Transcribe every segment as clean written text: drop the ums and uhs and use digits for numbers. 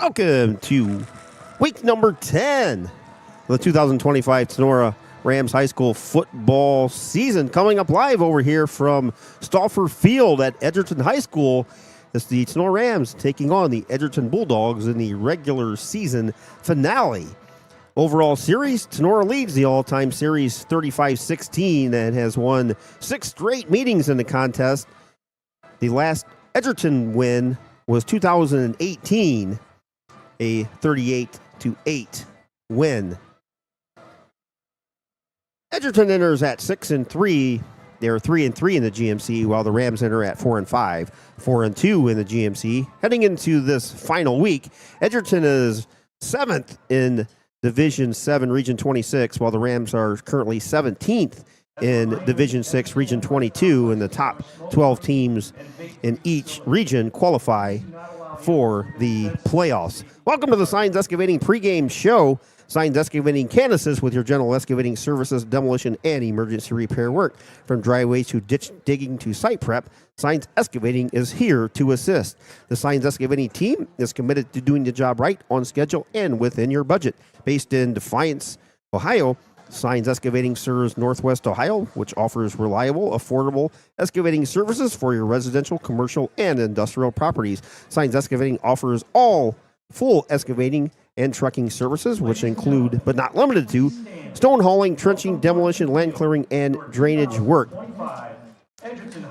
Welcome to week number 10 of the 2025 Tinora Rams High School football season. Coming up live over here from Stauffer Field at Edgerton High School. It's the Tinora Rams taking on the Edgerton Bulldogs in the regular season finale. Overall series, Tinora leads the all-time series 35-16 and has won 6 straight meetings in the contest. The last Edgerton win was 2018, a 38-8 win. Edgerton enters at 6-3. They're 3-3 in the GMC, while the Rams enter at 4-5, 4-2 in the GMC. Heading into this final week, Edgerton is 7th in Division 7, Region 26, while the Rams are currently 17th in Division 6, Region 22, and the top 12 teams in each region qualify for the playoffs. Welcome to the Signs Excavating pregame show. Signs Excavating Kansas with your general excavating services, demolition, and emergency repair work. From driveways to ditch digging to site prep, Signs Excavating is here to assist. The Signs Excavating team is committed to doing the job right, on schedule, and within your budget. Based in Defiance, Ohio, Signs Excavating serves Northwest Ohio, which offers reliable, affordable excavating services for your residential, commercial, and industrial properties. Signs Excavating offers all full excavating and trucking services, which include, but not limited to, stone hauling, trenching, demolition, land clearing, and drainage work.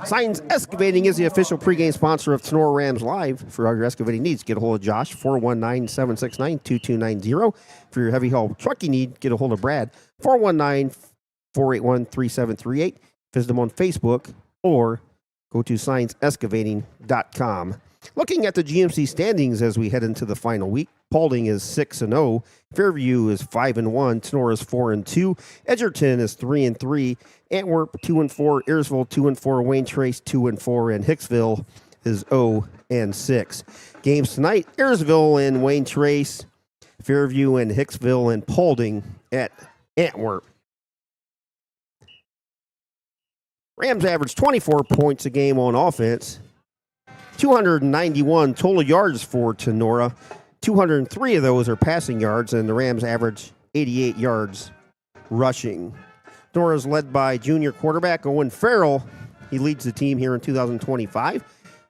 Signs Excavating is the official pregame sponsor of Tinora Rams Live. For all your excavating needs, get a hold of Josh, 419-769-2290. For your heavy haul trucking need, get a hold of Brad, 419-481-3738. Visit them on Facebook or go to signsexcavating.com. Looking at the GMC standings as we head into the final week, Paulding is 6-0, Fairview is 5-1, Tinora is 4-2, Edgerton is 3-3, Antwerp 2-4, Ayersville 2-4, Wayne Trace 2-4, and Hicksville is 0-6. Games tonight: Ayersville and Wayne Trace, Fairview and Hicksville, and Paulding at Antwerp. Rams average 24 points a game on offense. 291 total yards for Tinora. 203 of those are passing yards, and the Rams average 88 yards rushing. Tinora is led by junior quarterback Owen Farrell. He leads the team here in 2025.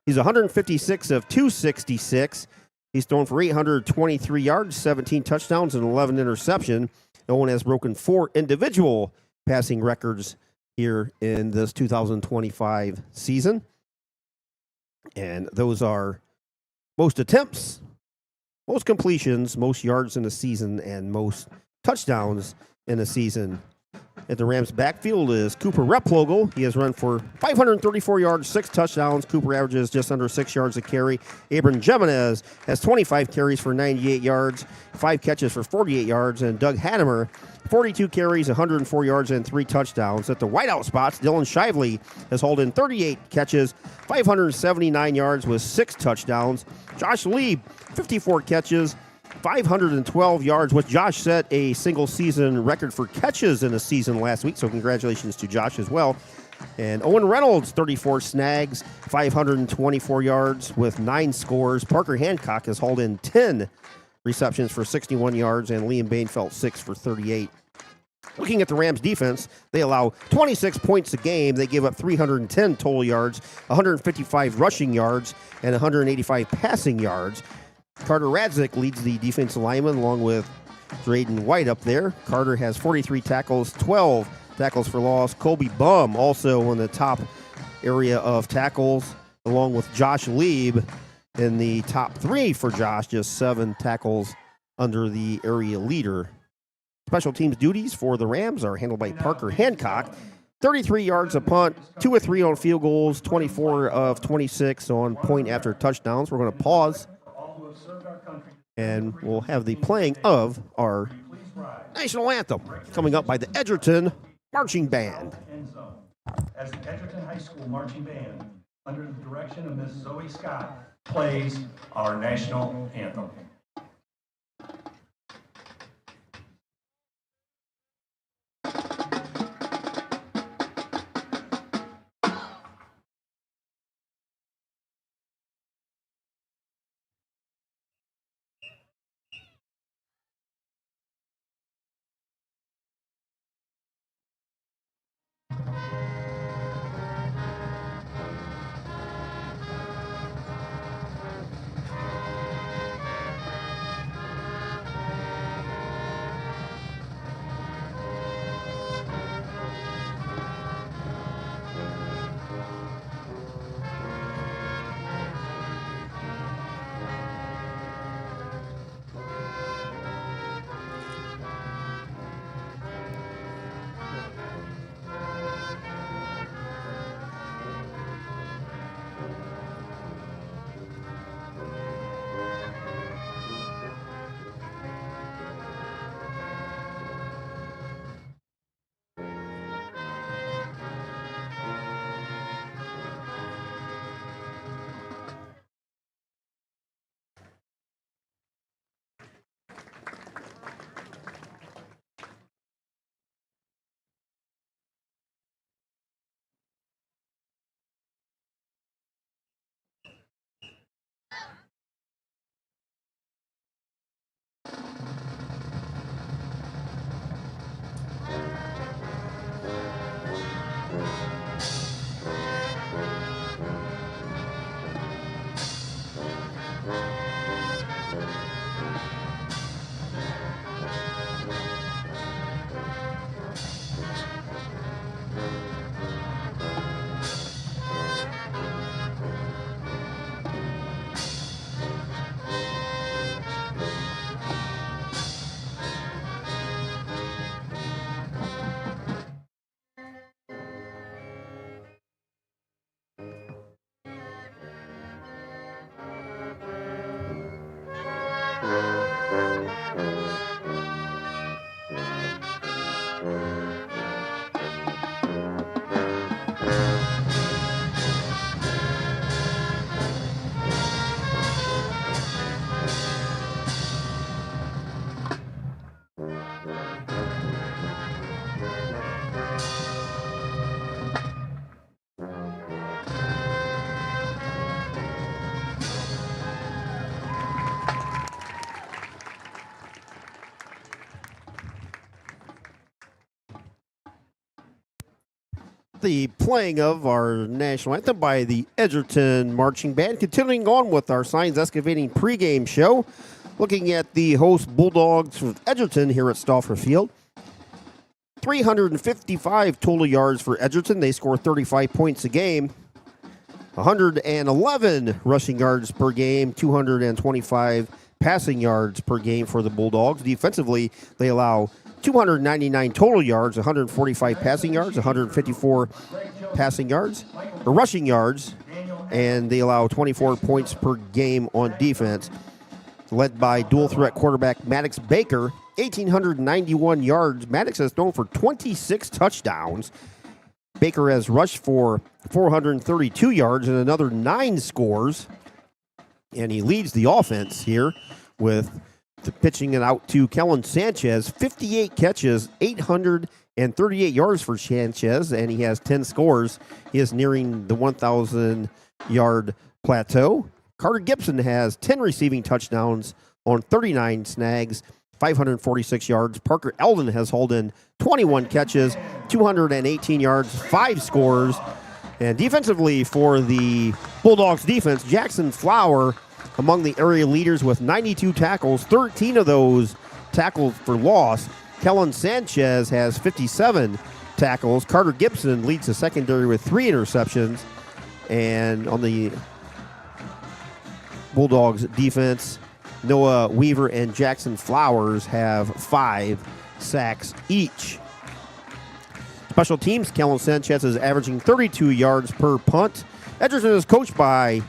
He's 156 of 266. He's thrown for 823 yards, 17 touchdowns, and 11 interceptions. Owen has broken 4 individual passing records here in this 2025 season. And those are most attempts, most completions, most yards in the season, and most touchdowns in the season. At the Rams' backfield is Cooper Replogle. He has run for 534 yards, 6 touchdowns. Cooper averages just under 6 yards a carry. Abram Jimenez has 25 carries for 98 yards, 5 catches for 48 yards. And Doug Hadamer, 42 carries, 104 yards, and 3 touchdowns. At the wideout spots, Dylan Shively has hauled in 38 catches, 579 yards with 6 touchdowns. Josh Lieb, 54 catches, 512 yards, which Josh set a single-season record for catches in a season last week, so congratulations to Josh as well. And Owen Reynolds, 34 snags, 524 yards with 9 scores. Parker Hancock has hauled in 10 receptions for 61 yards, and Liam Bainfeld 6 for 38. Looking at the Rams' defense, they allow 26 points a game. They give up 310 total yards, 155 rushing yards, and 185 passing yards. Carter Radzik leads the defensive lineman along with Drayden White up there. Carter has 43 tackles, 12 tackles for loss. Colby Bum also in the top area of tackles, along with Josh Lieb in the top 3 for Josh, just 7 tackles under the area leader. Special teams duties for the Rams are handled by Parker Hancock. 33 yards a punt, 2 of 3 on field goals, 24 of 26 on point after touchdowns. We're going to pause, and we'll have the playing of our national anthem coming up by the Edgerton Marching Band. As the Edgerton High School Marching Band, under the direction of Ms. Zoe Scott, plays our national anthem. The playing of our national anthem by the Edgerton Marching Band. Continuing on with our Signs Excavating pregame show, looking at the host Bulldogs of Edgerton here at Stauffer Field. 355 total yards for Edgerton. They score 35 points a game. 111 rushing yards per game, 225 passing yards per game for the Bulldogs. Defensively, they allow 299 total yards, 145 passing yards, 154 rushing yards, and they allow 24 points per game on defense. Led by dual threat quarterback Maddox Baker, 1,891 yards. Maddox has thrown for 26 touchdowns. Baker has rushed for 432 yards and another 9 scores. And he leads the offense here with pitching it out to Kellen Sanchez. 58 catches, 838 yards for Sanchez, and he has 10 scores. He is nearing the 1,000-yard plateau. Carter Gibson has 10 receiving touchdowns on 39 snags, 546 yards. Parker Eldon has hauled in 21 catches, 218 yards, 5 scores. And defensively for the Bulldogs defense, Jackson Flower among the area leaders with 92 tackles, 13 of those tackled for loss. Kellen Sanchez has 57 tackles. Carter Gibson leads the secondary with 3 interceptions. And on the Bulldogs defense, Noah Weaver and Jackson Flowers have 5 sacks each. Special teams, Kellen Sanchez is averaging 32 yards per punt. Edgerton is coached by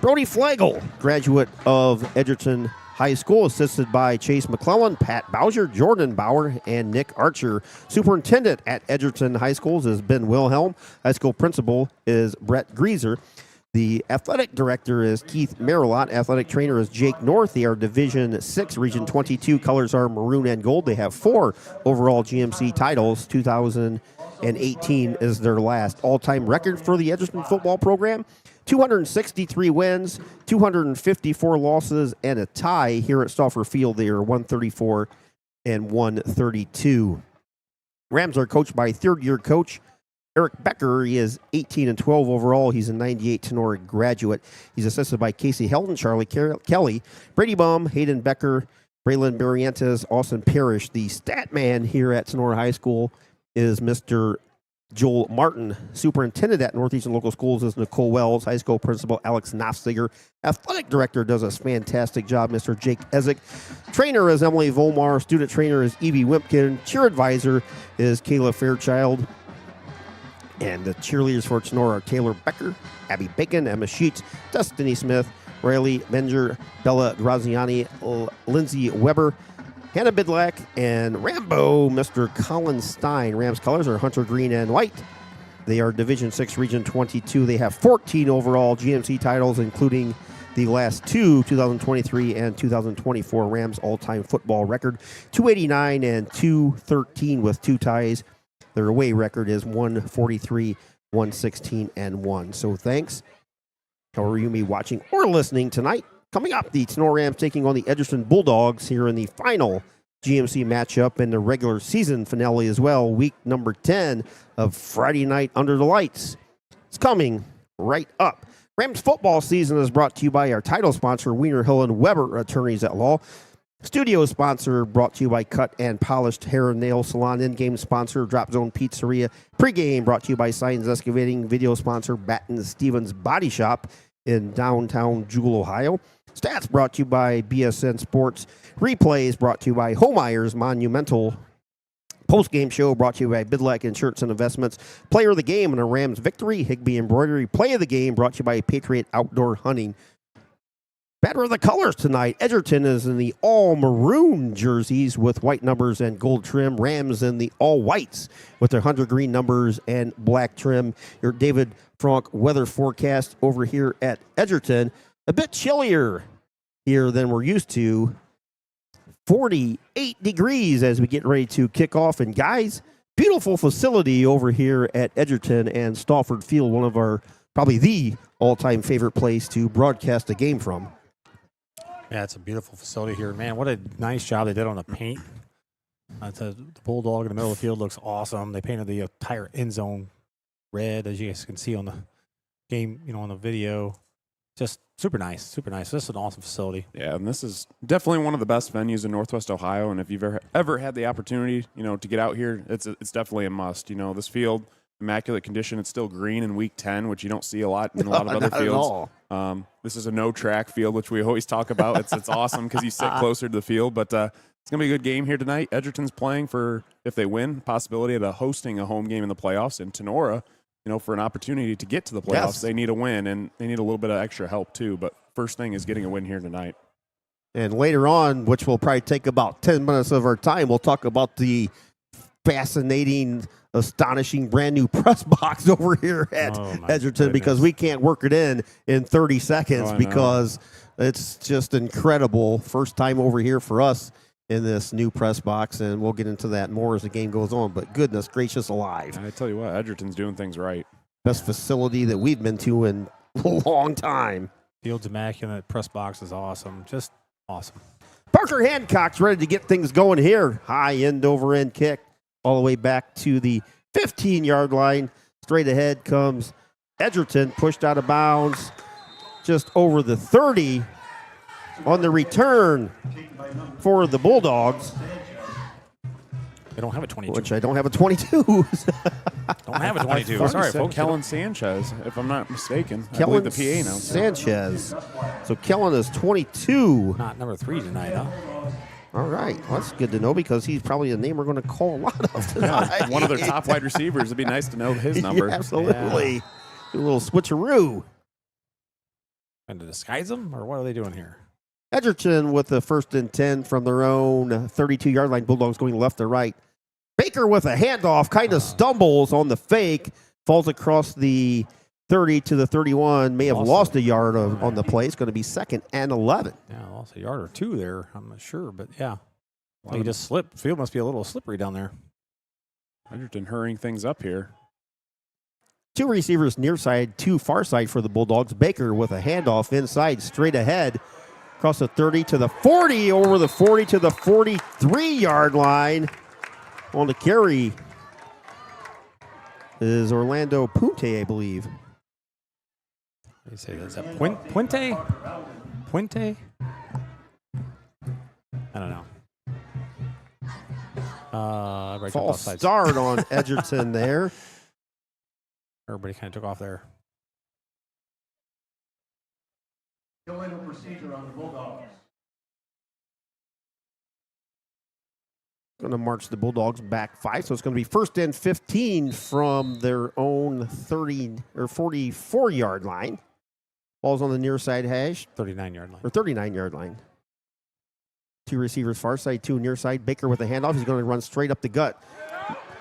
Brody Flagel, graduate of Edgerton High School, assisted by Chase McClellan, Pat Bowser, Jordan Bauer, and Nick Archer. Superintendent at Edgerton High Schools is Ben Wilhelm. High school principal is Brett Greaser. The athletic director is Keith Marilot. Athletic trainer is Jake North. They are Division 6, Region 22. Colors are maroon and gold. They have 4 overall GMC titles. 2018 is their last all-time record for the Edgerton football program. 263 wins, 254 losses, and a tie here at Stauffer Field. They are 134 and 132. Rams are coached by third-year coach Eric Becker. He is 18 and 12 overall. He's a 98 Tinora graduate. He's assisted by Casey Helton, Charlie Kelly, Brady Baum, Hayden Becker, Braylon Barrientos, Austin Parrish. The stat man here at Tinora High School is Mr. Joel Martin. Superintendent at Northeastern Local Schools is Nicole Wells. High school principal Alex Nofziger. Athletic director does a fantastic job, Mr. Jake Ezek. Trainer is Emily Volmar. Student trainer is Evie Wimpkin. Cheer advisor is Kayla Fairchild. And the cheerleaders for Tinora are Taylor Becker, Abby Bacon, Emma Sheets, Destiny Smith, Riley Menger, Bella Graziani, Lindsay Weber, Hannah Bidlack, and Rambo, Mr. Colin Stein. Rams colors are hunter green and white. They are Division 6, Region 22. They have 14 overall GMC titles, including the last 2, 2023 and 2024 Rams all-time football record, 289 and 213 with 2 ties. Their away record is 143, 116, and 1. So thanks, however you may be watching or listening tonight. Coming up, the Tinora Rams taking on the Edgerton Bulldogs here in the final GMC matchup and the regular season finale as well. Week number 10 of Friday Night Under the Lights. It's coming right up. Rams football season is brought to you by our title sponsor, Wiener Hill and Weber Attorneys at Law. Studio sponsor brought to you by Cut and Polished Hair and Nail Salon. In-game sponsor, Drop Zone Pizzeria. Pregame brought to you by Signs Excavating. Video sponsor, Batten Stevens Body Shop in downtown Jewel, Ohio. Stats brought to you by BSN Sports. Replays brought to you by Homeyer's Monumental. Postgame show brought to you by Bidlack Insurance and Investments. Player of the game in a Rams victory, Higbee Embroidery. Play of the game brought to you by Patriot Outdoor Hunting. Better of the colors tonight. Edgerton is in the all-maroon jerseys with white numbers and gold trim. Rams in the all-whites with their hunter green numbers and black trim. Your David Frank weather forecast over here at Edgerton. A bit chillier here than we're used to. 48 degrees as we get ready to kick off. And guys, beautiful facility over here at Edgerton and Stauffer Field, one of our, probably the all-time favorite place to broadcast a game from. Yeah, it's a beautiful facility here. Man, what a nice job they did on the paint. The Bulldog in the middle of the field looks awesome. They painted the entire end zone red, as you guys can see on the game, on the video. Just super nice, super nice. This is an awesome facility. Yeah, and this is definitely one of the best venues in Northwest Ohio. And if you've ever had the opportunity, to get out here, it's definitely a must. This field, immaculate condition. It's still green in week 10, which you don't see a lot in a lot of other fields. This is a no track field, which we always talk about. It's awesome because you sit closer to the field. But it's gonna be a good game here tonight. Edgerton's playing for, if they win, possibility of hosting a home game in the playoffs. And Tinora, for an opportunity to get to the playoffs, They need a win, and they need a little bit of extra help too. But first thing is getting a win here tonight. And later on, which will probably take about 10 minutes of our time, we'll talk about the fascinating, astonishing, brand new press box over here at Edgerton, because we can't work it in 30 seconds because it's just incredible. First time over here for us in this new press box, and we'll get into that more as the game goes on. But goodness gracious alive. I tell you what, Edgerton's doing things right. Best facility that we've been to in a long time. Field's immaculate. Press box is awesome. Just awesome. Parker Hancock's ready to get things going here. High end over end kick all the way back to the 15-yard line. Straight ahead comes Edgerton, pushed out of bounds just over the 30 on the return for the Bulldogs. They don't have a 22. Which I don't have a 22. Don't have a 22. Sorry, folks. Kellen Sanchez, if I'm not mistaken. I believe the PA now. Sanchez. So Kellen is 22. Not number 3 tonight, huh? All right. Well, that's good to know because he's probably a name we're going to call a lot of tonight. One of their top wide receivers. It'd be nice to know his number. Yeah, absolutely. Yeah. Do a little switcheroo. And to disguise them, or what are they doing here? Edgerton with the 1st and 10 from their own 32-yard line. Bulldogs going left to right. Baker with a handoff, kind of stumbles on the fake, falls across the 30 to the 31, may have lost a yard on the play. It's going to be 2nd and 11. Yeah, lost a yard or 2 there. I'm not sure, but yeah. He just slipped. Field must be a little slippery down there. Edgerton hurrying things up here. 2 receivers near side, 2 far side for the Bulldogs. Baker with a handoff inside, straight ahead. Across the 30 to the 40, over the 40 to the 43-yard line. On the carry is Orlando Punte, I believe. What do you say? That's a Puente? Puente? I don't know. False start on Edgerton there. Everybody kind of took off there. Illegal procedure on the Bulldogs. Going to march the Bulldogs back 5, so it's going to be 1st and 15 from their own 30 or 44-yard line. Ball's on the near side hash. 39-yard line. Or 39-yard line. 2 receivers far side, 2 near side. Baker with a handoff. He's going to run straight up the gut.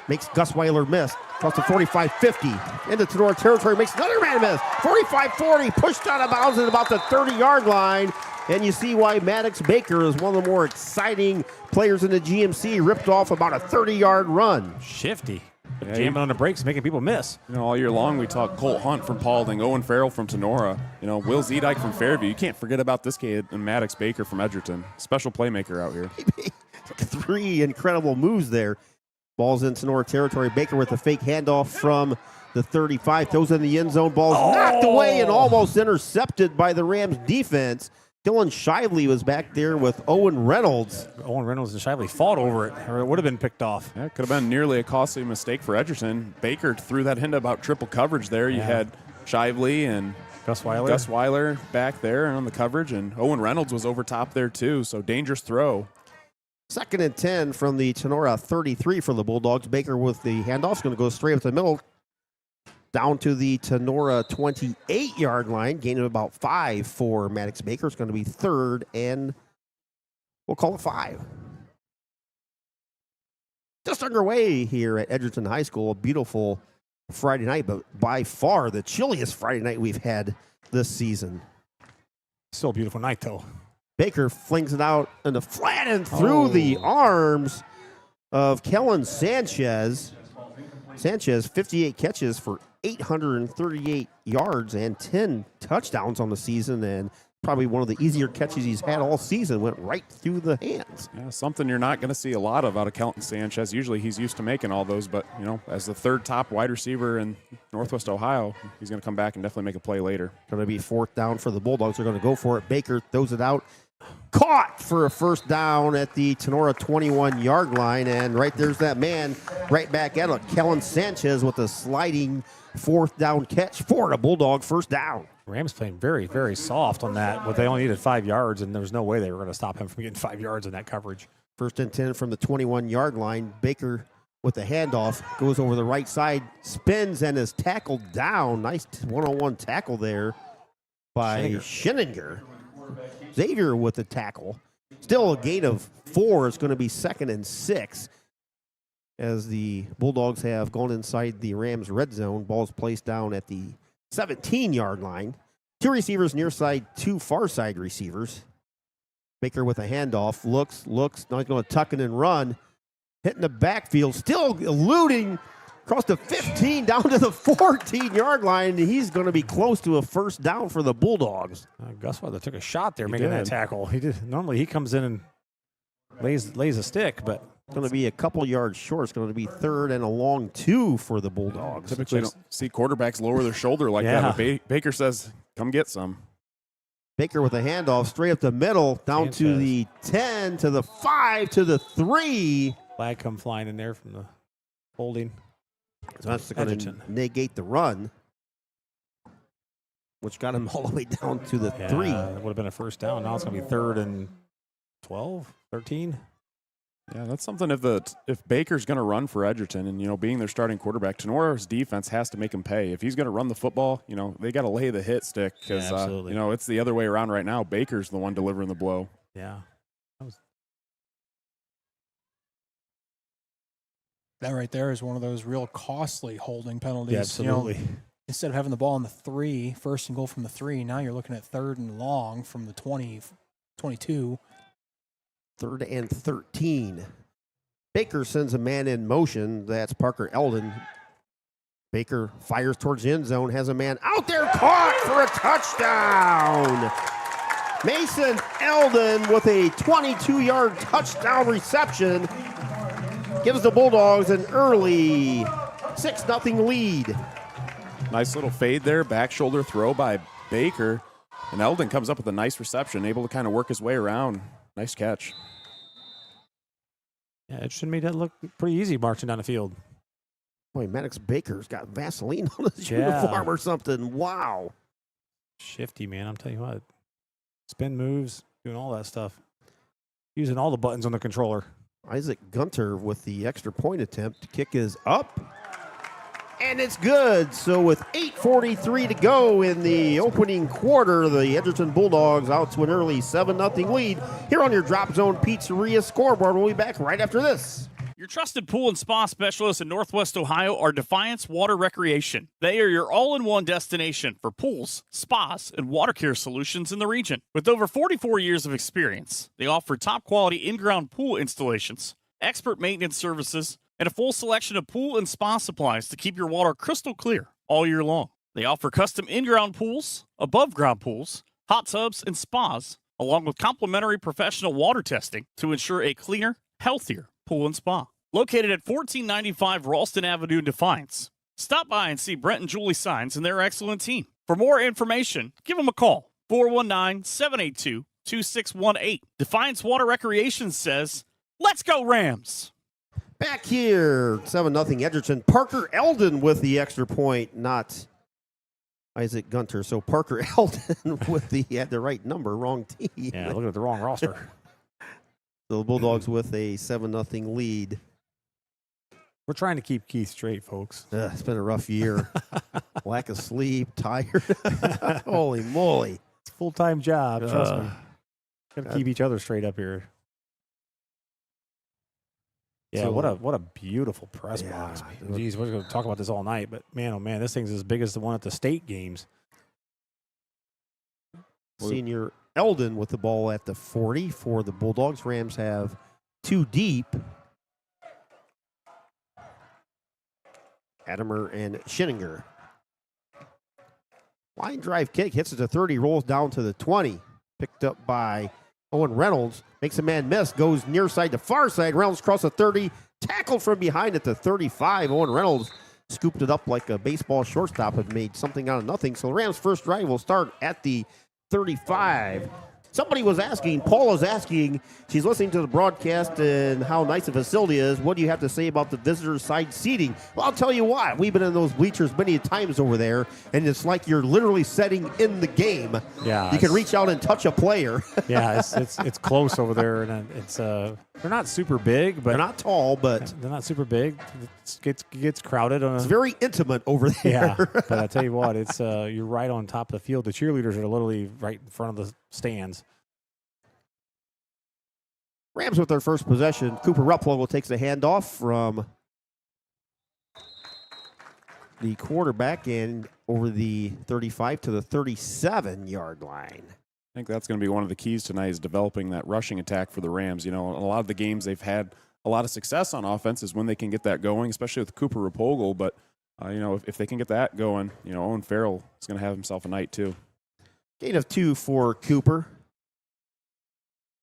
Makes Gus Weiler miss. Across the 45-50. Into Tinora territory. Makes another man miss. 45-40. Pushed out of bounds at about the 30-yard line. And you see why Maddox Baker is one of the more exciting players in the GMC. Ripped off about a 30-yard run. Shifty. Jamming on the brakes, making people miss. All year long we talk Colt Hunt from Paulding, Owen Farrell from Tinora, Will Zedike from Fairview. You can't forget about this kid and Maddox Baker from Edgerton. Special playmaker out here. 3 incredible moves there. Ball's in Tinora territory. Baker with a fake handoff from the 35. Throws in the end zone. Ball's knocked away and almost intercepted by the Rams defense. Dylan Shively was back there with Owen Reynolds. Owen Reynolds and Shively fought over it, or it would have been picked off. That could have been nearly a costly mistake for Edgerton. Baker threw that into about triple coverage there. You had Shively and Gus Weiler back there on the coverage, and Owen Reynolds was over top there too, so dangerous throw. 2nd and 10 from the Tinora 33 for the Bulldogs. Baker with the handoff is going to go straight up the middle. Down to the Tinora 28-yard line. Gain of about 5 for Maddox Baker. It's going to be 3rd and we'll call it 5. Just underway here at Edgerton High School. A beautiful Friday night, but by far the chilliest Friday night we've had this season. Still a beautiful night, though. Baker flings it out in the flat and through the arms of Kellen Sanchez. Sanchez, 58 catches for 838 yards and 10 touchdowns on the season, and probably one of the easier catches he's had all season. Went right through the hands. Yeah, something you're not going to see a lot of out of Kelton Sanchez. Usually he's used to making all those, but, as the third top wide receiver in Northwest Ohio, he's going to come back and definitely make a play later. Going to be 4th down for the Bulldogs. They're going to go for it. Baker throws it out. Caught for a 1st down at the Tinora 21-yard line. And right there's that man right back at it. Kellen Sanchez with a sliding 4th down catch for the Bulldog 1st down. Rams playing very, very soft on that. But they only needed 5 yards, and there was no way they were going to stop him from getting 5 yards in that coverage. 1st and 10 from the 21-yard line. Baker with the handoff goes over the right side, spins, and is tackled down. Nice one-on-one tackle there by Scheninger. Xavier with the tackle. Still a gain of 4. It's going to be 2nd and 6 as the Bulldogs have gone inside the Rams red zone. Ball's placed down at the 17-yard line. 2 receivers near side, 2 far side receivers. Baker with a handoff, looks. Now he's going to tuck it and run. Hitting the backfield, still eluding across the 15 down to the 14-yard line. He's going to be close to a 1st down for the Bulldogs. Gus Weather took a shot there making that tackle. He did. Normally he comes in and lays a stick, but it's going to be a couple yards short. It's going to be 3rd and a long 2 for the Bulldogs. Typically don't see quarterbacks lower their shoulder like that. But Baker says, come get some. Baker with a handoff straight up the middle, down to the 10, to the 5, to the 3. Flag come flying in there from the holding. So that's going to negate the run, which got him all the way down to the 3. It would have been a 1st down. Now it's going to be 3rd and 12, 13. Yeah, that's something if Baker's going to run for Edgerton and, being their starting quarterback, Tenora's defense has to make him pay. If he's going to run the football, they got to lay the hit stick because, it's the other way around right now. Baker's the one delivering the blow. Yeah. That right there is one of those real costly holding penalties. Yeah, absolutely. Instead of having the ball on the 3, 1st and goal from the 3, now you're looking at 3rd and long from the 20, 22. 3rd and 13. Baker sends a man in motion. That's Parker Eldon. Baker fires towards the end zone, has a man out there, caught for a touchdown. Mason Eldon with a 22-yard touchdown reception gives the Bulldogs an early 6-0 lead. Nice little fade there, back shoulder throw by Baker. And Eldon comes up with a nice reception, able to kind of work his way around. Nice catch. Yeah, it should made that look pretty easy marching down the field. Boy, Maddox Baker's got Vaseline on his uniform or something. Wow. Shifty, man. I'm telling you what. Spin moves, doing all that stuff. Using all the buttons on the controller. Isaac Gunter with the extra point attempt. Kick is up. And it's good. So with 8:43 to go in the opening quarter, the Edgerton Bulldogs out to an early 7-0 lead here on your Drop Zone Pizzeria scoreboard. We'll be back right after this. Your trusted pool and spa specialists in Northwest Ohio are Defiance Water Recreation. They are your all-in-one destination for pools, spas, and water care solutions in the region. With over 44 years of experience, they offer top-quality in-ground pool installations, expert maintenance services, and a full selection of pool and spa supplies to keep your water crystal clear all year long. They offer custom in-ground pools, above-ground pools, hot tubs, and spas, along with complimentary professional water testing to ensure a cleaner, healthier pool and spa. Located at 1495 Ralston Avenue in Defiance. Stop by and see Brent and Julie Signs and their excellent team. For more information, give them a call, 419-782-2618. Defiance Water Recreation says, let's go Rams! Back here, 7-0 Edgerton. Parker Eldon with the extra point, not Isaac Gunter. So Parker Eldon with he had the right number, wrong team. Yeah, looking at the wrong roster. So the Bulldogs with a 7-0 lead. We're trying to keep Keith straight, folks. It's been a rough year. Lack of sleep, tired. Holy moly. It's a full-time job, trust me. Got to keep each other straight up here. Yeah, So, what a beautiful press box. Geez, we're going to talk about this all night, but man, oh man, this thing's as big as the one at the state games. Senior Eldon with the ball at the 40 for the Bulldogs. Rams have 2 deep. Adamer and Scheninger. Line drive kick hits it to 30, rolls down to the 20. Picked up by Owen Reynolds. Makes a man miss. Goes near side to far side. Reynolds across the 30. Tackled from behind at the 35. Owen Reynolds scooped it up like a baseball shortstop and made something out of nothing. So the Rams' first drive will start at the 35. Somebody was asking, Paul was asking, she's listening to the broadcast and how nice the facility is. What do you have to say about the visitors' side seating? Well, I'll tell you what. We've been in those bleachers many times over there, and it's like you're literally setting in the game. Yeah, you can reach out and touch a player. Yeah, it's close over there, and it's they're not super big, but They're not tall, but they're not super big. It gets crowded. it's very intimate over there. Yeah, but I tell you what, it's you're right on top of the field. The cheerleaders are literally right in front of the stands. Rams with their first possession. Cooper Rupplow takes the handoff from the quarterback and over the 35 to the 37-yard line. I think that's going to be one of the keys tonight is developing that rushing attack for the Rams. You know, a lot of the games they've had a lot of success on offense is when they can get that going, especially with Cooper Rapogel. But, you know, if they can get that going, you know, Owen Farrell is going to have himself a night too. Gain of 2 for Cooper.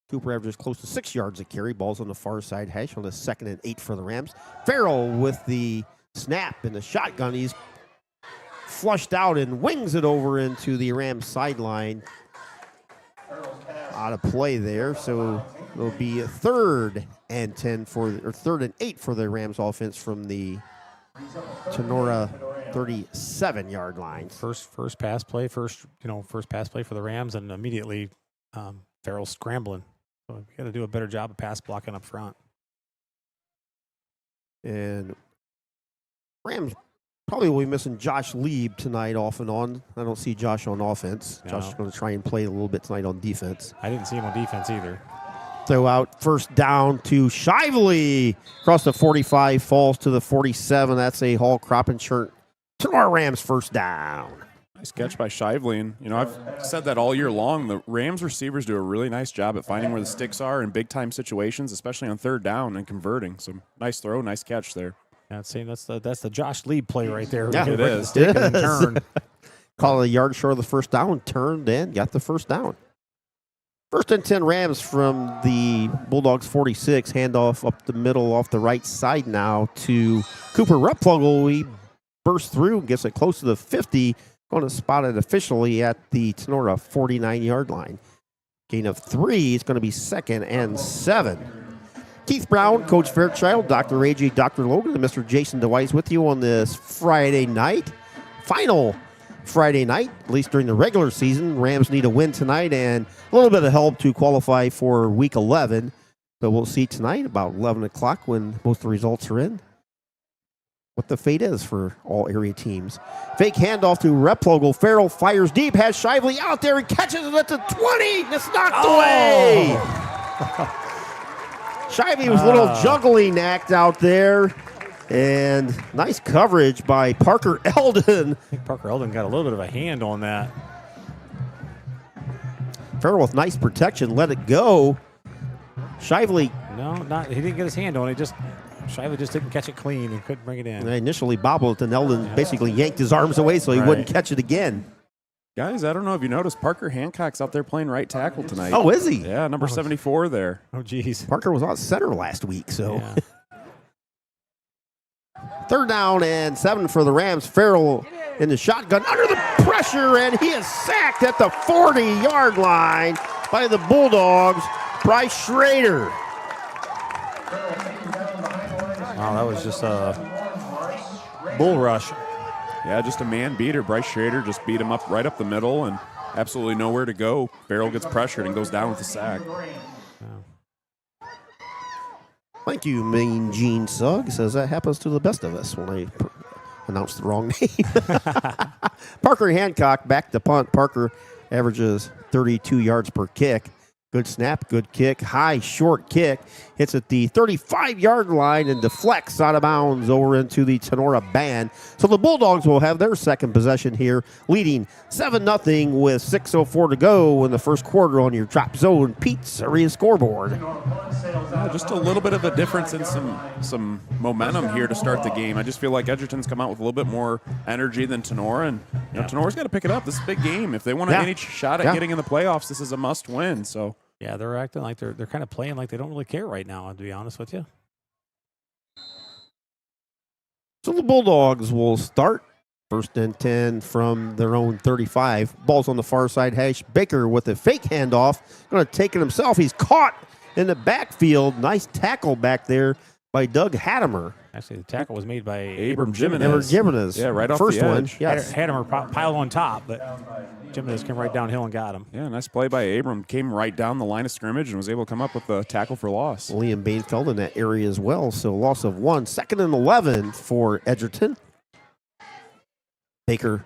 Cooper averages close to 6 yards a carry. Ball's on the far side hash on the 2nd and 8 for the Rams. Farrell with the snap and the shotgun. He's flushed out and wings it over into the Rams sideline. Out of play there, so it'll be a 3rd and 3rd and 8 for the Rams offense from the Tinora 37-yard line. First pass play for the Rams, and immediately Farrell's scrambling. So we got to do a better job of pass blocking up front. And Rams probably will be missing Josh Lieb tonight off and on. I don't see Josh on offense. No. Josh is going to try and play a little bit tonight on defense. I didn't see him on defense either. Throw out first down to Shively. Across the 45, falls to the 47. That's a Hall crop insurance to our Rams first down. Nice catch by Shively. And, you know, I've said that all year long. The Rams receivers do a really nice job at finding where the sticks are in big-time situations, especially on 3rd down and converting. So nice throw, nice catch there. Yeah, that's the Josh Lieb play right there. Yeah, Break it the is. stick It and then is. turn. Call it a yard short of the first down, turned in, got the first down. 1st and 10 Rams from the Bulldogs 46. Handoff up the middle off the right side now to Cooper Rupplow. He bursts through and gets it close to the 50. Going to spot it officially at the Tinora 49-yard line. Gain of 3 is going to be 2nd and 7. Keith Brown, Coach Fairchild, Dr. A.J., Dr. Logan, and Mr. Jason DeWise with you on this Friday night. Final Friday night, at least during the regular season. Rams need a win tonight and a little bit of help to qualify for Week 11. But we'll see tonight about 11 o'clock when most of the results are in what the fate is for all area teams. Fake handoff to Replogle. Farrell fires deep, has Shively out there and catches it at the 20. It's knocked away. Shively was a little juggling act out there. And nice coverage by Parker Eldon. I think Parker Eldon got a little bit of a hand on that. Farrell with nice protection, let it go. Shively He didn't get his hand on it. Shively just didn't catch it clean and couldn't bring it in. initially bobbled it, and Eldon basically yanked his arms away so he wouldn't catch it again. Guys, I don't know if you noticed, Parker Hancock's out there playing right tackle tonight. Oh, is he? Yeah, number 74 there. Oh, geez. Parker was on center last week, so. Yeah. 3rd down and 7 for the Rams. Farrell in the shotgun under the pressure, and he is sacked at the 40-yard line by the Bulldogs. Bryce Schrader. Wow, that was just a bull rush. Yeah, just a man beater. Bryce Schrader just beat him up right up the middle and absolutely nowhere to go. Farrell gets pressured and goes down with a sack. Thank you, Mean Gene Sugg. Says that happens to the best of us when I announce the wrong name. Parker Hancock back to punt. Parker averages 32 yards per kick. Good snap, good kick, high, short kick. Hits at the 35-yard line and deflects out of bounds over into the Tinora band. So the Bulldogs will have their second possession here, leading 7-0 with 6:04 to go in the first quarter on your Drop Zone Pizzeria scoreboard. Just a little bit of a difference in some momentum here to start the game. I just feel like Edgerton's come out with a little bit more energy than Tinora, and Tenora's got to pick it up. This is a big game. If they want any shot at getting in the playoffs, this is a must-win. So. Yeah, they're acting like they're kind of playing like they don't really care right now, to be honest with you. So the Bulldogs will start 1st and 10 from their own 35. Ball's on the far side hash. Baker with a fake handoff. Going to take it himself. He's caught in the backfield. Nice tackle back there by Doug Hattemer. Actually, the tackle was made by Abram Jimenez. Yeah, right off first the one. edge. Yes. Hattemer piled on top, but Jimenez came right downhill and got him. Yeah, nice play by Abram. Came right down the line of scrimmage and was able to come up with a tackle for loss. Liam Bainfeld in that area as well. So loss of 1. 2nd and 11 for Edgerton. Baker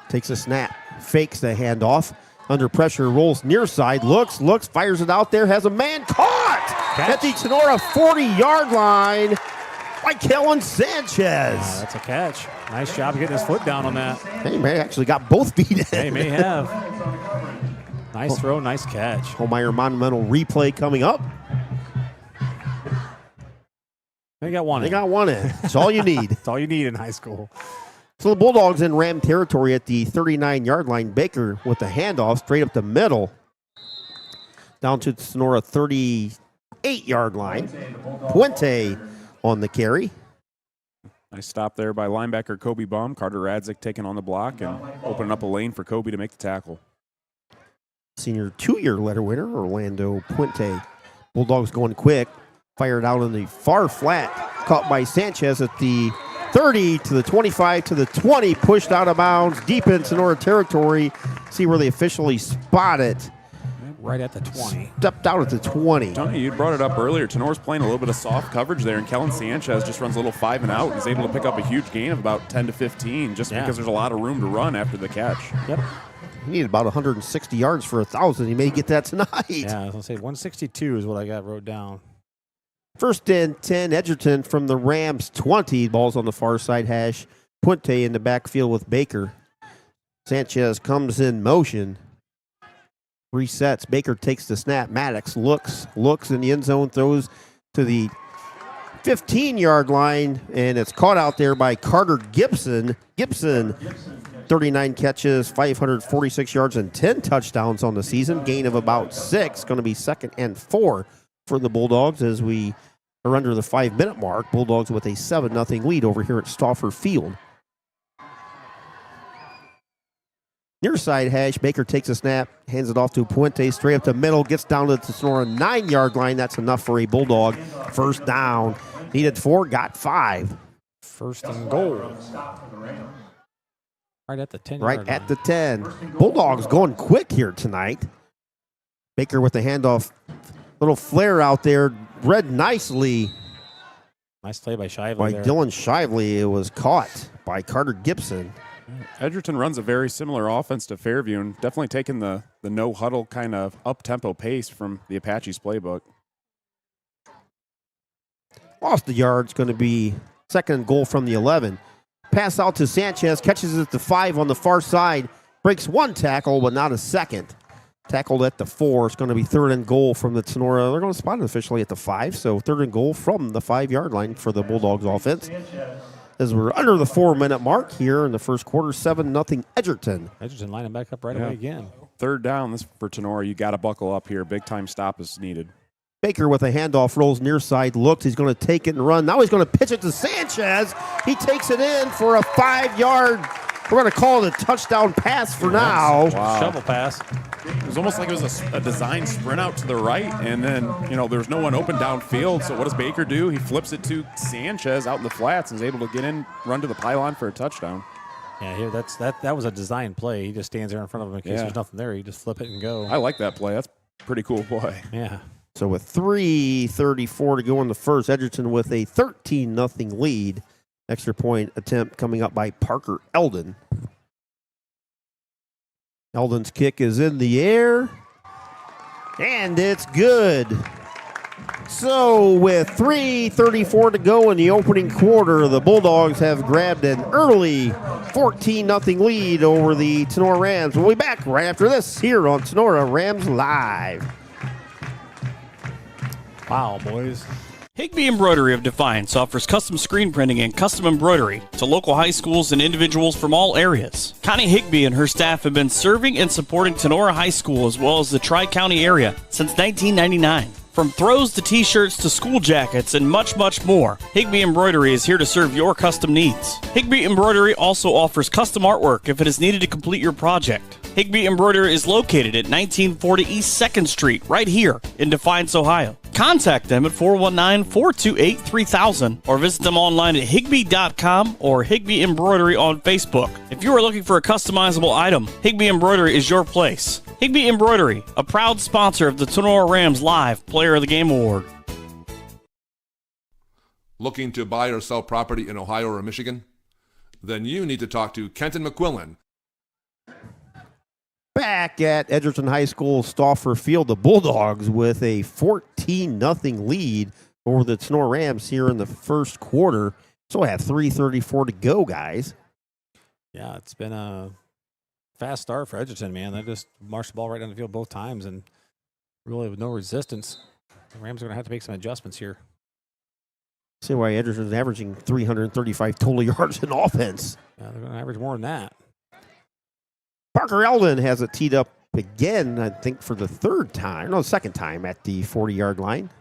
takes a snap, fakes the handoff. Under pressure, rolls near side, looks, fires it out there, has a man caught at the Tinora 40-yard line by Kellen Sanchez. That's a catch. Nice job of getting his foot down on that. He may actually got both feet in. He may have. Nice throw, nice catch. Holmeyer Monumental replay coming up. They got one They in. got one in. That's all you need. That's all you need in high school. So the Bulldogs in Ram territory at the 39-yard line. Baker with the handoff straight up the middle. Down to the Sonora 38-yard line. Puente on the carry. Nice stop there by linebacker Kobe Baum. Carter Radzik taking on the block and opening up a lane for Kobe to make the tackle. Senior 2-year letter winner, Orlando Puente. Bulldogs going quick. Fired out on the far flat. Caught by Sanchez at the 30 to the 25 to the 20. Pushed out of bounds deep in Sonora territory. See where they officially spot it. Right at the 20. Stepped out at the 20. Tony, you brought it up earlier. Tenora's playing a little bit of soft coverage there, and Kellen Sanchez just runs a little 5 and out. He's able to pick up a huge gain of about 10 to 15 just because there's a lot of room to run after the catch. Yep. He needed about 160 yards for 1,000. He may get that tonight. Yeah, I was going to say 162 is what I got wrote down. 1st and 10, Edgerton from the Rams 20. Ball's on the far side hash. Puente in the backfield with Baker. Sanchez comes in motion. Resets. Baker takes the snap. Maddox looks in the end zone, throws to the 15-yard line, and it's caught out there by Carter Gibson. Gibson, 39 catches, 546 yards, and 10 touchdowns on the season. Gain of about 6. Going to be 2nd and 4 for the Bulldogs as we are under the 5-minute mark. Bulldogs with a 7-0 lead over here at Stauffer Field. Near side hash, Baker takes a snap, hands it off to Puente, straight up the middle, gets down to the Sonora 9-yard line. That's enough for a Bulldog. First down. Needed 4, got 5. 1st and goal. Right at the 10. Right at the 10. Bulldogs going quick here tonight. Baker with the handoff. Little flare out there. Read nicely Nice play by Shively by there. Dylan Shively. It was caught by Carter Gibson. Edgerton runs a very similar offense to Fairview and definitely taking the no-huddle kind of up-tempo pace from the Apaches playbook. Lost the yards, going to be 2nd goal from the 11. Pass out to Sanchez, catches it at the 5 on the far side. Breaks 1 tackle, but not a second. Tackled at the 4. It's going to be 3rd and goal from the Tinora. They're going to spot it officially at the 5, so 3rd and goal from the 5-yard line for the Bulldogs offense. As we're under the 4-minute mark here in the first quarter, 7-0 Edgerton. Edgerton lining back up right away again. 3rd down this for Tinora. You got to buckle up here. Big-time stop is needed. Baker with a handoff, rolls near side, looks. He's going to take it and run. Now he's going to pitch it to Sanchez. He takes it in for a 5-yard. We're going to call it a touchdown pass for now. Wow. Shovel pass. It was almost like it was a design sprint out to the right, and then, there's no one open downfield. So what does Baker do? He flips it to Sanchez out in the flats and is able to get in, run to the pylon for a touchdown. Yeah, here that was a design play. He just stands there in front of him in case there's nothing there. You just flip it and go. I like that play. That's a pretty cool play. Yeah. So with 3:34 to go in the first, Edgerton with a 13-0 lead. Extra point attempt coming up by Parker Eldon. Eldon's kick is in the air. And it's good. So with 3:34 to go in the opening quarter, the Bulldogs have grabbed an early 14-0 lead over the Tinora Rams. We'll be back right after this here on Tinora Rams Live. Wow, boys. Higby Embroidery of Defiance offers custom screen printing and custom embroidery to local high schools and individuals from all areas. Connie Higby and her staff have been serving and supporting Tinora High School as well as the Tri-County area since 1999. From throws to t-shirts to school jackets and much, much more, Higby Embroidery is here to serve your custom needs. Higby Embroidery also offers custom artwork if it is needed to complete your project. Higby Embroidery is located at 1940 East 2nd Street, right here in Defiance, Ohio. Contact them at 419-428-3000 or visit them online at higby.com or Higby Embroidery on Facebook. If you are looking for a customizable item, Higby Embroidery is your place. Higby Embroidery, a proud sponsor of the Tinora Rams Live Player of the Game Award. Looking to buy or sell property in Ohio or Michigan? Then you need to talk to Kenton McQuillan. Back at Edgerton High School, Stauffer Field, the Bulldogs with a 14-0 lead over the Tinora Rams here in the first quarter. So I have 3:34 to go, guys. Yeah, it's been a fast start for Edgerton, man. They just marched the ball right down the field both times and really with no resistance. The Rams are going to have to make some adjustments here. See why Edgerton's averaging 335 total yards in offense. Yeah, they're going to average more than that. Parker Eldon has it teed up again, I think, for the second time at the 40-yard line.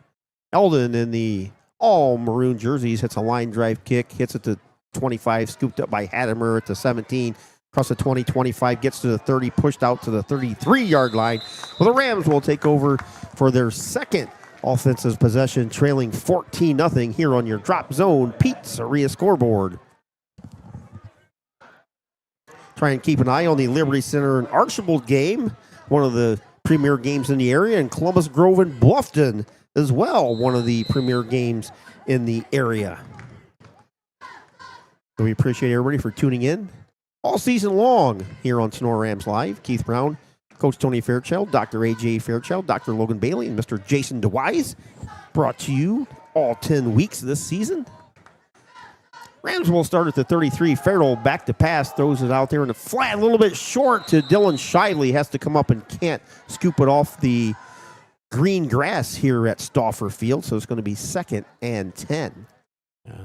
Eldon in the all-maroon jerseys hits a line drive kick, hits it to 25, scooped up by Hattemer at the 17, across the 20, 25, gets to the 30, pushed out to the 33-yard line. Well, the Rams will take over for their second offensive possession, trailing 14-0 here on your Drop Zone Pizzeria scoreboard. Try and keep an eye on the Liberty Center and Archibald game, one of the premier games in the area, and Columbus Grove and Bluffton as well, one of the premier games in the area. So we appreciate everybody for tuning in all season long here on Tinora Rams Live. Keith Brown, Coach Tony Fairchild, Dr. A.J. Fairchild, Dr. Logan Bailey, and Mr. Jason DeWise, brought to you all 10 weeks this season. Rams will start at the 33. Farrell back to pass, throws it out there in the flat, a little bit short to Dylan Shively. Has to come up and can't scoop it off the green grass here at Stauffer Field, so it's going to be 2nd and 10.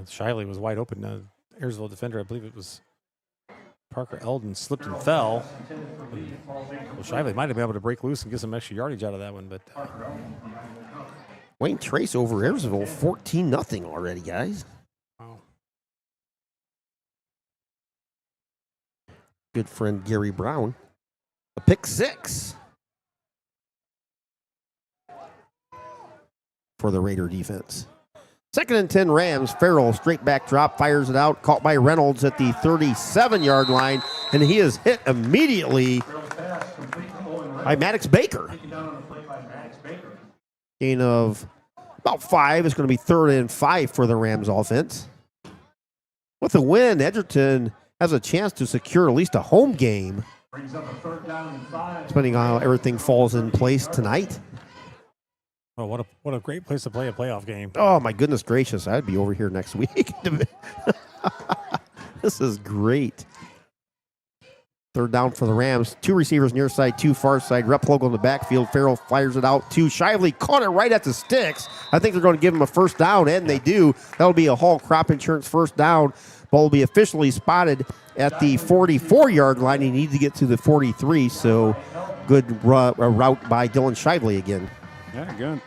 Shiley was wide open. Ayersville defender, I believe it was Parker Eldon, slipped and fell. Well, Shively might have been able to break loose and get some extra yardage out of that one, but Wayne Trace over Ayersville, 14-0 already, guys. wow. Good friend Gary Brown. A pick 6 for the Raider defense. 2nd and 10 Rams. Farrell, straight back drop, fires it out. Caught by Reynolds at the 37-yard line. And he is hit immediately by Maddox Baker. Gain of about 5. It's going to be 3rd and 5 for the Rams offense. With a win, Edgerton has a chance to secure at least a home game, depending on how everything falls in place tonight. Oh, what a great place to play a playoff game. Oh, my goodness gracious. I'd be over here next week. This is great. 3rd down for the Rams. 2 receivers near side, 2 far side. Replogo in the backfield. Farrell fires it out to Shively. Caught it right at the sticks. I think they're going to give him a 1st down, and they do. That'll be a Hall Crop Insurance 1st down. Ball will be officially spotted at the 44-yard line. He needs to get to the 43, so good route by Dylan Shively again. Yeah, good.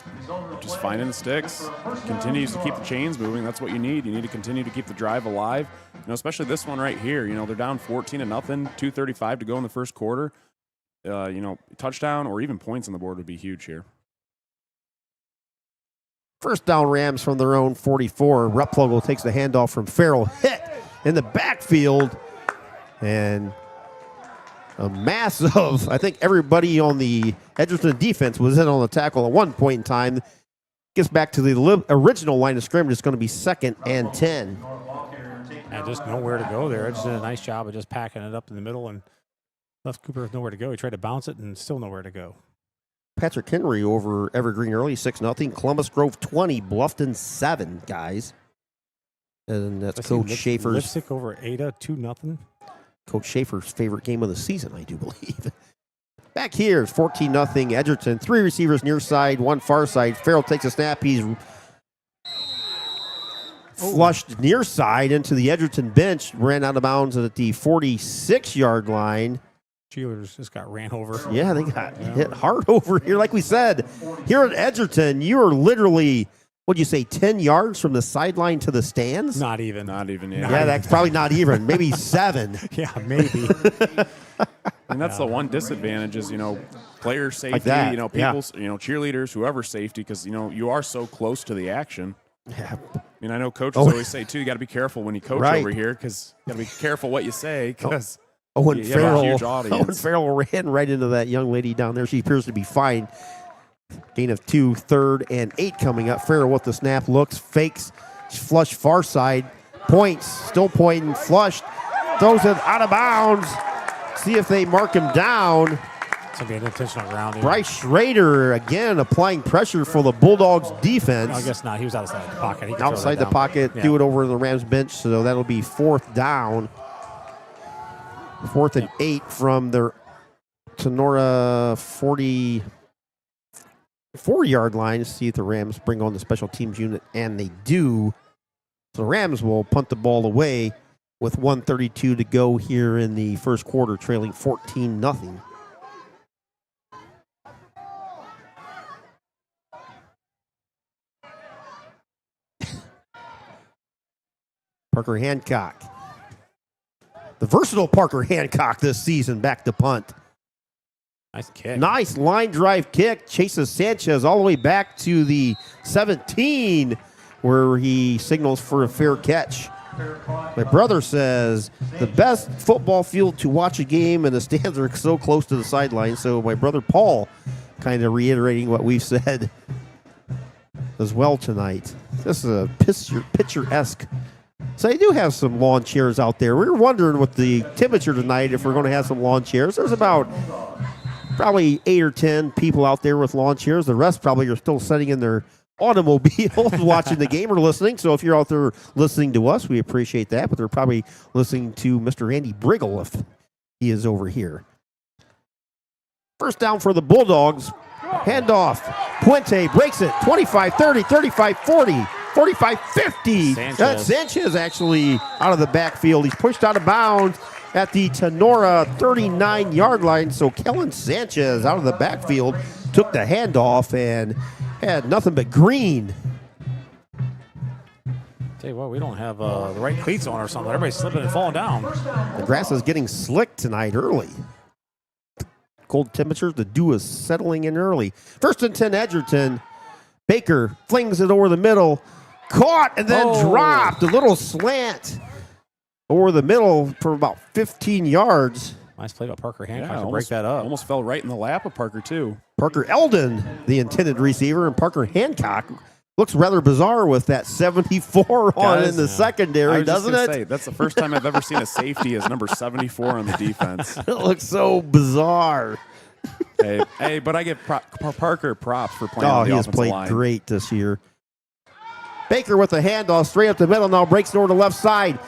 Just finding the sticks. Continues to keep the chains moving. That's what you need. You need to continue to keep the drive alive. Especially this one right here. They're down 14-0, 2:35 to go in the first quarter. Touchdown or even points on the board would be huge here. 1st down Rams from their own 44. Replogo takes the handoff from Farrell. Hit in the backfield. And a mass of, I think everybody on the Edgerton defense was in on the tackle at one point in time. Gets back to the original line of scrimmage. It's going to be 2nd and 10. And just nowhere to go there. Edgerton did a nice job of just packing it up in the middle and left Cooper with nowhere to go. He tried to bounce it and still nowhere to go. Patrick Henry over Evergreen early, 6-0. Columbus Grove 20, Bluffton 7, guys. And that's Coach Schaefer's. Lipstick over Ada, 2-0. Coach Schaefer's favorite game of the season, I do believe. Back here, it's 14-0 Edgerton. 3 receivers near side, 1 far side. Farrell takes a snap. He's flushed near side into the Edgerton bench. Ran out of bounds at the 46-yard line. Cheerleaders just got ran over. Yeah, they got hit hard over here. Like we said, here at Edgerton, you are literally, what'd you say, 10 yards from the sideline to the stands? Not even. Yeah, that's probably not even. Maybe 7. Yeah, maybe. And that's the one disadvantage is, player safety, Like that, people, cheerleaders, whoever's safety, because, you are so close to the action. Yeah. I know coaches always say, too, you got to be careful when you coach Right. over here because you got to be careful what you say because Owen you have a huge Farrell audience. ran right into that young lady down there. She appears to be fine. Gain of 2, 3rd, and 8 coming up. Farrell with the snap, looks, fakes, flush far side, points, still pointing, flushed, throws it out of bounds. See if they mark him down. It's going to be an intentional grounding. Bryce Schrader again applying pressure for the Bulldogs defense. No, I guess not. He was outside the pocket. He could throw Outside that the down. pocket, Yeah. do it over the Rams bench, so that'll be 4th down. 4th and 8 from their Tinora 44-yard line. See if the Rams bring on the special teams unit, and they do. So the Rams will punt the ball away with 1:32 to go here in the first quarter, trailing 14-0. Parker Hancock. The versatile Parker Hancock this season back to punt. Nice kick. Nice line drive kick. Chases Sanchez all the way back to the 17 where he signals for a fair catch. My brother says the best football field to watch a game and the stands are so close to the sideline. So my brother Paul kind of reiterating what we've said as well tonight. This is a picturesque. So they do have some lawn chairs out there. We were wondering with the temperature tonight if we're going to have some lawn chairs. There's about probably 8 or 10 people out there with lawn chairs. The rest probably are still sitting in their automobiles watching the game or listening. So if you're out there listening to us, we appreciate that. But they're probably listening to Mr. Andy Briggle if he is over here. First down for the Bulldogs. Handoff. Puente breaks it. 25-30, 35-40. 45-50. That's Sanchez actually out of the backfield. He's pushed out of bounds at the Tinora 39-yard line. So Kellen Sanchez out of the backfield took the handoff and had nothing but green. Tell you what, we don't have the right cleats on or something. Everybody's slipping and falling down. The grass is getting slick tonight early. Cold temperatures, the dew is settling in early. 1st and 10 Edgerton. Baker flings it over the middle. Caught and then dropped. A little slant over the middle for about 15 yards. Nice play by Parker Hancock to break that up. Almost fell right in the lap of Parker, too. Parker Eldon, the intended receiver, and Parker Hancock looks rather bizarre with that 74 on in the secondary, doesn't it? Say, that's the first time I've ever seen a safety as number 74 on the defense. It looks so bizarre. Hey, but I give Parker props for playing on the offensive line. He has played great this year. Baker with a handoff straight up the middle, now breaks over to the left side.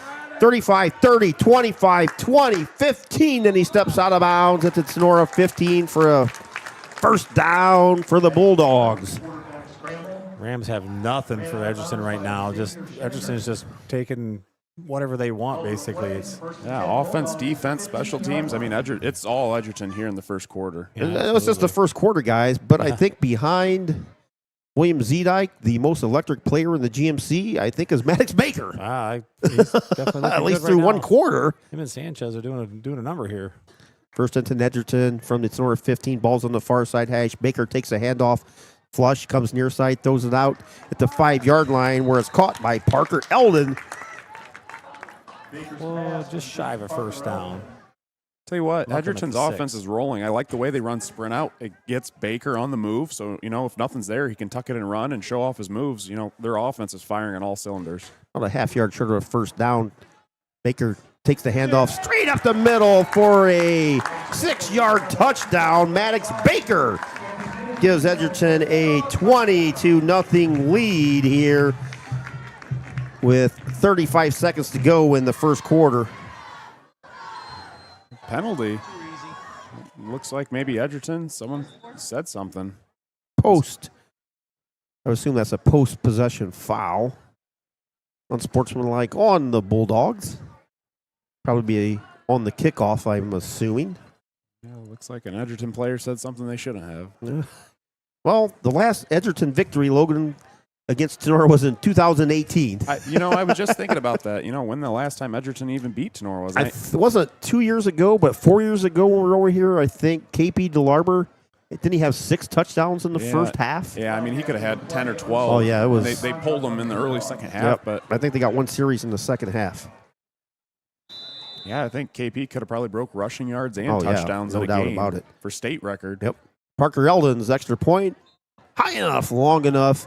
35-30, 25-20, 15, and he steps out of bounds at the Tinora 15 for a first down for the Bulldogs. Rams have nothing for Edgerton right now. Edgerton is just taking whatever they want, basically. It's offense, defense, special teams. I mean, it's all Edgerton here in the first quarter. Yeah, it was just the first quarter, guys, but I think behind William Zedike, the most electric player in the GMC, I think is Maddox Baker. He's definitely at least good through right one now. quarter. Him and Sanchez are doing a number here. First into Edgerton from the Tinora 15. Ball's on the far side hash. Baker takes a handoff. Flush, comes near side, throws it out at the 5-yard line where it's caught by Parker Eldon. Well, just shy of a first down. Tell you what, Nothing Edgerton's at the offense 6. is rolling. I like the way they run sprint out. It gets Baker on the move, so, if nothing's there, he can tuck it and run and show off his moves. Their offense is firing on all cylinders. About a half-yard short of a first down. Baker takes the handoff straight up the middle for a 6-yard touchdown. Maddox Baker gives Edgerton a 22-0 lead here with 35 seconds to go in the first quarter. Penalty. Looks like maybe Edgerton. Someone said something. Post. I would assume that's a post-possession foul. Unsportsmanlike on the Bulldogs. Probably be on the kickoff, I'm assuming. Yeah, looks like an Edgerton player said something they shouldn't have. Yeah. Well, the last Edgerton victory, Logan, against Tinora was in 2018. I was just thinking about that. When the last time Edgerton even beat Tinora was? It wasn't 2 years ago, but 4 years ago when we were over here, I think KP DeLarber, didn't he have 6 touchdowns in the first half? Yeah, I mean, he could have had 10 or 12. Oh, yeah, it was. They pulled him in the early second half, but I think they got one series in the second half. yeah, I think KP could have probably broke rushing yards and touchdowns no in a doubt game about it. for state record. Yep. Parker Eldon's extra point, high enough, long enough,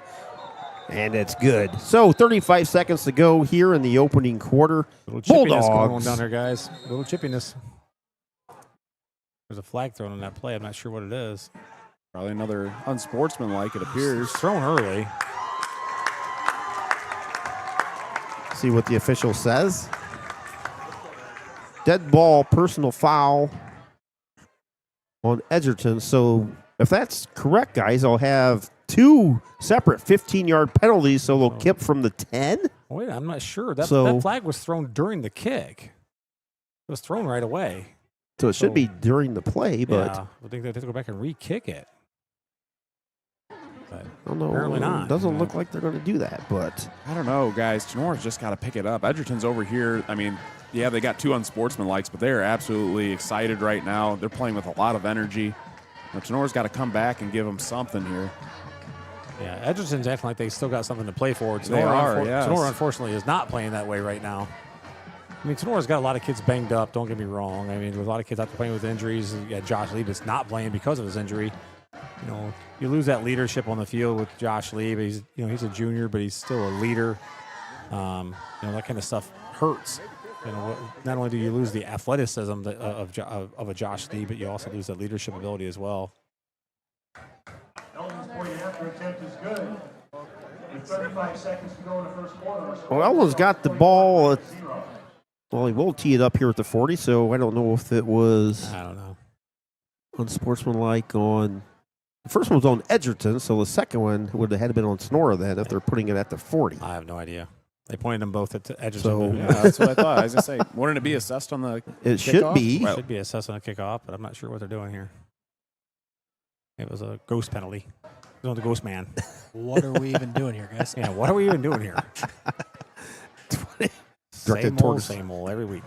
and it's good. So 35 seconds to go here in the opening quarter. Little chippiness going on Bulldogs. down there, guys. Little chippiness. There's a flag thrown on that play. I'm not sure what it is. Probably another unsportsmanlike, it appears. It's thrown early. See what the official says. Dead ball, personal foul on Edgerton. So if that's correct, guys, I'll have 2 separate 15-yard penalties, so they'll kip from the 10. Wait, I'm not sure. That flag was thrown during the kick. It was thrown right away. So it should be during the play, but yeah, I think they have to go back and re-kick it. But I don't know. apparently not. It doesn't look like they're going to do that, but I don't know, guys. Tenora's just got to pick it up. Edgerton's over here. I mean, yeah, they got 2 unsportsmanlikes, but they're absolutely excited right now. They're playing with a lot of energy. Tenora's got to come back and give them something here. Yeah, Edgerton's acting like they still got something to play for. They are, yes. Tinora, unfortunately, is not playing that way right now. I mean, Tenora's got a lot of kids banged up, don't get me wrong. I mean, with a lot of kids out there playing with injuries. You got Josh Lee that's not playing because of his injury. You lose that leadership on the field with Josh Lee, but he's a junior, but he's still a leader. That kind of stuff hurts. Not only do you lose the athleticism of a Josh Lee, but you also lose that leadership ability as well. Eldon's point after attempt is good. With 35 seconds to go in the first quarter. well, Eldon's got the ball. Well, he will tee it up here at the 40, so I don't know if it was I don't know. unsportsmanlike on. The first one was on Edgerton, so the second one would have had to been on Tinora then if they're putting it at the 40. I have no idea. They pointed them both at Edgerton. So- Yeah, that's what I thought. I was going to say, wouldn't it be assessed on the It should kickoff? be. It should be assessed on a kickoff, but I'm not sure what they're doing here. It was a ghost penalty. It was on the ghost man. What are we even doing here, guys? Yeah, what are we even doing here? Directed towards- Same old every week.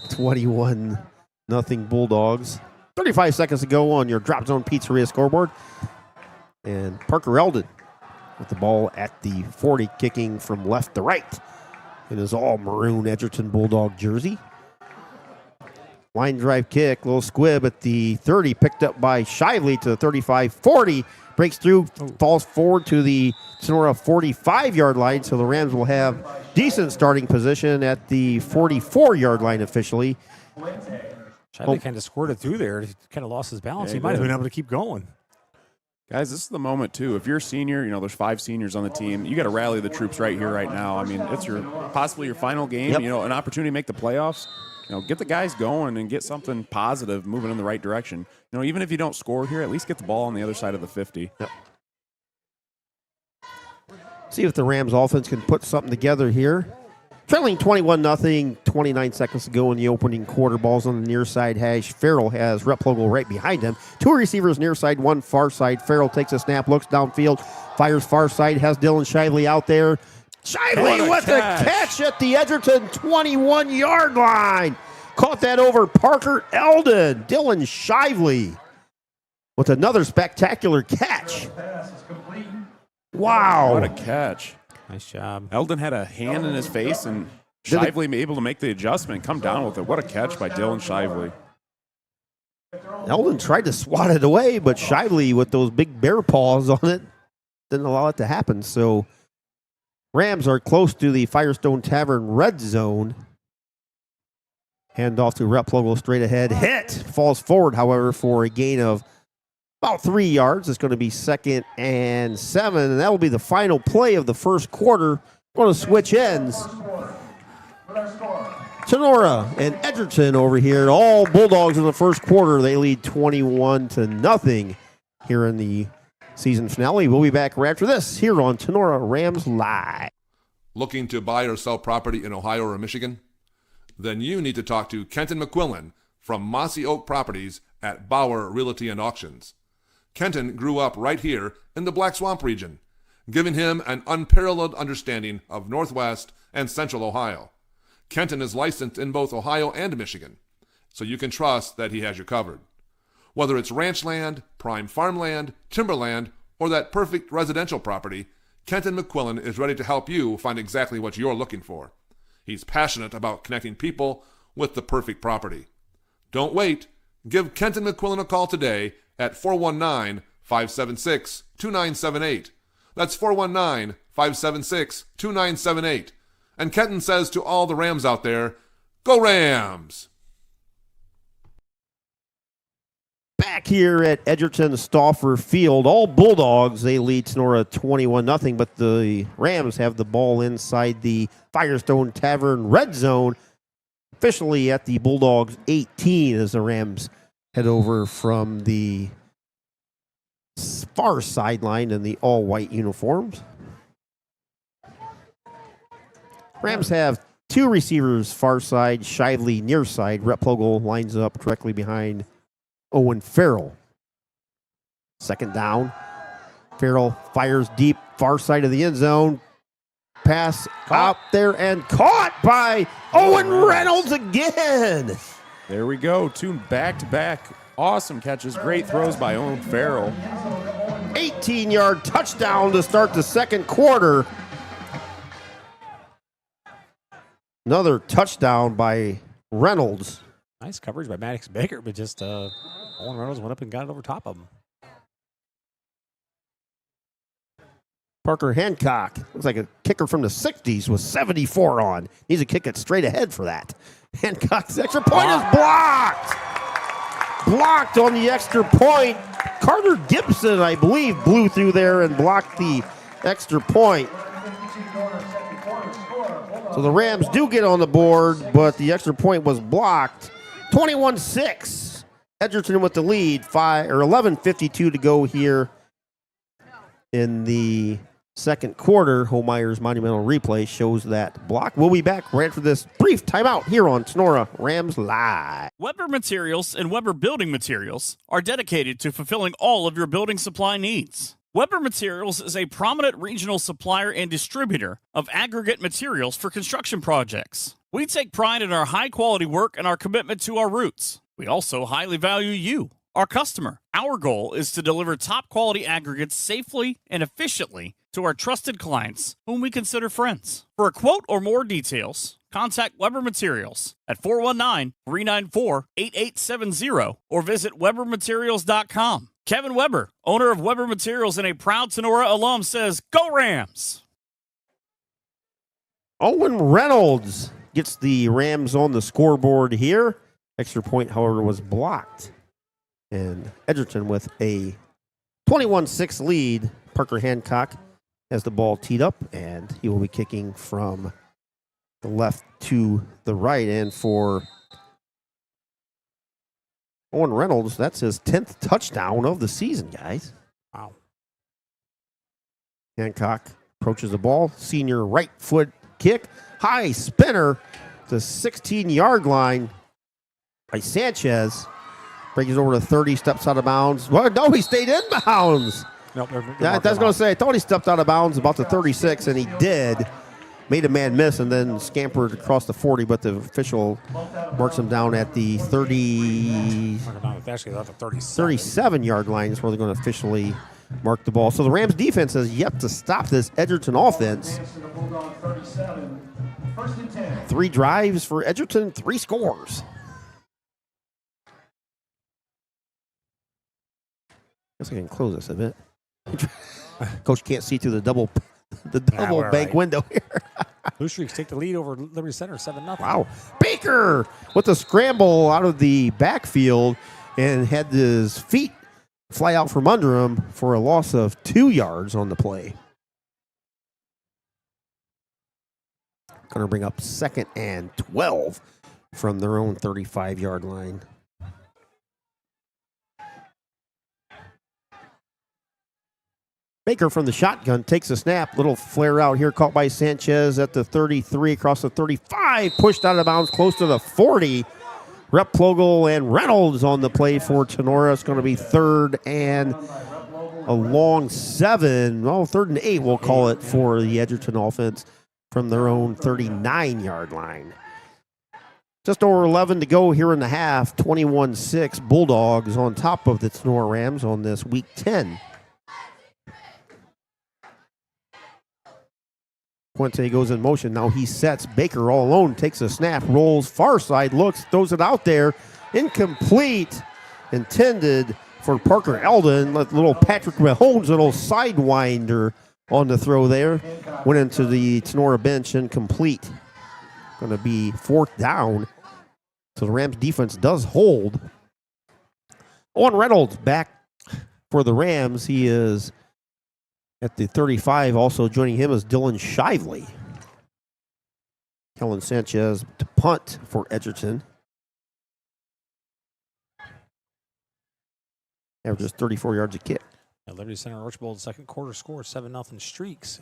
21-0 Bulldogs. 35 seconds to go on your Drop Zone Pizzeria scoreboard. And Parker Eldon with the ball at the 40, kicking from left to right in his all maroon Edgerton Bulldog jersey. Line drive kick, little squib at the 30, picked up by Shively to the 35-40. Breaks through, falls forward to the Tinora 45-yard line, so the Rams will have decent starting position at the 44-yard line officially. Shively kind of squirted through there. He kind of lost his balance. Yeah, he he might have did. been able to keep going. Guys, this is the moment, too. If you're a senior, there's 5 seniors on the team. You got to rally the troops right here, right now. I mean, it's possibly your final game, Yep. an opportunity to make the playoffs. Get the guys going and get something positive moving in the right direction. Even if you don't score here, at least get the ball on the other side of the 50. Yep. See if the Rams offense can put something together here. Trailing 21-0, 29 seconds to go in the opening quarter. Ball's on the near side hash. Farrell has Rep Logo right behind him. 2 receivers near side, 1 far side. Farrell takes a snap, looks downfield, fires far side, has Dylan Shively out there. Shively with the catch at the Edgerton 21-yard line. Caught that over Parker Eldon. Dylan Shively with another spectacular catch. Pass is complete. Wow. What a catch. Nice job. Eldon had a hand in his face, and Did it- Shively able to make the adjustment, come down with it. What a catch by Dylan Shively. Eldon tried to swat it away, but Shively with those big bear paws on it didn't allow it to happen. So Rams are close to the Firestone Tavern red zone. Hand off to Rep Logo straight ahead. Hit. Falls forward, however, for a gain of about 3 yards. It's going to be 2nd and 7, and that will be the final play of the first quarter. Going to switch ends. Tinora and Edgerton over here. All Bulldogs in the first quarter. They lead 21-0 here in the season finale. We'll be back right after this here on Tinora Rams Live. Looking to buy or sell property in Ohio or Michigan? Then you need to talk to Kenton McQuillan from Mossy Oak Properties at Bauer Realty and Auctions. Kenton grew up right here in the Black Swamp region, giving him an unparalleled understanding of Northwest and Central Ohio. Kenton is licensed in both Ohio and Michigan, so you can trust that he has you covered. Whether it's ranch land, prime farmland, timberland, or that perfect residential property, Kenton McQuillan is ready to help you find exactly what you're looking for. He's passionate about connecting people with the perfect property. Don't wait. Give Kenton McQuillan a call today at 419-576-2978. That's 419-576-2978. And Kenton says to all the Rams out there, go Rams! Back here at Edgerton Stauffer Field, all Bulldogs, they lead Tinora 21-0, but the Rams have the ball inside the Firestone Tavern red zone, officially at the Bulldogs 18 as the Rams head over from the far sideline in the all-white uniforms. Rams have 2 receivers far side, Shively near side. Rep Pogel lines up directly behind Owen Farrell. 2nd down. Farrell fires deep, far side of the end zone. Pass out there and caught by Owen Reynolds again. There we go. 2 back-to-back awesome catches. Great throws by Owen Farrell. 18-yard touchdown to start the second quarter. Another touchdown by Reynolds. Nice coverage by Maddox Baker, but just Owen Reynolds went up and got it over top of him. Parker Hancock, looks like a kicker from the 60s with 74 on. Needs to kick it straight ahead for that. Hancock's extra point is blocked. Blocked on the extra point. Carter Gibson, I believe, blew through there and blocked the extra point. So the Rams do get on the board, but the extra point was blocked. 21-6. Edgerton with the lead. 11:52 to go here in the second quarter. Holmeyer's monumental replay shows that block. We'll be back right after this brief timeout here on Tinora Rams Live. Weber Materials and Weber Building Materials are dedicated to fulfilling all of your building supply needs. Weber Materials is a prominent regional supplier and distributor of aggregate materials for construction projects. We take pride in our high-quality work and our commitment to our roots. We also highly value you, our customer. Our goal is to deliver top-quality aggregates safely and efficiently to our trusted clients, whom we consider friends. For a quote or more details, contact Weber Materials at 419-394-8870 or visit webermaterials.com. Kevin Weber, owner of Weber Materials and a proud Tinora alum, says, go Rams! Owen Reynolds gets the Rams on the scoreboard here. Extra point, however, was blocked. And Edgerton with a 21-6 lead. Parker Hancock has the ball teed up, and he will be kicking from the left to the right. And for Owen Reynolds, that's his 10th touchdown of the season, guys. Wow. Hancock approaches the ball. Senior right foot kick. High spinner to 16-yard line by Sanchez. Breaks over to 30, steps out of bounds. Well, no, he stayed in bounds. Nope, Yeah, that's going to say, I thought he stepped out of bounds about the 36, and he did. Made a man miss and then scampered across the 40, but the official marks him down at the 37-yard line is where they're going to officially mark the ball. So the Rams defense has yet to stop this Edgerton offense. 3 drives for Edgerton, 3 scores. Guess I can close this a bit. Coach can't see through the double bank window here. Blue Streaks take the lead over Liberty Center 7-0. Wow. Baker with a scramble out of the backfield and had his feet fly out from under him for a loss of 2 yards on the play. Going to bring up 2nd and 12 from their own 35-yard line. Baker from the shotgun takes a snap. Little flare out here caught by Sanchez at the 33, across the 35, pushed out of bounds close to the 40. Replogle and Reynolds on the play for Tinora. It's going to be 3rd and a long 7. Well, 3rd and 8 we'll call it for the Edgerton offense from their own 39-yard line. Just over 11 to go here in the half. 21-6 Bulldogs on top of the Tinora Rams on this Week 10. Puente goes in motion. Now he sets. Baker all alone, takes a snap, rolls far side, looks, throws it out there. Incomplete. Intended for Parker Eldon. Little Patrick Mahomes, little sidewinder on the throw there. Went into the Tinora bench, incomplete. Going to be 4th down. So the Rams defense does hold. Owen Reynolds back for the Rams. He is at the 35, also joining him is Dylan Shively. Kellen Sanchez to punt for Edgerton. Averages 34 yards a kick. At Liberty Center, Archbold, second quarter score, 7-0 streaks.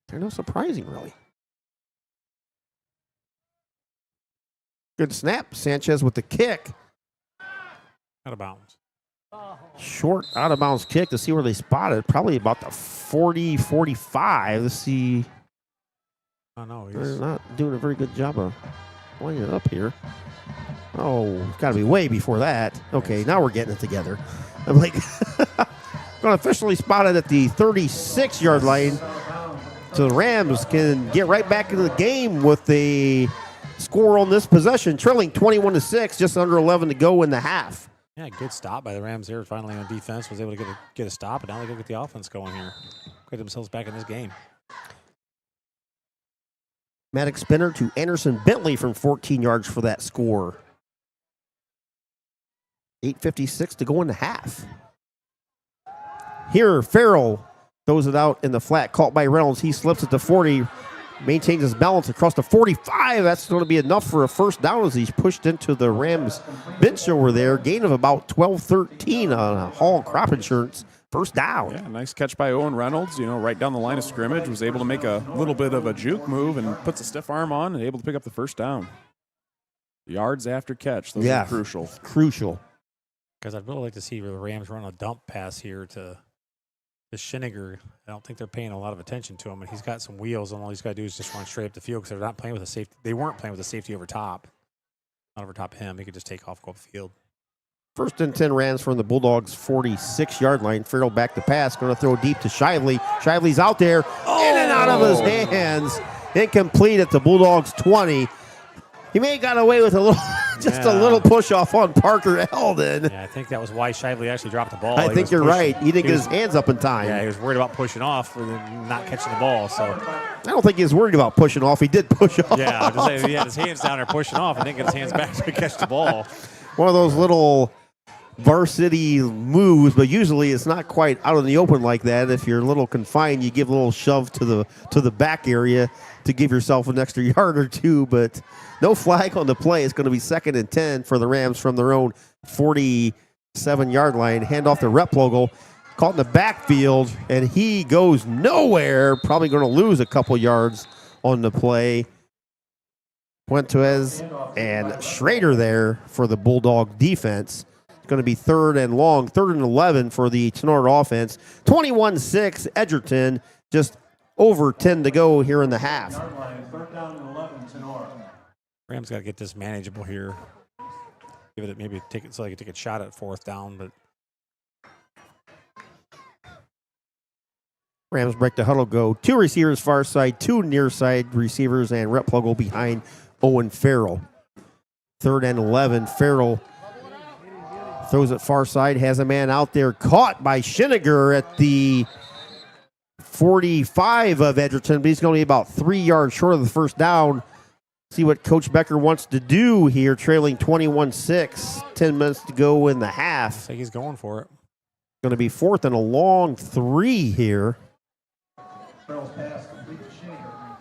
They're no surprising, really. Good snap. Sanchez with the kick. Out of bounds. Short out-of-bounds kick to see where they spotted. Probably about the 40, 45. Let's see. Oh, no. They're not doing a very good job of playing it up here. Oh, it's got to be way before that. Okay, now we're getting it together. I'm like, going to officially spot it at the 36-yard line. So the Rams can get right back into the game with the score on this possession, trailing 21-6, just under 11 to go in the half. Yeah, good stop by the Rams there. Finally on defense, was able to get a stop, and now they go get the offense going here. Get themselves back in this game. Maddox spinner to Anderson Bentley from 14 yards for that score. 8:56 to go in the half. Here, Farrell throws it out in the flat, caught by Reynolds. He slips at the 40, maintains his balance across the 45. That's going to be enough for a first down as he's pushed into the Rams bench over there. Gain of about 12-13 on a Hall crop insurance. First down. Yeah, nice catch by Owen Reynolds, right down the line of scrimmage. Was able to make a little bit of a juke move and puts a stiff arm on and able to pick up the first down. Yards after catch. Those are crucial. Crucial. Because I'd really like to see the Rams run a dump pass here to Schiniger. I don't think they're paying a lot of attention to him, and he's got some wheels, and all he's got to do is just run straight up the field because they're not playing with a safety. They weren't playing with a safety over top. Not over top him. He could just take off, go up the field. 1st and 10 Rams from the Bulldogs' 46-yard line. Farrell back to pass, going to throw deep to Shively. Shively's out there, in and out of his hands. Incomplete at the Bulldogs' 20. He may have got away with a little push off on Parker Eldon. Yeah, I think that was why Shively actually dropped the ball. I think you're right. He didn't get his hands up in time. Yeah, he was worried about pushing off and not catching the ball. So I don't think he was worried about pushing off. He did push off. yeah, I was just saying, he had his hands down there pushing off and didn't get his hands back to catch the ball. One of those little varsity moves, but usually it's not quite out in the open like that. If you're a little confined, you give a little shove to the back area to give yourself an extra yard or two, but no flag on the play. It's going to be 2nd and 10 for the Rams from their own 47-yard line. Hand off to Replogle, caught in the backfield, and he goes nowhere. Probably going to lose a couple yards on the play. Puentes and Schrader there for the Bulldog defense. It's going to be 3rd and long, 3rd and 11 for the Tinora offense. 21-6 Edgerton, just over 10 to go here in the half. 3rd down and 11, Tinora. Rams got to get this manageable here. Give it maybe take it so they can take a shot at 4th down, but Rams break the huddle, go 2 receivers far side, 2 near side receivers, and Replogle behind Owen Farrell. 3rd and 11, Farrell throws it far side, has a man out there caught by Schiniger at the 45 of Edgerton, but he's going to be about 3 yards short of the first down. See what Coach Becker wants to do here, trailing 21-6, 10 minutes to go in the half. I think he's going for it. Going to be 4th and a long 3 here. Farrell's pass complete to Shaver.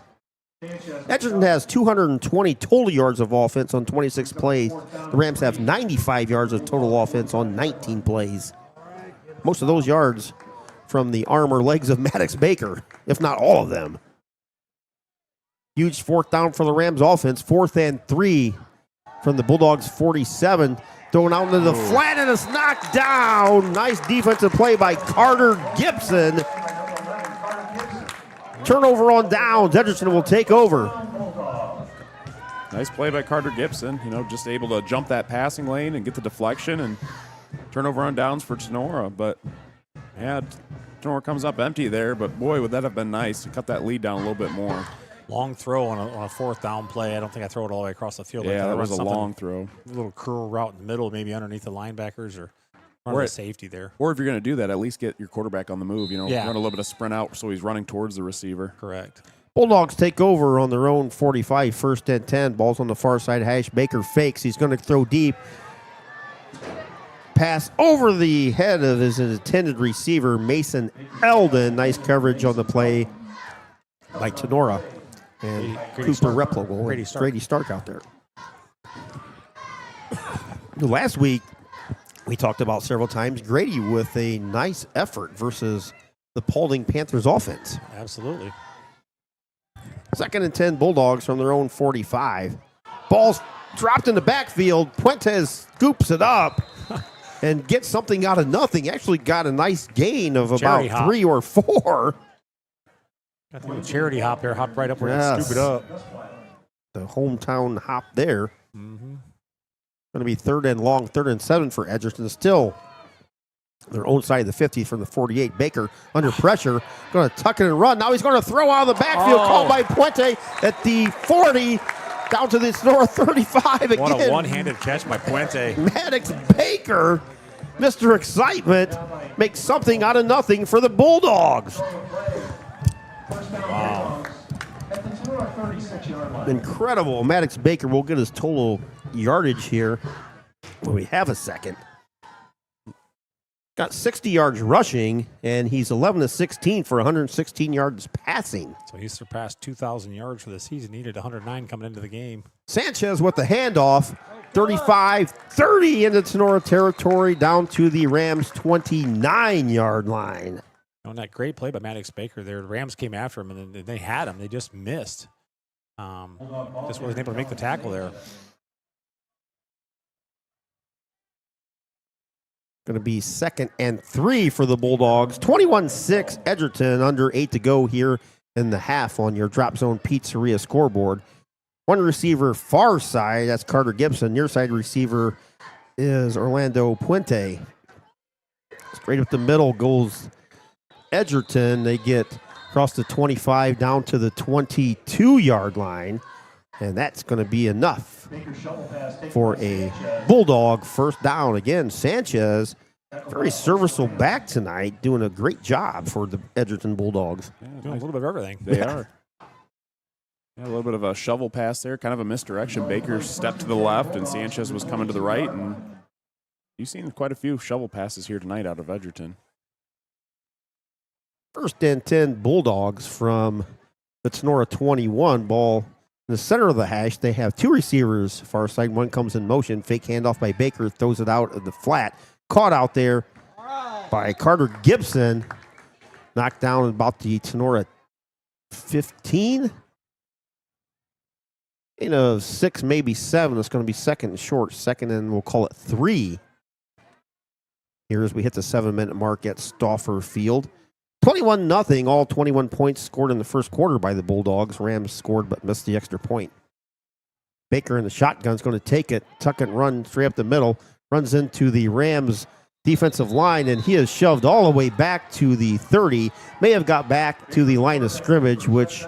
Sanchez. Edgerton has 220 total yards of offense on 26 plays. The Rams have 95 yards of total offense on 19 plays. Most of those yards from the arm or legs of Maddox Baker, if not all of them. Huge 4th down for the Rams offense. 4th and 3 from the Bulldogs 47. Thrown out into the flat, and it's knocked down. Nice defensive play by Carter Gibson. Turnover on downs. Edgerton will take over. Nice play by Carter Gibson. Just able to jump that passing lane and get the deflection and turnover on downs for Tinora. But, yeah, Tinora comes up empty there. But, boy, would that have been nice to cut that lead down a little bit more. Long throw on a 4th down play. I don't think I throw it all the way across the field. Yeah, I that was a something, long throw. A little curl route in the middle, maybe underneath the linebackers or run a safety there. Or if you're going to do that, at least get your quarterback on the move. Run a little bit of sprint out so he's running towards the receiver. Correct. Bulldogs take over on their own 45, 1st and 10. Ball's on the far side hash. Baker fakes. He's going to throw deep. Pass over the head of his intended receiver, Mason Eldon. Nice coverage on the play by Tinora. And Cooper Replogle and Grady Stark out there. Last week, we talked about several times Grady with a nice effort versus the Paulding Panthers offense. Absolutely. 2nd and 10 Bulldogs from their own 45. Ball's dropped in the backfield. Puentes scoops it up and gets something out of nothing. Actually got a nice gain of about 3 or 4. Got the charity hop there. Hop right up where they scoop it up. The hometown hop there. Mm-hmm. Going to be 3rd and long, 3rd and 7 for Edgerton. Still their own side of the 50 from the 48. Baker under pressure. Going to tuck it and run. Now he's going to throw out of the backfield. Called by Puente at the 40. Down to this north 35 again. What a one-handed catch by Puente. Maddox Baker, Mr. Excitement, makes something out of nothing for the Bulldogs. Wow. At the Tinora 36-yard line. Incredible. Maddox Baker will get his total yardage here when we have a second. Got 60 yards rushing, and he's 11 of 16 for 116 yards passing. So he surpassed 2,000 yards for the season. He needed 109 coming into the game. Sanchez with the handoff, 35-30 into Tinora territory, down to the Rams' 29-yard line. On that great play by Maddox Baker there, the Rams came after him, and they had him. They just missed. Just wasn't able to make the tackle there. Going to be 2nd and 3 for the Bulldogs. 21-6 Edgerton, under 8 to go here in the half on your Drop Zone Pizzeria scoreboard. One receiver far side, that's Carter Gibson. Near side receiver is Orlando Puente. Straight up the middle goes Edgerton. They get across the 25 down to the 22-yard line. And that's going to be enough for a Bulldog 1st down. Again, Sanchez, very serviceable back tonight, doing a great job for the Edgerton Bulldogs. Yeah, doing a little bit of everything. They are. Yeah, a little bit of a shovel pass there, kind of a misdirection. Baker stepped to the left, and Sanchez was coming to the right. And you've seen quite a few shovel passes here tonight out of Edgerton. 1st and 10 Bulldogs from the Tinora 21. Ball in the center of the hash. They have 2 receivers far side. One comes in motion. Fake handoff by Baker. Throws it out of the flat. Caught out there by Carter Gibson. Knocked down about the Tinora 15. 6, maybe 7. It's going to be 2nd and short. 2nd and we'll call it 3. Here as we hit the 7-minute mark at Stauffer Field. 21-0, all 21 points scored in the first quarter by the Bulldogs. Rams scored but missed the extra point. Baker in the shotgun's going to take it, tuck it, run straight up the middle, runs into the Rams defensive line, and he is shoved all the way back to the 30. May have got back to the line of scrimmage, which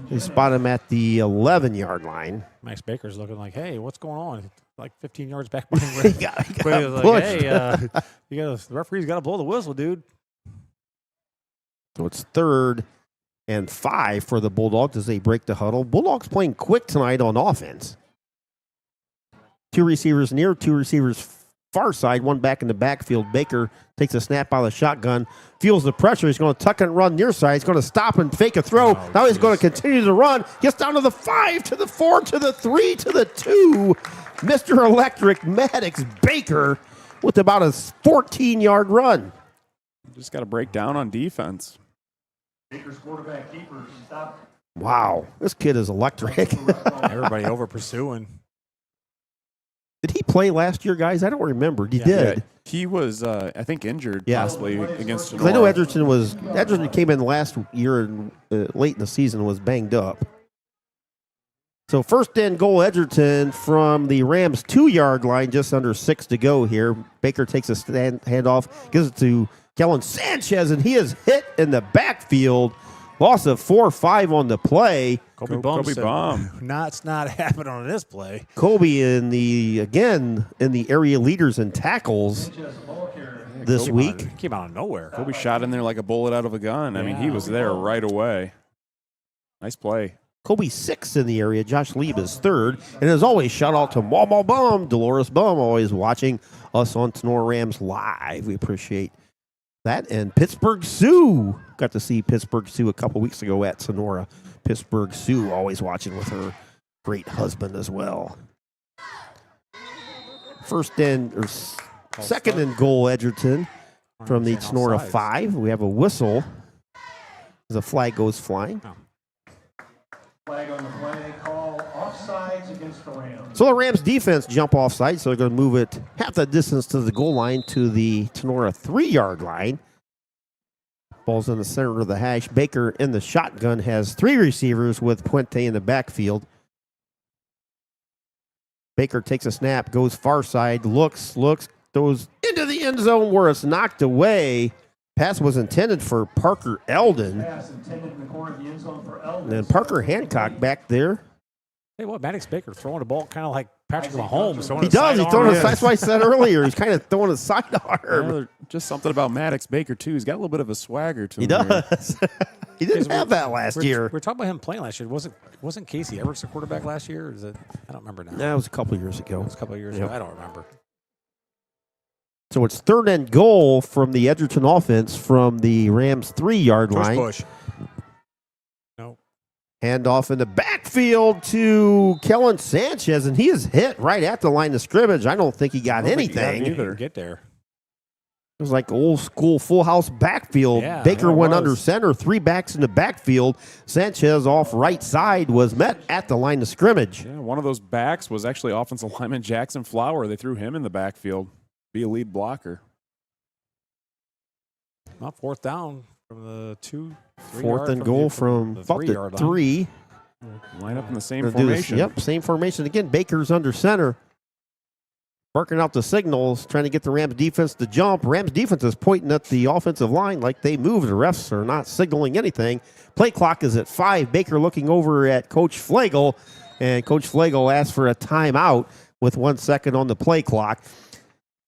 they spot him at the 11-yard line. Max Baker's looking like, hey, what's going on? Like 15 yards back behind him. he got But he was like, pushed. hey, the referee's got to blow the whistle, dude. So it's 3rd and 5 for the Bulldogs as they break the huddle. Bulldogs playing quick tonight on offense. 2 receivers near, 2 receivers far side, one back in the backfield. Baker takes a snap out of the shotgun, feels the pressure. He's going to tuck and run near side. He's going to stop and fake a throw. Now he's going to continue to run. Gets down to the 5, to the 4, to the 3, to the 2. Mr. Electric Maddox Baker with about a 14-yard run. Just got to break down on defense. Baker's quarterback keeper stopped. Wow, this kid is electric. Everybody over pursuing. Did he play last year, guys? I don't remember. He did. Yeah, he was, I think, injured Yeah. possibly against Because I know Tinora. Edgerton came in last year and late in the season and was banged up. So first and goal, Edgerton from the Rams' 2-yard line, just under 6 to go here. Baker takes a handoff, gives it to Kellen Sanchez, and he is hit in the backfield. Loss of 4-5 on the play. Kobe Bum. It's not happening on this play. Kobe in the area leaders and tackles this week. Came out of nowhere. Kobe shot in there like a bullet out of a gun. I mean, he was there right away. Nice play. Kobe 6th in the area. Josh Lieb is 3rd. And as always, shout out to Mama Bum, Dolores Bum, always watching us on Tinora Rams Live. We appreciate that. And Pittsburgh Sue. Got to see Pittsburgh Sue a couple weeks ago at Tinora. Pittsburgh Sue always watching with her great husband as well. Second and goal, Edgerton from the Tinora 5. We have a whistle as the flag goes flying. Flag on the play, call offsides against the Rams. So the Rams defense jump offside, so they're going to move it half the distance to the goal line to the Tinora 3-yard line. Ball's in the center of the hash. Baker in the shotgun has 3 receivers with Puente in the backfield. Baker takes a snap, goes far side, looks, throws into the end zone where it's knocked away. Pass was intended for Parker Eldon. Pass intended in the corner of the end zone for Eldon. And Parker Hancock back there. Hey, what? Maddox Baker throwing the ball kind of like Patrick Mahomes. He does. He's throwing that's why I said earlier. He's kind of throwing a sidearm. Yeah, just something about Maddox Baker, too. He's got a little bit of a swagger to him. He does. He didn't have that last year. We're talking about him playing last year. Wasn't Casey Everett's the quarterback last year? Or is it? I don't remember now. That was a couple years ago. It was a couple of years ago. I don't remember. So it's 3rd and goal from the Edgerton offense from the Rams' 3-yard line. Push. No. Handoff in the backfield to Kellen Sanchez, and he is hit right at the line of scrimmage. I don't think he got anything. Either. Get there. It was like old school full house backfield. Yeah, Baker it went was. under center, 3 backs in the backfield. Sanchez off right side was met at the line of scrimmage. Yeah, one of those backs was actually offensive lineman Jackson Flower. They threw him in the backfield. Be a lead blocker. Well, 4th down from the 2. 4th and goal from about the 3-yard line. 3. Line up in the same They'll do this- formation. Yep, same formation. Again, Baker's under center. Barking out the signals, trying to get the Rams defense to jump. Rams defense is pointing at the offensive line like they move. The refs are not signaling anything. Play clock is at 5. Baker looking over at Coach Flagel, and Coach Flagel asked for a timeout with 1 second on the play clock.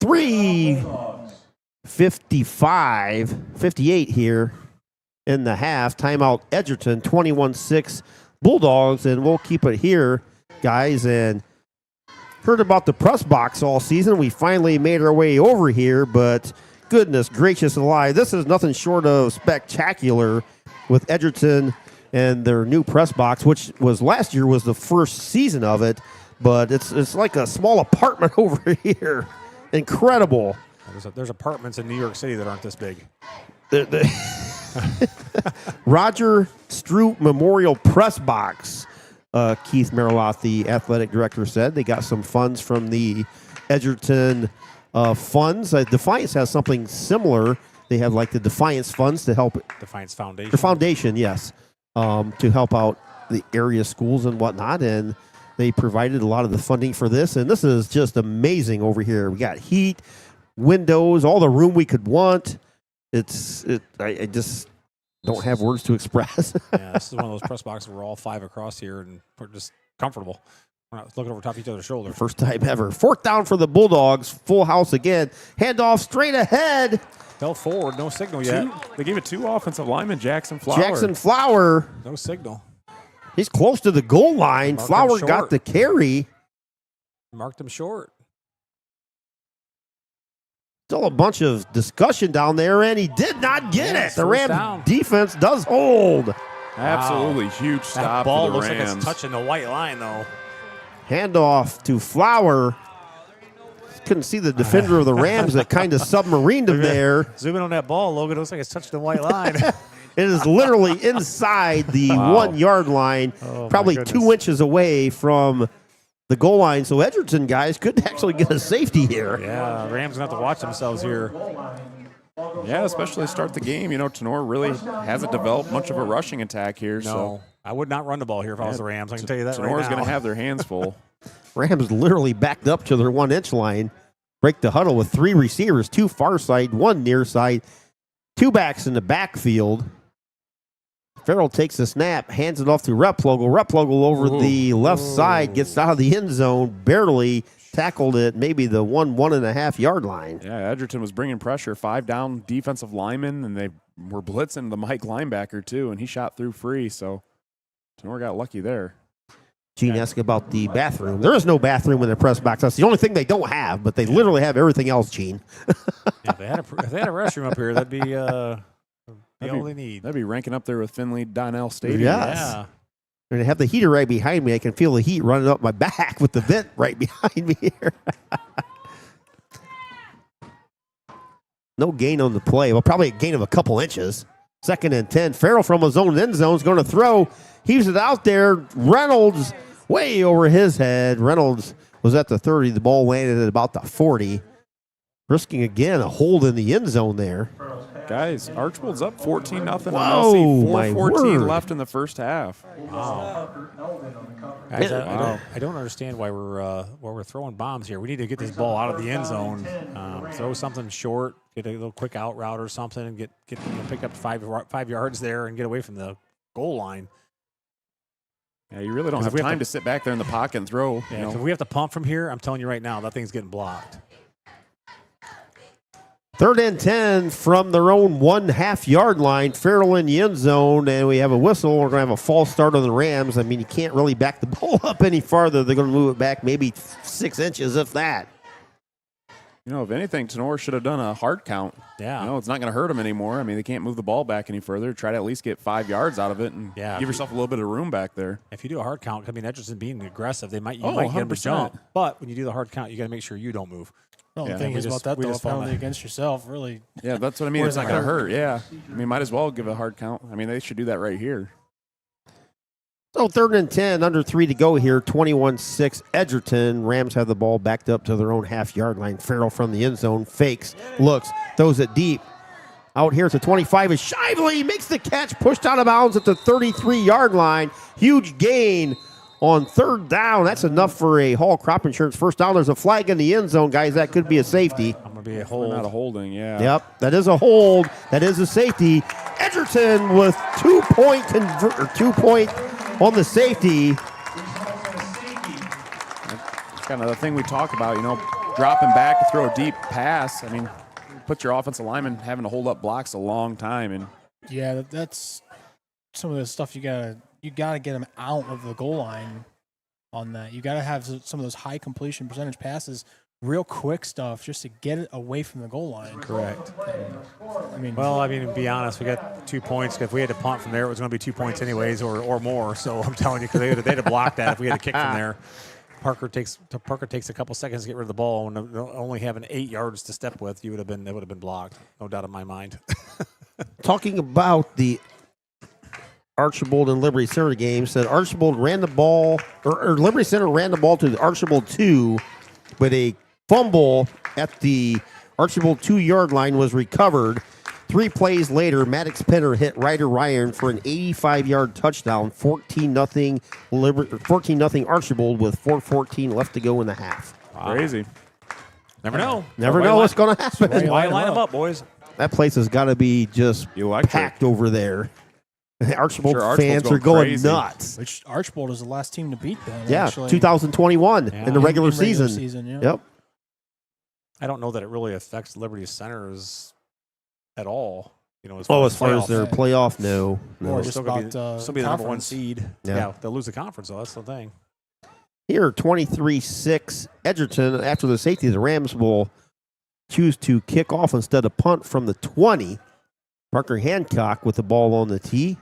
3:58 here in the half. Timeout Edgerton, 21-6 Bulldogs, and we'll keep it here, guys. And heard about the press box all season. We finally made our way over here, but goodness gracious alive, this is nothing short of spectacular with Edgerton and their new press box, which was last year was the first season of it, but it's like a small apartment over here. Incredible. There's apartments in New York City that aren't this big. Roger Stroop Memorial Press Box. Keith Mariloff, the athletic director, said they got some funds from the Edgerton funds. Defiance has something similar. They have like the Defiance funds to help. Defiance Foundation. The foundation, yes, to help out the area schools and whatnot. And they provided a lot of the funding for this. And this is just amazing over here. We got heat, windows, all the room we could want. I just don't have words to express. Yeah, this is one of those press boxes where we're all 5 across here and we're just comfortable. We're not looking over top of each other's shoulder. First time ever. 4th down for the Bulldogs. Full house again. Handoff straight ahead. Fell forward. No signal yet. They gave it 2 offensive linemen, Jackson Flower. Jackson Flower. No signal. He's close to the goal line. Marked him Flower short. got the carry. Marked him short. Still a bunch of discussion down there, and he did not get it. The first Rams down. defense does hold. Absolutely huge That stop ball for the looks Rams. like it's touching the white line, though. Handoff to Flower. Couldn't see the defender of the Rams that kind of submarined him there. Zoom in on that ball, Logan. It looks like it's touching the white line. It is literally inside the 1 yard line, Oh, probably my 2 goodness. inches away from the goal line. So Edgerton guys could actually get a safety here. Yeah, Rams going to have to watch themselves here. Yeah, especially to start the game. You know, Tinora really hasn't developed much of a rushing attack here. No, I would not run the ball here if I was the Rams. I can tell you that right Tenora's now. going to have their hands full. Rams literally backed up to their 1 inch line, break the huddle with 3 receivers, 2 far side, 1 near side, 2 backs in the backfield. Farrell takes the snap, hands it off to Replogle. Replogle over the left side, gets out of the end zone, barely tackled it, maybe the 1.5 yard line. Yeah, Edgerton was bringing pressure. 5 down defensive linemen, and they were blitzing the Mike linebacker too, and he shot through free. So Tinora got lucky there. Gene asked about the bathroom. There is no bathroom in the press box. That's the only thing they don't have, but they literally have everything else, Gene. Yeah, if they had a restroom up here, that'd be all they need. That'd be ranking up there with Finley Donnell Stadium. Yes. Yeah. And I have the heater right behind me. I can feel the heat running up my back with the vent right behind me here. No gain on the play. Well, probably a gain of a couple inches. 2nd and 10. Farrell from his own end zone is going to throw. Heaves it out there. Reynolds way over his head. Reynolds was at the 30. The ball landed at about the 40. Risking again a hold in the end zone there. Guys, Archibald's up 14-0. Whoa, my 4:14 word. left in the first half. Guys, I don't understand why we're throwing bombs here. We need to get this ball out of the end zone. Throw something short, get a little quick out route or something, and get pick up 5 yards there and get away from the goal line. Yeah, you really don't 'Cause have we have time to- to sit back there in the pocket and throw. Yeah, You know. if we have to pump from here, I'm telling you right now, that thing's getting blocked. 3rd and 10 from their own 1.5 yard line. Farrell in the end zone, and we have a whistle. We're going to have a false start on the Rams. I mean, you can't really back the ball up any farther. They're going to move it back maybe 6 inches, if that. You know, if anything, Tinora should have done a hard count. Yeah. You know, it's not going to hurt them anymore. I mean, they can't move the ball back any further. Try to at least get 5 yards out of it and Yeah. give yourself a little bit of room back there. If you do a hard count, I mean, Edgerton being aggressive, you might get 100%. them to jump. But when you do the hard count, you got to make sure you don't move. The only Yeah, thing we is just- about that, we though, a just wanna- penalty against yourself, really. Yeah, that's what I mean. Or It's is not it going to hurt? hurt. Yeah. I mean, might as well give a hard count. I mean, they should do that right here. So 3rd and 10, under 3 to go here, 21-6 Edgerton. Rams have the ball backed up to their own 1/2 yard line. Farrell from the end zone, fakes, looks, throws it deep. Out here to 25 is Shively, makes the catch, pushed out of bounds at the 33-yard line. Huge gain on 3rd down. That's enough for a Hall Crop Insurance first down. There's a flag in the end zone, guys. That could be a safety. I'm going to be a Not a hold. holding, yeah. Yep, that is a hold. That is a safety. Edgerton with 2 point on the safety. Kind of the thing we talk about, you know, dropping back to throw a deep pass. I mean, put your offensive lineman having to hold up blocks a long time. And Yeah, that's some of the stuff you gotta get them out of the goal line on that. You gotta have some of those high completion percentage passes, real quick stuff, just to get it away from the goal line. Correct. I mean, Well, I mean, to be honest, we got 2 points. If we had to punt from there, it was going to be 2 points anyways or more. So I'm telling you, because they'd have blocked that if we had to kick from there. Parker takes a couple seconds to get rid of the ball, and only having 8 yards to step with, it would have been blocked. No doubt in my mind. Talking about the Archibald and Liberty Center game, said Archibald ran the ball, or Liberty Center ran the ball to the Archibald 2, but a fumble at the Archibald 2-yard line was recovered. 3 plays later, Maddox Penner hit Ryder Ryan for an 85-yard touchdown, 14-0 Archibald with 4:14 left to go in the half. crazy. Never know. Never know what's going to happen. That's why I line them up, boys. That place has got to be just Electric. packed over there. Archibald Sure, Archibald's fans are going going crazy. nuts. which Archibald is the last team to beat them. Yeah, actually. 2021 in the regular In season. yeah. Yep. I don't know that it really affects Liberty Centers at all. You know, As far as playoffs. their playoff, no. Or They'll just still be, about, still be the number 1 conference. seed. Yeah. Yeah, they'll lose the conference, though. That's the thing. Here, 23-6 Edgerton. After the safety, the Rams will choose to kick off instead of punt from the 20. Parker Hancock with the ball on the tee.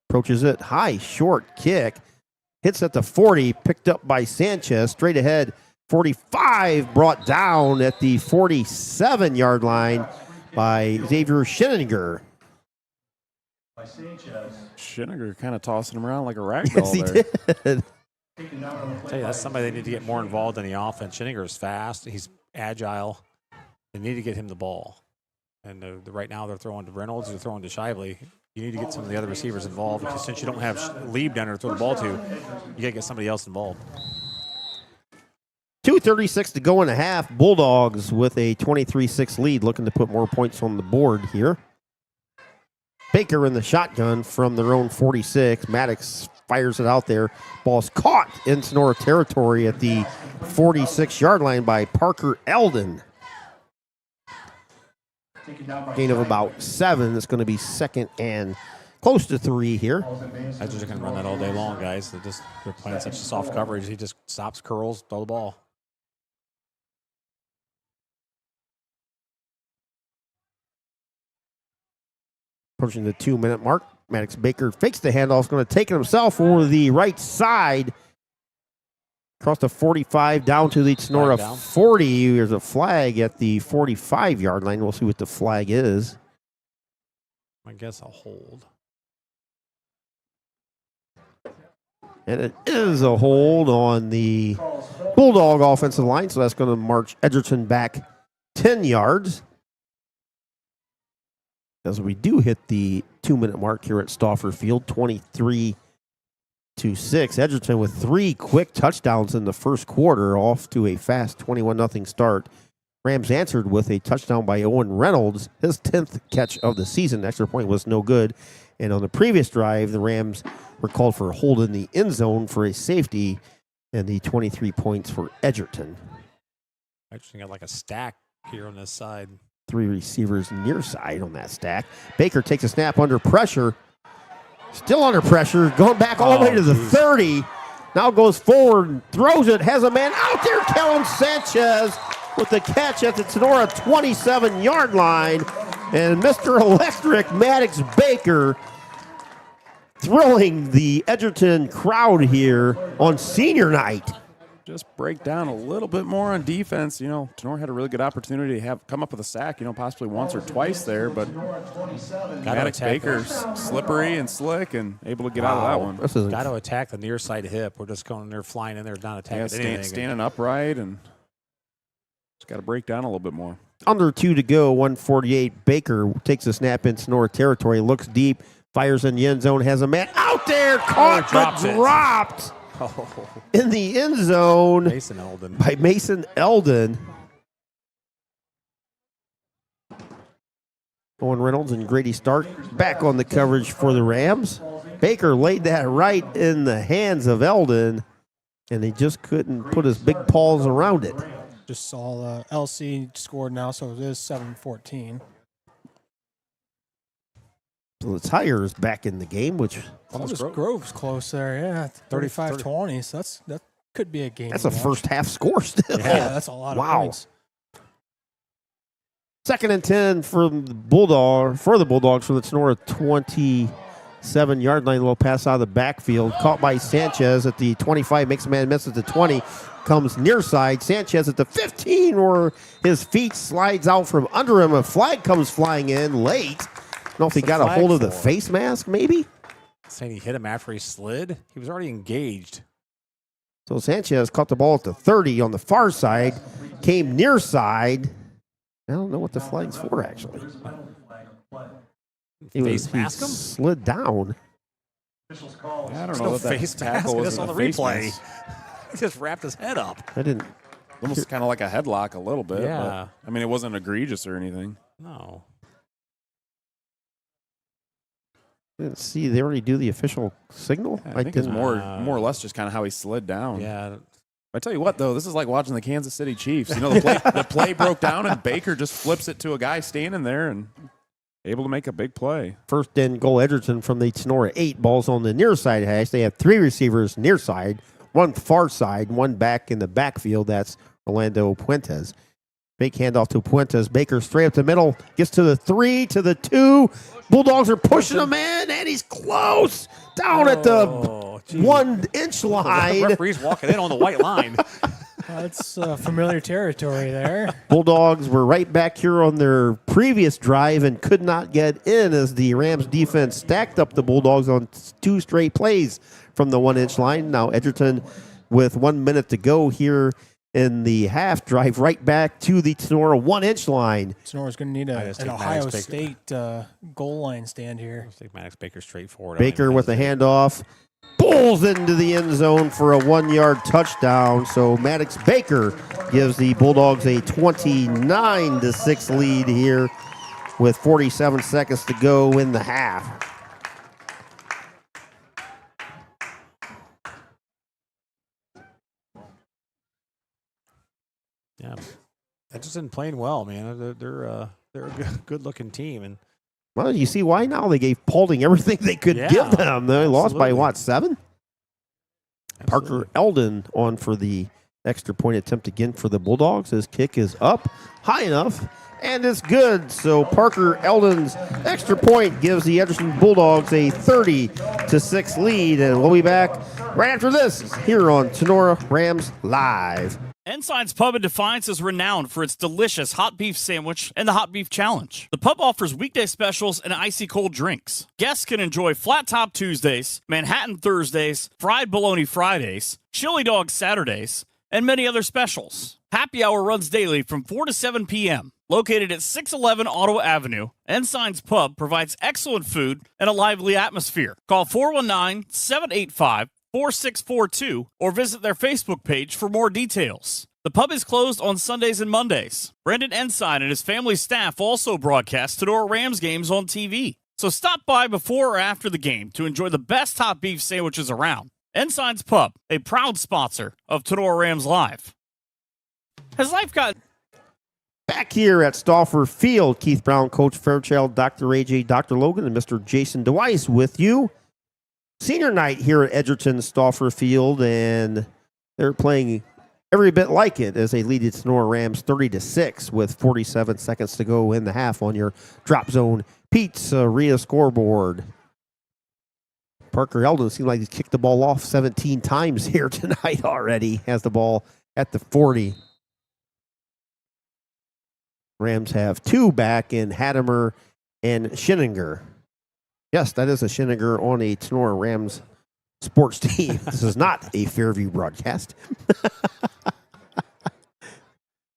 Approaches it high, short kick. Hits at the 40, picked up by Sanchez. Straight ahead, 45, brought down at the 47-yard line by Xavier Schinninger. By Sanchez. Schinninger kind of tossing him around like a rag Yes, doll he there. did. Taken down on the play Tell you, that's by somebody they need to get more involved in the offense. Schinninger is fast. He's agile. They need to get him the ball. And right now they're throwing to Reynolds. They're throwing to Shively. You need to get some of the other receivers involved because since you don't have Lieb down there to throw the ball to, you got to get somebody else involved. 2:36 to go in a half. Bulldogs with a 23-6 lead, looking to put more points on the board here. Baker in the shotgun from their own 46. Maddox fires it out there. Ball's caught in Tinora territory at the 46-yard line by Parker Eldon. taken down by Gain of about 7. It's going to be second and close to 3 here. I just can run that all day long, guys. They're playing such a soft coverage. He just stops, curls, throw the ball. Approaching the 2-minute mark. Maddox Baker fakes the handoff. Is going to take it himself over the right side. Across the 45 down to the Tinora 40. There's a flag at the 45-yard line. We'll see what the flag is. I guess I'll hold. And it is a hold on the Bulldog offensive line. So that's going to march Edgerton back 10 yards. As we do hit the 2-minute mark here at Stauffer Field, 23-6. Edgerton with 3 quick touchdowns in the first quarter, off to a fast 21-0 start. Rams answered with a touchdown by Owen Reynolds, his 10th catch of the season. Extra point was no good. And on the previous drive, the Rams were called for a hold in the end zone for a safety, and the 23 points for Edgerton. Edgerton got like a stack here on this side. 3 receivers near side on that stack. Baker takes a snap under pressure. Still under pressure. Going back all the way to the 30. Now goes forward, throws it, has a man out there. Kellen Sanchez with the catch at the Tinora 27-yard line. And Mr. Electric, Maddox Baker, thrilling the Edgerton crowd here on senior night. Just break down a little bit more on defense. You know, Tinora had a really good opportunity to come up with a sack, you know, possibly once or twice there, but Maddox Baker's slippery and slick and able to get out of that one. This is Got to attack the near side hip. We're just going there, flying in there, not attacking anything. Standing upright and just got to break down a little bit more. under 2 to go, 148. Baker takes a snap in Tinora territory, looks deep, fires in the end zone, has a man out there, caught but dropped in the end zone Mason Eldon. by Mason Eldon. Owen Reynolds and Grady Stark back on the coverage for the Rams. Baker laid that right in the hands of Eldon, and he just couldn't put his big paws around it. Just saw LC scored now, so it is 7-14. So the Tigers back in the game, which Grove's close there, yeah, 35-20. So that could be a game. that's a first half score still. Yeah, that's a lot of points. Second and 10 for the Bulldogs from the Tinora 27-yard line. A little pass out of the backfield. Caught by Sanchez at the 25. Makes a man miss at the 20. Comes near side. Sanchez at the 15 where his feet slides out from under him. A flag comes flying in late. I don't know if he got a hold of the face mask maybe. Saying he hit him after he slid. He was already engaged. So Sanchez caught the ball at the 30 on the far side. Came near side. I don't know what the flag's for, actually. He mask him? Slid down. I don't know No what that face tackle mask. was That's in on the the face replay. mask. He just wrapped his head up. I didn't. Almost kind of like a headlock a little bit. Yeah. But, I mean, it wasn't egregious or anything. No. See, they already do the official signal. I think it's didn't. more or less just kind of how he slid down. Yeah. I tell you what, though, this is like watching the Kansas City Chiefs. You know, the play broke down, and Baker just flips it to a guy standing there and able to make a big play. First and goal, Edgerton from the Tinora 8. Balls on the near side hash. They have 3 receivers near side, 1 far side, 1 back in the backfield. That's Orlando Puentes. Fake handoff to Puentes. Baker straight up the middle. Gets to the 3, to the 2. Bulldogs are pushing him in, and he's close. Down at the 1-inch line. The referee's walking in on the white line. That's familiar territory there. Bulldogs were right back here on their previous drive and could not get in as the Rams defense stacked up the Bulldogs on 2 straight plays from the 1-inch line. Now Edgerton, with 1 minute to go here in the half, drive right back to the Tinora 1-inch line. Tenora's going to need an Ohio State goal line stand here. Let's take Maddox Baker straight forward. Baker with the handoff. Pulls into the end zone for a 1-yard touchdown. So Maddox Baker gives the Bulldogs a 29-6 lead here with 47 seconds to go in the half. Yeah, Edgerton playing well, man. They're a good-looking team, and well, you see why now? They gave Paulding everything they could give them. They lost by, what, 7? Absolutely. Parker Eldon on for the extra point attempt again for the Bulldogs. His kick is up high enough, and it's good. So Parker Eldon's extra point gives the Edgerton Bulldogs a 30-6 lead. And we'll be back right after this here on Tinora Rams Live. Ensign's Pub in Defiance is renowned for its delicious hot beef sandwich and the hot beef challenge. The pub offers weekday specials and icy cold drinks. Guests can enjoy Flat Top Tuesdays, Manhattan Thursdays, Fried Bologna Fridays, Chili Dog Saturdays, and many other specials. Happy hour runs daily from 4 to 7 p.m. Located at 611 Ottawa Avenue, Ensign's Pub provides excellent food and a lively atmosphere. Call 419-785-4642 or visit their Facebook page for more details. The pub is closed on Sundays and Mondays. Brendan Ensign and his family staff also broadcast Tinora Rams games on TV. So stop by before or after the game to enjoy the best hot beef sandwiches around. Ensign's Pub, a proud sponsor of Tinora Rams Live. Has life got... Back here at Stauffer Field, Keith Brown, Coach Fairchild, Dr. AJ, Dr. Logan, and Mr. Jason DeWeiss with you. Senior night here at Edgerton Stauffer Field, and they're playing every bit like it as they lead the Tinora Rams 30-6 with 47 seconds to go in the half on your Drop Zone Pizzeria scoreboard. Parker Eldon seems like he's kicked the ball off 17 times here tonight already. Has the ball at the 40. Rams have 2 back in Hattemer and Schinninger. Yes, that is a Schinninger on a Tinora Rams sports team. This is not a Fairview broadcast.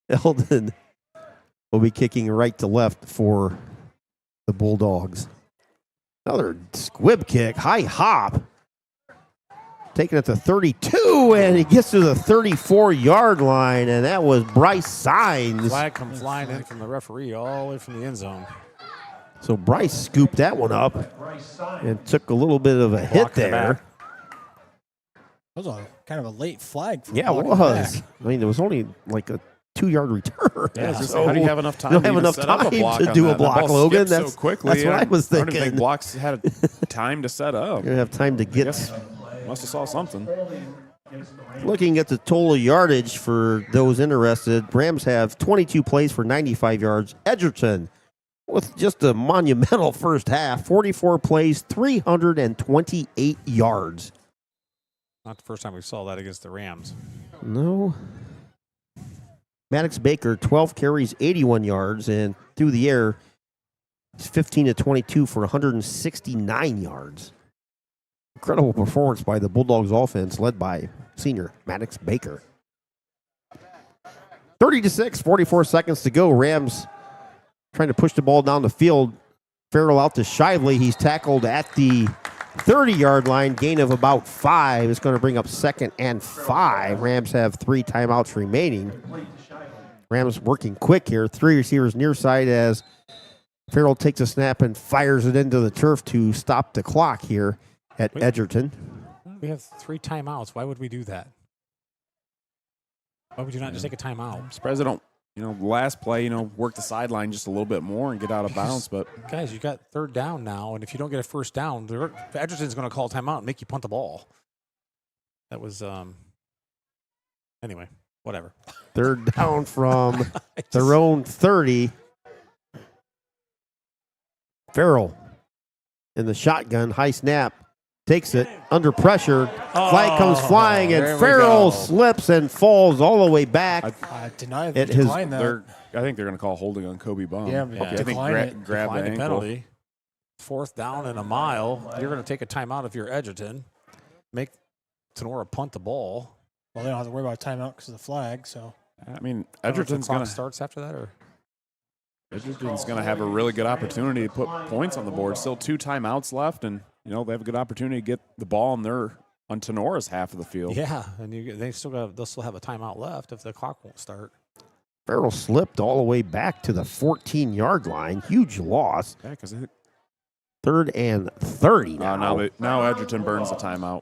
Eldon will be kicking right to left for the Bulldogs. Another squib kick, high hop. Taking it to 32, and he gets to the 34-yard line, and that was Bryce Signs. Flag comes flying in from the referee all the way from the end zone. So Bryce scooped that one up and took a little bit of a hit there. That was kind of a late flag. Yeah, it was. I mean, it was only like a 2-yard return. Yeah, so how do you have enough time? You don't have enough time to do a block, Logan. That's so quickly. That's what I was I don't thinking. even think blocks had time to set up. You don't have time to get. Must have saw something. Looking at the total yardage for those interested, Rams have 22 plays for 95 yards. Edgerton, with just a monumental first half, 44 plays, 328 yards. Not the first time we saw that against the Rams. No. Maddox Baker, 12 carries, 81 yards, and through the air, he's 15 to 22 for 169 yards. Incredible performance by the Bulldogs offense, led by senior Maddox Baker. 30-6, 44 seconds to go. Rams trying to push the ball down the field. Farrell out to Shively. He's tackled at the 30-yard line, gain of about 5. It's going to bring up 2nd and 5. Rams have 3 timeouts remaining. Rams working quick here. 3 receivers near side as Farrell takes a snap and fires it into the turf to stop the clock here at Edgerton. We have 3 timeouts. Why would we do that? Why would you not just take a timeout? I'm surprised they don't, last play, work the sideline just a little bit more and get out of bounds. But guys, you got 3rd down now, and if you don't get a 1st down, Edgerton's going to call timeout and make you punt the ball. That was anyway. Whatever. Third down from their own 30. Farrell in the shotgun, high snap, takes it under pressure. Flag comes flying, there and we Farrell go. slips and falls all the way back. Decline It has- that. I think they're going to call holding on Kobe Bum. Yeah, Yeah. I think decline it. grab the Decline the ankle. penalty. 4th down and a mile. You're going to take a timeout if you're Edgerton. Make Tinora punt the ball. Well, they don't have to worry about a timeout because of the flag. So I mean, I don't know if the Edgerton's clock going to starts after that, or have a really good opportunity to put points on the board. Still 2 timeouts left, and they have a good opportunity to get the ball on Tenora's half of the field. yeah, and they'll still have a timeout left if the clock won't start. Farrell slipped all the way back to the 14-yard line. Huge loss. Yeah, because 3rd and 30 now. now Edgerton burns the timeout.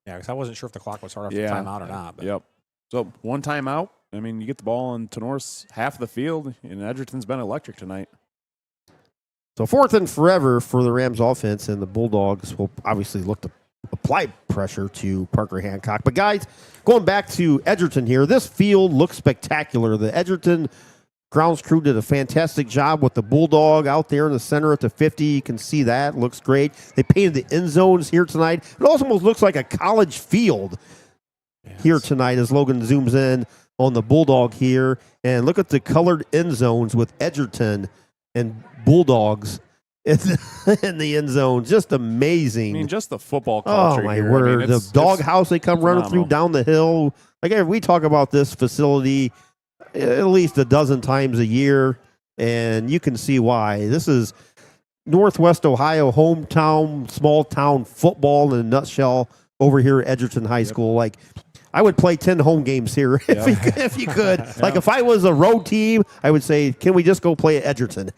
Yeah, because I wasn't sure if the clock would start after Yeah. timeout or not. But Yep. So 1 timeout. I mean, you get the ball on Tenora's half of the field, and Edgerton's been electric tonight. So 4th and forever for the Rams offense, and the Bulldogs will obviously look to apply pressure to Parker Hancock. But guys, going back to Edgerton here, this field looks spectacular. The Edgerton grounds crew did a fantastic job with the Bulldog out there in the center at the 50. You can see that. Looks great. They painted the end zones here tonight. It almost looks like a college field here tonight as Logan zooms in on the Bulldog here. And look at the colored end zones with Edgerton and Bulldogs in the end zone. Just amazing. I mean, just the football Oh, culture my here. word. I mean, the it's doghouse they come running through phenomenal. down the hill. Again, we talk about this facility at least a dozen times a year, and you can see why. This is Northwest Ohio hometown, small town football in a nutshell over here at Edgerton High School. Like, I would play 10 home games here if you could. Like, if I was a road team, I would say, can we just go play at Edgerton?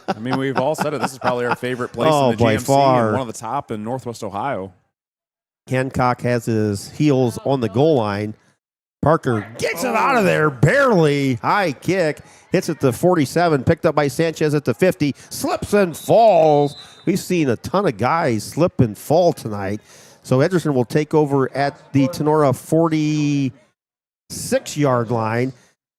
I mean, we've all said it. This is probably our favorite place Oh, in the by GMC far. and one of the top in Northwest Ohio. Hancock has his heels on the goal line. Parker gets it out of there, barely. High kick, hits at the 47, picked up by Sanchez at the 50, slips and falls. We've seen a ton of guys slip and fall tonight. So Edgerton will take over at the Tinora 46-yard line.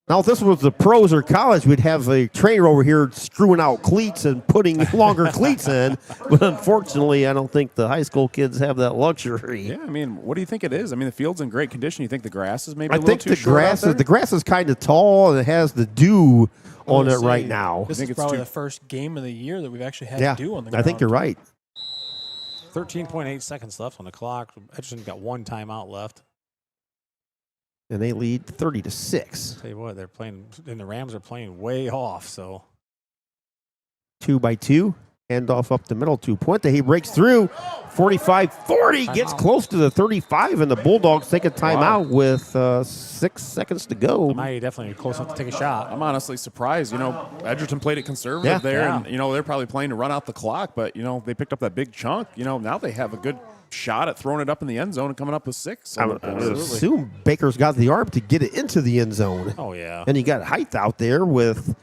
Now, if this was the pros or college, we'd have a trainer over here screwing out cleats and putting longer cleats in. But unfortunately, I don't think the high school kids have that luxury. Yeah, I mean, what do you think it is? I mean, the field's in great condition. You think the grass is maybe I a little think too the short out there? grass is kind of tall and it has the dew on it Let's right say now. This think is it's probably too- the first game of the year that we've actually had Yeah, to do on the I ground. think you're right. 13.8 seconds left on the clock. Edgerton got 1 timeout left. And they lead 30-6. Tell you what, they're playing, and the Rams are playing way off. So 2-by-2. Handoff up the middle to Puente. He breaks through. 45-40. Gets Timeout. close to the 35. And the Bulldogs take a timeout with 6 seconds to go. Mighty definitely close enough to take a shot. I'm honestly surprised. Edgerton played it conservative there, Yeah. and they're probably playing to run out the clock. But they picked up that big chunk. Now they have a good shot at throwing it up in the end zone and coming up with 6. I would assume Baker's got the arm to get it into the end zone. Oh, yeah. And you got height out there with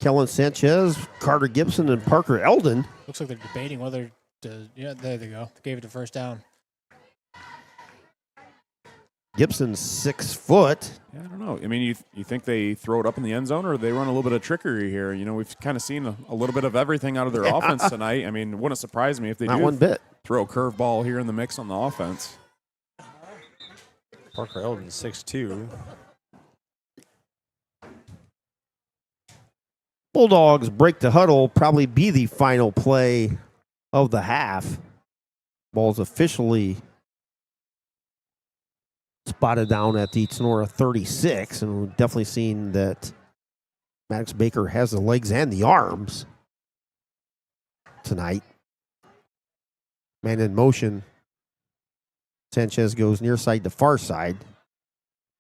Kellen Sanchez, Carter Gibson, and Parker Eldon. Looks like they're debating whether to. Yeah, there they go. They gave it to first down. Gibson's 6 foot. Yeah, I don't know. I mean, you think they throw it up in the end zone, or they run a little bit of trickery here? We've kind of seen a little bit of everything out of their offense tonight. I mean, it wouldn't surprise me if they Not do one bit. throw a curveball here in the mix on the offense. Parker Eldon 6'2". Bulldogs break the huddle, probably be the final play of the half. Ball's officially spotted down at the Tinora 36, and we've definitely seen that Maddox Baker has the legs and the arms tonight. Man in motion. Sanchez goes near side to far side.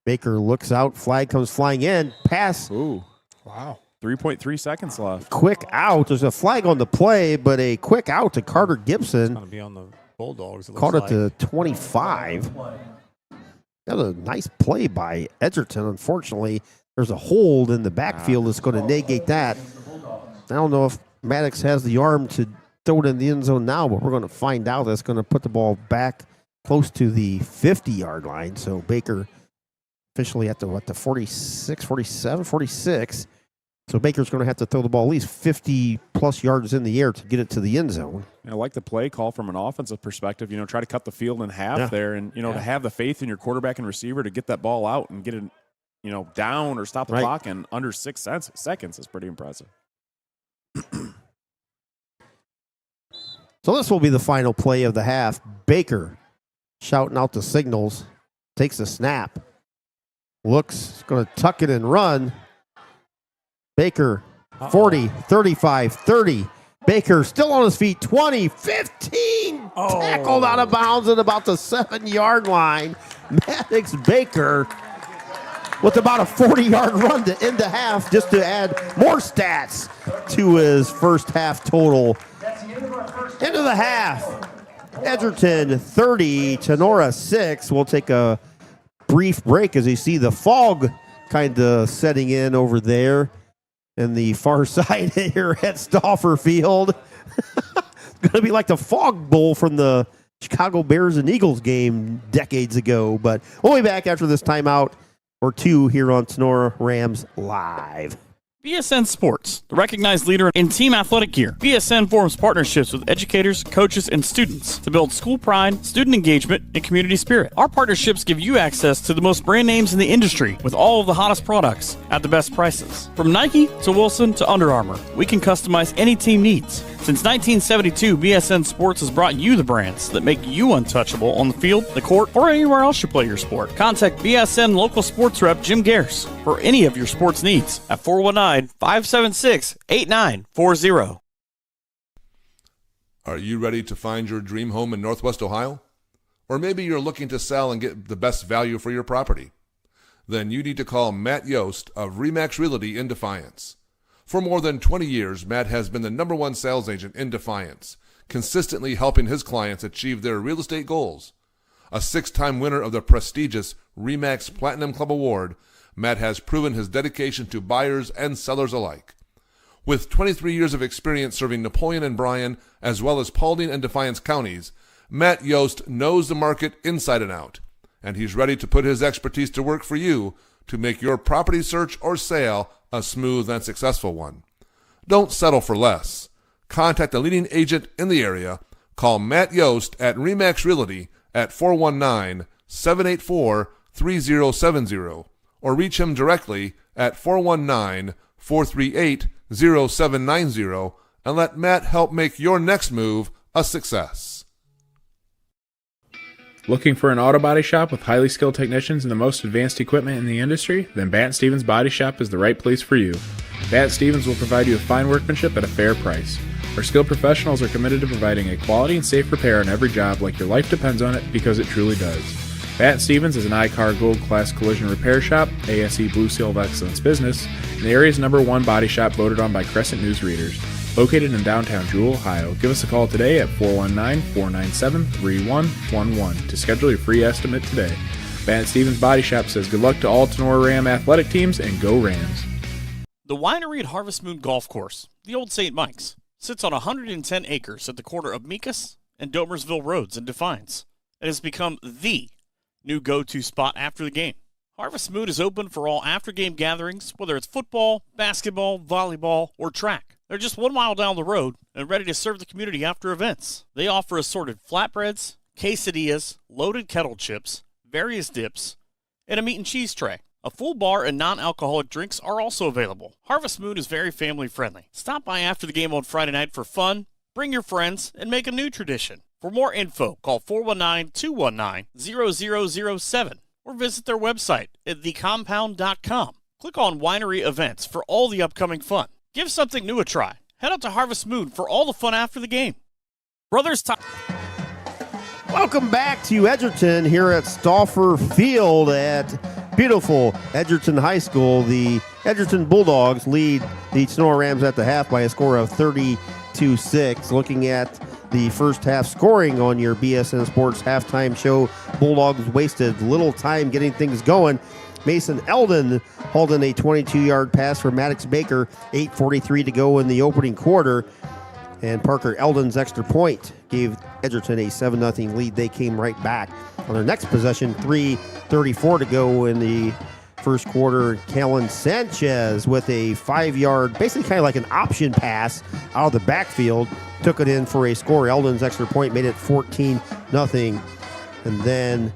Baker looks out, flag comes flying in, pass. Ooh, Wow. 3.3 seconds left. Quick out. There's a flag on the play, but a quick out to Carter It's Gibson. going to be on the Bulldogs. Caught it Like. to 25. That was a nice play by Edgerton. Unfortunately, there's a hold in the backfield that's going to negate that. I don't know if Maddox has the arm to throw it in the end zone now, but we're going to find out. That's going to put the ball back close to the 50-yard line. So Baker officially at the 46, 47, 46. So Baker's going to have to throw the ball at least 50-plus yards in the air to get it to the end zone. I like the play call from an offensive perspective. Try to cut the field in half there, and to have the faith in your quarterback and receiver to get that ball out and get it, down or stop the clock in under 6 seconds is pretty impressive. So this will be the final play of the half. Baker shouting out the signals, takes the snap, looks, going to tuck it and run. Baker, 40, 35, 30. Baker still on his feet, 20, 15. Tackled out of bounds at about the 7-yard line. Maddox Baker with about a 40-yard run to end the half just to add more stats to his first half total. End of the half. Edgerton 30, Tinora 6. We'll take a brief break as you see the fog kind of setting in over there. And the far side here at Stauffer Field. It's going to be like the Fog Bowl from the Chicago Bears and Eagles game decades ago. But we'll be back after this timeout or two here on Tinora Rams Live. BSN Sports, the recognized leader in team athletic gear. BSN forms partnerships with educators, coaches, and students to build school pride, student engagement, and community spirit. Our partnerships give you access to the most brand names in the industry with all of the hottest products at the best prices. From Nike to Wilson to Under Armour, we can customize any team needs. Since 1972, BSN Sports has brought you the brands that make you untouchable on the field, the court, or anywhere else you play your sport. Contact BSN local sports rep Jim Garris for any of your sports needs at 419-576-8940. Are you ready to find your dream home in Northwest Ohio? Or maybe you're looking to sell and get the best value for your property? Then you need to call Matt Yost of Remax Realty in Defiance. For more than 20 years, Matt has been the #1 sales agent in Defiance, consistently helping his clients achieve their real estate goals. A 6-time winner of the prestigious Remax Platinum Club Award, Matt has proven his dedication to buyers and sellers alike. With 23 years of experience serving Napoleon and Bryan, as well as Paulding and Defiance counties, Matt Yost knows the market inside and out, and he's ready to put his expertise to work for you to make your property search or sale a smooth and successful one. Don't settle for less. Contact the leading agent in the area. Call Matt Yost at Remax Realty at 419-784-3070 or reach him directly at 419-438-0790 and let Matt help make your next move a success. Looking for an auto body shop with highly skilled technicians and the most advanced equipment in the industry? Then Bat Stevens Body Shop is the right place for you. Bat Stevens will provide you with fine workmanship at a fair price. Our skilled professionals are committed to providing a quality and safe repair on every job like your life depends on it, because it truly does. Bat Stevens is an ICAR Gold Class collision repair shop, ASE Blue Seal of Excellence business, and the area's #1 body shop voted on by Crescent News readers. Located in downtown Jewell, Ohio. Give us a call today at 419-497-3111 to schedule your free estimate today. Bat Stevens Body Shop says good luck to all Tinora Ram athletic teams, and go Rams. The winery at Harvest Moon Golf Course, the old St. Mike's, sits on 110 acres at the corner of Micus and Domersville Roads in Defiance. It has become the new go-to spot after the game. Harvest Moon is open for all after-game gatherings, whether it's football, basketball, volleyball, or track. They're just 1 mile down the road and ready to serve the community after events. They offer assorted flatbreads, quesadillas, loaded kettle chips, various dips, and a meat and cheese tray. A full bar and non-alcoholic drinks are also available. Harvest Moon is very family-friendly. Stop by after the game on Friday night for fun, bring your friends, and make a new tradition. For more info, call 419-219-0007 or visit their website at thecompound.com. Click on Winery Events for all the upcoming fun. Give something new a try. Head out to Harvest Moon for all the fun after the game. Brothers Time. Welcome back to Edgerton here at Stauffer Field at beautiful Edgerton High School. The Edgerton Bulldogs lead the Tinora Rams at the half by a score of 30-6. Looking at the first half scoring on your BSN Sports halftime show, Bulldogs wasted little time getting things going. Mason Eldon hauled in a 22-yard pass for Maddox Baker, 8:43 to go in the opening quarter. And Parker Eldon's extra point gave Edgerton a 7-0 lead. They came right back on their next possession, 3:34 to go in the first quarter. Kalen Sanchez with a 5-yard, basically kind of like an option pass out of the backfield, took it in for a score. Eldon's extra point made it 14-0. And then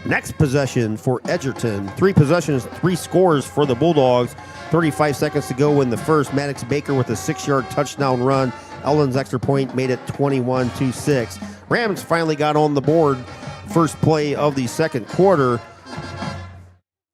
next possession for Edgerton. 3 possessions, 3 scores for the Bulldogs. 35 seconds to go in the first. Maddox Baker with a 6-yard touchdown run. Eldon's extra point made it 21-6. Rams finally got on the board. First play of the second quarter.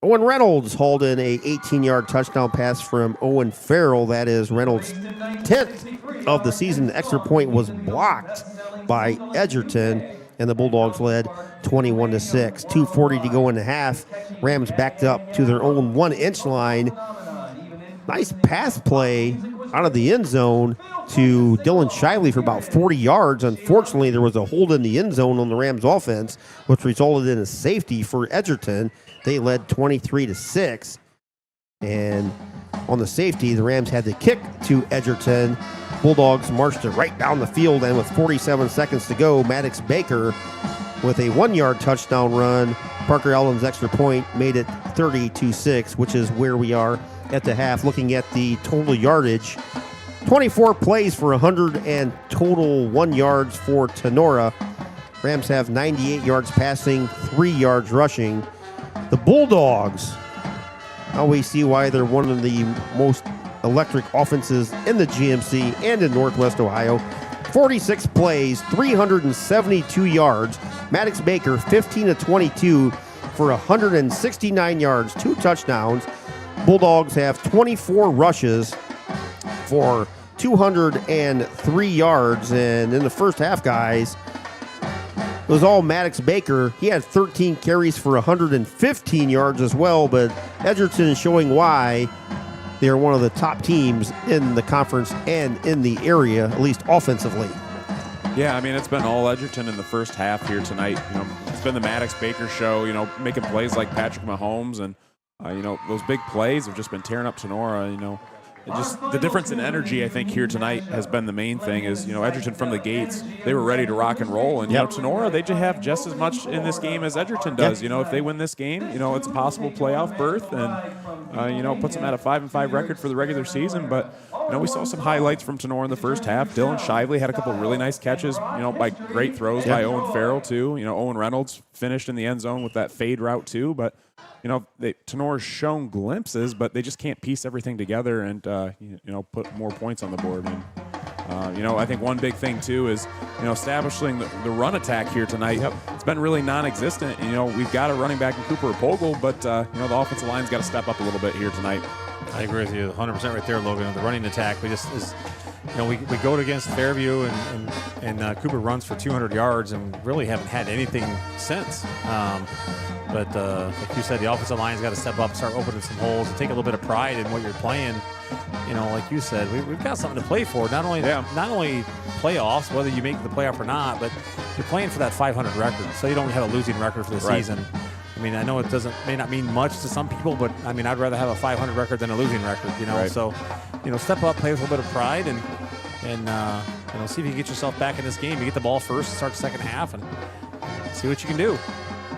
Owen Reynolds hauled in a 18-yard touchdown pass from Owen Farrell. That is Reynolds' 10th of the season. The extra point was blocked by Edgerton, and the Bulldogs led 21-6. 2:40 to go in the half. Rams backed up to their own 1-inch line. Nice pass play out of the end zone to Dylan Shively for about 40 yards. Unfortunately, there was a hold in the end zone on the Rams offense, which resulted in a safety for Edgerton. They led 23-6. And on the safety, the Rams had to kick to Edgerton. Bulldogs marched it right down the field, and with 47 seconds to go, Maddox Baker with a 1-yard touchdown run. Parker Eldon's extra point made it 30-6, which is where we are at the half. Looking at the total yardage, 24 plays for 100 and total 1 yards for Tinora. Rams have 98 yards passing, 3 yards rushing. The Bulldogs, now we see why they're one of the most electric offenses in the GMC and in Northwest Ohio. 46 plays, 372 yards. Maddox Baker, 15-22 for 169 yards, 2 touchdowns. Bulldogs have 24 rushes for 203 yards. And in the first half, guys, it was all Maddox Baker. He had 13 carries for 115 yards as well, but Edgerton is showing why they're one of the top teams in the conference and in the area, at least offensively. Yeah, I mean, it's been all Edgerton in the first half here tonight. You know, it's been the Maddox Baker show, you know, making plays like Patrick Mahomes, and, you know, those big plays have just been tearing up Tinora, you know. Just the difference in energy, I think, here tonight has been the main thing. Is, you know, Edgerton from the gates, they were ready to rock and roll. And, you know, Tinora, they just have just as much in this game as Edgerton does. You know, if they win this game, you know, it's a possible playoff berth and, you know, puts them at a 5-5 record for the regular season. But, you know, we saw some highlights from Tinora in the first half. Dylan Shively had a couple of really nice catches, you know, by great throws by Owen Farrell, too. You know, Owen Reynolds finished in the end zone with that fade route, too. But, you know, Tenora's shown glimpses, but they just can't piece everything together and, you know, put more points on the board. And, you know, I think one big thing, too, is, you know, establishing the run attack here tonight. It's been really non-existent. You know, we've got a running back in Cooper Pogel, but, you know, the offensive line's got to step up a little bit here tonight. I agree with you 100% right there, Logan. The running attack, we just is, you know, we go against Fairview and Cooper runs for 200 yards and really haven't had anything since. But like you said, the offensive line's got to step up, start opening some holes, and take a little bit of pride in what you're playing. You know, like you said, we've got something to play for. Not only playoffs, whether you make the playoff or not, but you're playing for that 500 record, so you don't have a losing record for the season. I mean, I know it may not mean much to some people, but I mean, I'd rather have a 500 record than a losing record. You know, so you know, step up, play with a little bit of pride, and you know, see if you can get yourself back in this game. You get the ball first, start the second half, and see what you can do.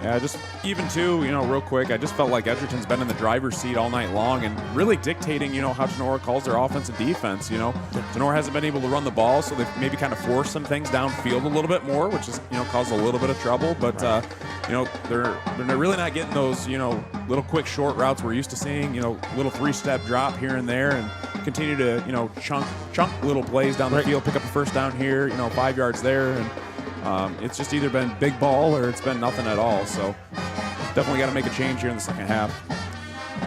Yeah, just even too, you know, real quick, I just felt like Edgerton's been in the driver's seat all night long and really dictating, you know, how Tinora calls their offense and defense. You know, Tinora hasn't been able to run the ball, so they've maybe kind of forced some things downfield a little bit more, which has, you know, caused a little bit of trouble. But, you know, they're really not getting those, you know, little quick short routes we're used to seeing, you know, little 3-step drop here and there, and continue to, you know, chunk little plays down the field, pick up a first down here, you know, 5 yards there, and it's just either been big ball or it's been nothing at all. So definitely got to make a change here in the second half.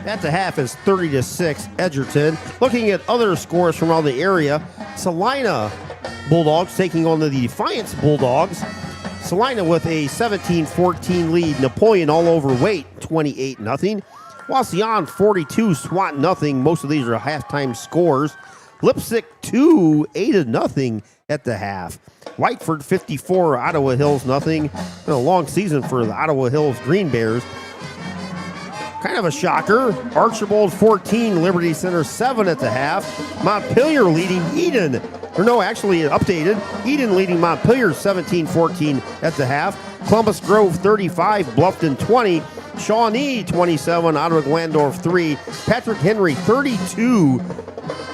At the half is 30-6 Edgerton. Looking at other scores from around the area, Salina Bulldogs taking on the Defiance Bulldogs. Salina with a 17-14 lead. Napoleon all overweight, 28-0. Wasion 42, SWAT nothing. Most of these are halftime scores. Lipstick 2, 8-0 at the half. Whiteford 54, Ottawa Hills nothing. Been a long season for the Ottawa Hills Green Bears. kind of a shocker. Archibald 14, Liberty Center 7 at the half. Montpelier leading Eden. Or no, actually updated. Eden leading Montpelier 17-14 at the half. Columbus Grove 35, Bluffton 20. Shawnee 27, Ottawa Glandorf 3. Patrick Henry 32.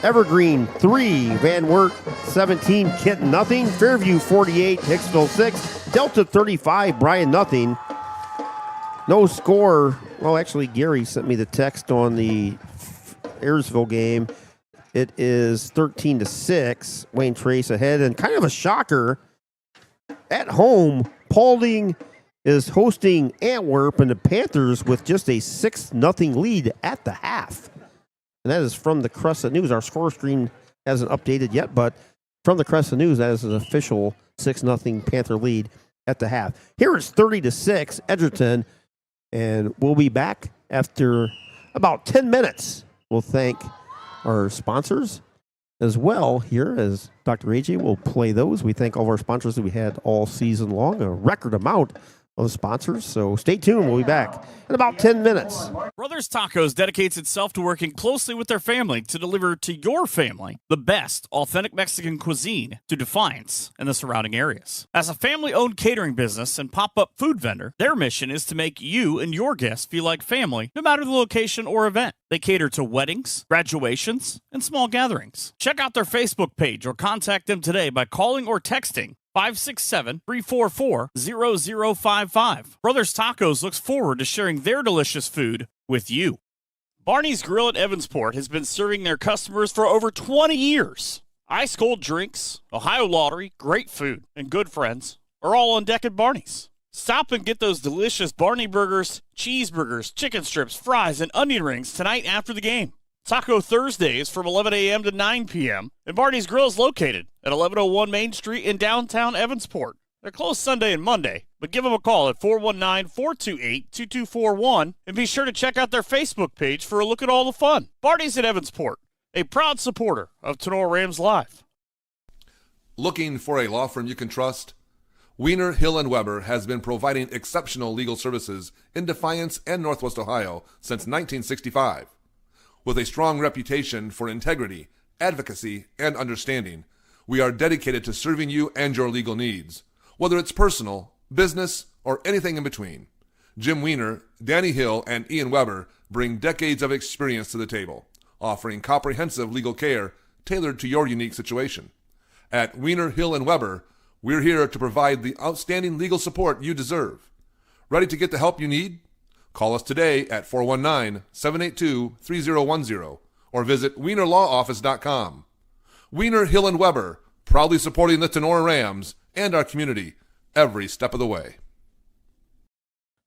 Evergreen 3, Van Wert 17, Kent nothing. Fairview 48, Hicksville 6. Delta 35, Bryan nothing. No score. Well, actually, Gary sent me the text on the Ayersville game. It is 13-6. Wayne Trace ahead, and kind of a shocker. At home, Paulding is hosting Antwerp, and the Panthers with just a 6-0 lead at the half. And that is from the Crescent News. Our score screen hasn't updated yet, but from the Crescent News, that is an official 6-0 Panther lead at the half. Here it's 30-6, Edgerton, and we'll be back after about 10 minutes. We'll thank our sponsors as well here, as Dr. AJ will play those. We thank all of our sponsors that we had all season long, a record amount of sponsors. So stay tuned. We'll be back in about 10 minutes. Brothers Tacos dedicates itself to working closely with their family to deliver to your family the best authentic Mexican cuisine to Defiance and the surrounding areas. As a family-owned catering business and pop-up food vendor, their mission is to make you and your guests feel like family, no matter the location or event. They cater to weddings, graduations, and small gatherings. Check out their Facebook page or contact them today by calling or texting 567-344-0055. Brothers Tacos looks forward to sharing their delicious food with you. Barney's Grill at Evansport has been serving their customers for over 20 years. Ice cold drinks, Ohio Lottery, great food, and good friends are all on deck at Barney's. Stop and get those delicious Barney burgers, cheeseburgers, chicken strips, fries, and onion rings tonight after the game. Taco Thursdays from 11 a.m. to 9 p.m. And Barney's Grill is located at 1101 Main Street in downtown Evansport. They're closed Sunday and Monday, but give them a call at 419-428-2241 and be sure to check out their Facebook page for a look at all the fun. Barney's at Evansport, a proud supporter of Tinora Rams Live. Looking for a law firm you can trust? Wiener, Hill & Weber has been providing exceptional legal services in Defiance and Northwest Ohio since 1965. With a strong reputation for integrity, advocacy, and understanding, we are dedicated to serving you and your legal needs, whether it's personal, business, or anything in between. Jim Wiener, Danny Hill, and Ian Weber bring decades of experience to the table, offering comprehensive legal care tailored to your unique situation. At Wiener, Hill & Weber, we're here to provide the outstanding legal support you deserve. Ready to get the help you need? Call us today at 419-782-3010 or visit wienerlawoffice.com. Wiener, Hill & Weber, proudly supporting the Tinora Rams and our community every step of the way.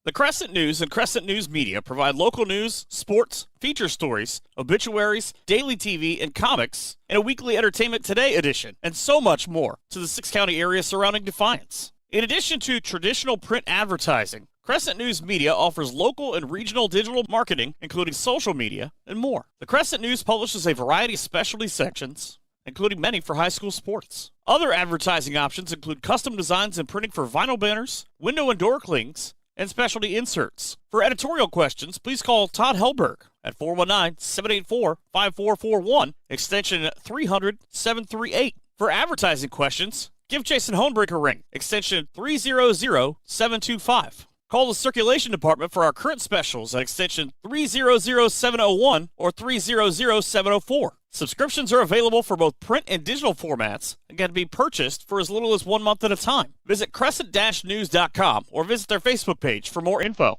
The Crescent News and Crescent News Media provide local news, sports, feature stories, obituaries, daily TV, and comics, and a weekly Entertainment Today edition, and so much more to the six-county area surrounding Defiance. In addition to traditional print advertising, Crescent News Media offers local and regional digital marketing, including social media, and more. The Crescent News publishes a variety of specialty sections, including many for high school sports. Other advertising options include custom designs and printing for vinyl banners, window and door clings, and specialty inserts. For editorial questions, please call Todd Helberg at 419-784-5441, extension 300-738. For advertising questions, give Jason Hohenbrink a ring, extension 300-725. Call the circulation department for our current specials at extension 300-701 or 300-704. Subscriptions are available for both print and digital formats and can be purchased for as little as 1 month at a time. Visit crescent-news.com or visit their Facebook page for more info.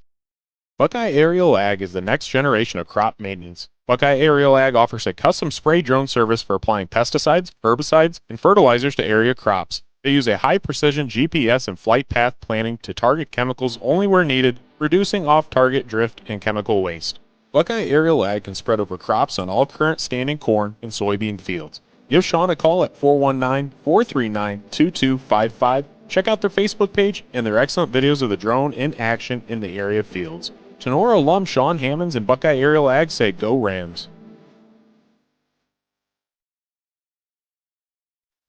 Buckeye Aerial Ag is the next generation of crop maintenance. Buckeye Aerial Ag offers a custom spray drone service for applying pesticides, herbicides, and fertilizers to area crops. They use a high-precision GPS and flight path planning to target chemicals only where needed, reducing off-target drift and chemical waste. Buckeye Aerial Ag can spread over crops on all current standing corn and soybean fields. Give Sean a call at 419-439-2255. Check out their Facebook page and their excellent videos of the drone in action in the area fields. Tinora alum Sean Hammonds and Buckeye Aerial Ag say go Rams.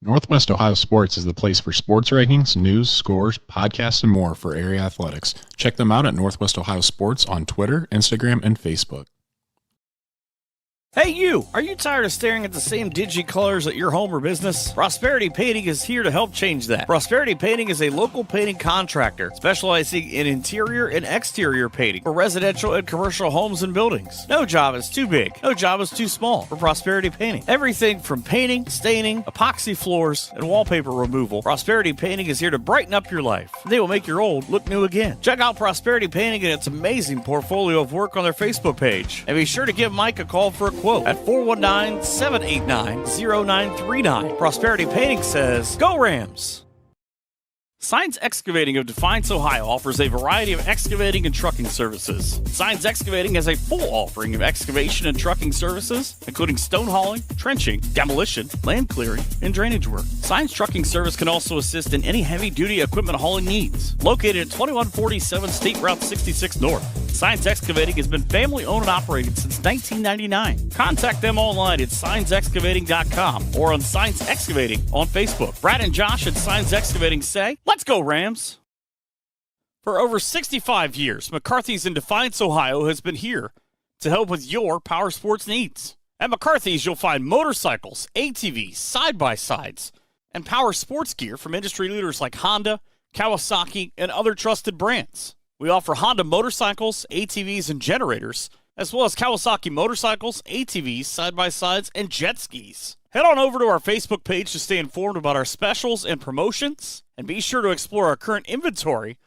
Northwest Ohio Sports is the place for sports rankings, news, scores, podcasts, and more for area athletics. Check them out at Northwest Ohio Sports on Twitter, Instagram, and Facebook. Hey you! Are you tired of staring at the same dingy colors at your home or business? Prosperity Painting is here to help change that. Prosperity Painting is a local painting contractor specializing in interior and exterior painting for residential and commercial homes and buildings. No job is too big. No job is too small for Prosperity Painting. Everything from painting, staining, epoxy floors, and wallpaper removal. Prosperity Painting is here to brighten up your life. They will make your old look new again. Check out Prosperity Painting and its amazing portfolio of work on their Facebook page. And be sure to give Mike a call for a quote at 419-789-0939. Prosperity Painting says, Go Rams! Signs Excavating of Defiance, Ohio offers a variety of excavating and trucking services. Signs Excavating has a full offering of excavation and trucking services, including stone hauling, trenching, demolition, land clearing, and drainage work. Signs Trucking Service can also assist in any heavy-duty equipment hauling needs. Located at 2147 State Route 66 North, Signs Excavating has been family-owned and operated since 1999. Contact them online at signsexcavating.com or on Signs Excavating on Facebook. Brad and Josh at Signs Excavating say, Let's go, Rams! For over 65 years, McCarthy's in Defiance, Ohio has been here to help with your power sports needs. At McCarthy's, you'll find motorcycles, ATVs, side-by-sides, and power sports gear from industry leaders like Honda, Kawasaki, and other trusted brands. We offer Honda motorcycles, ATVs, and generators, as well as Kawasaki motorcycles, ATVs, side-by-sides, and jet skis. Head on over to our Facebook page to stay informed about our specials and promotions, and be sure to explore our current inventory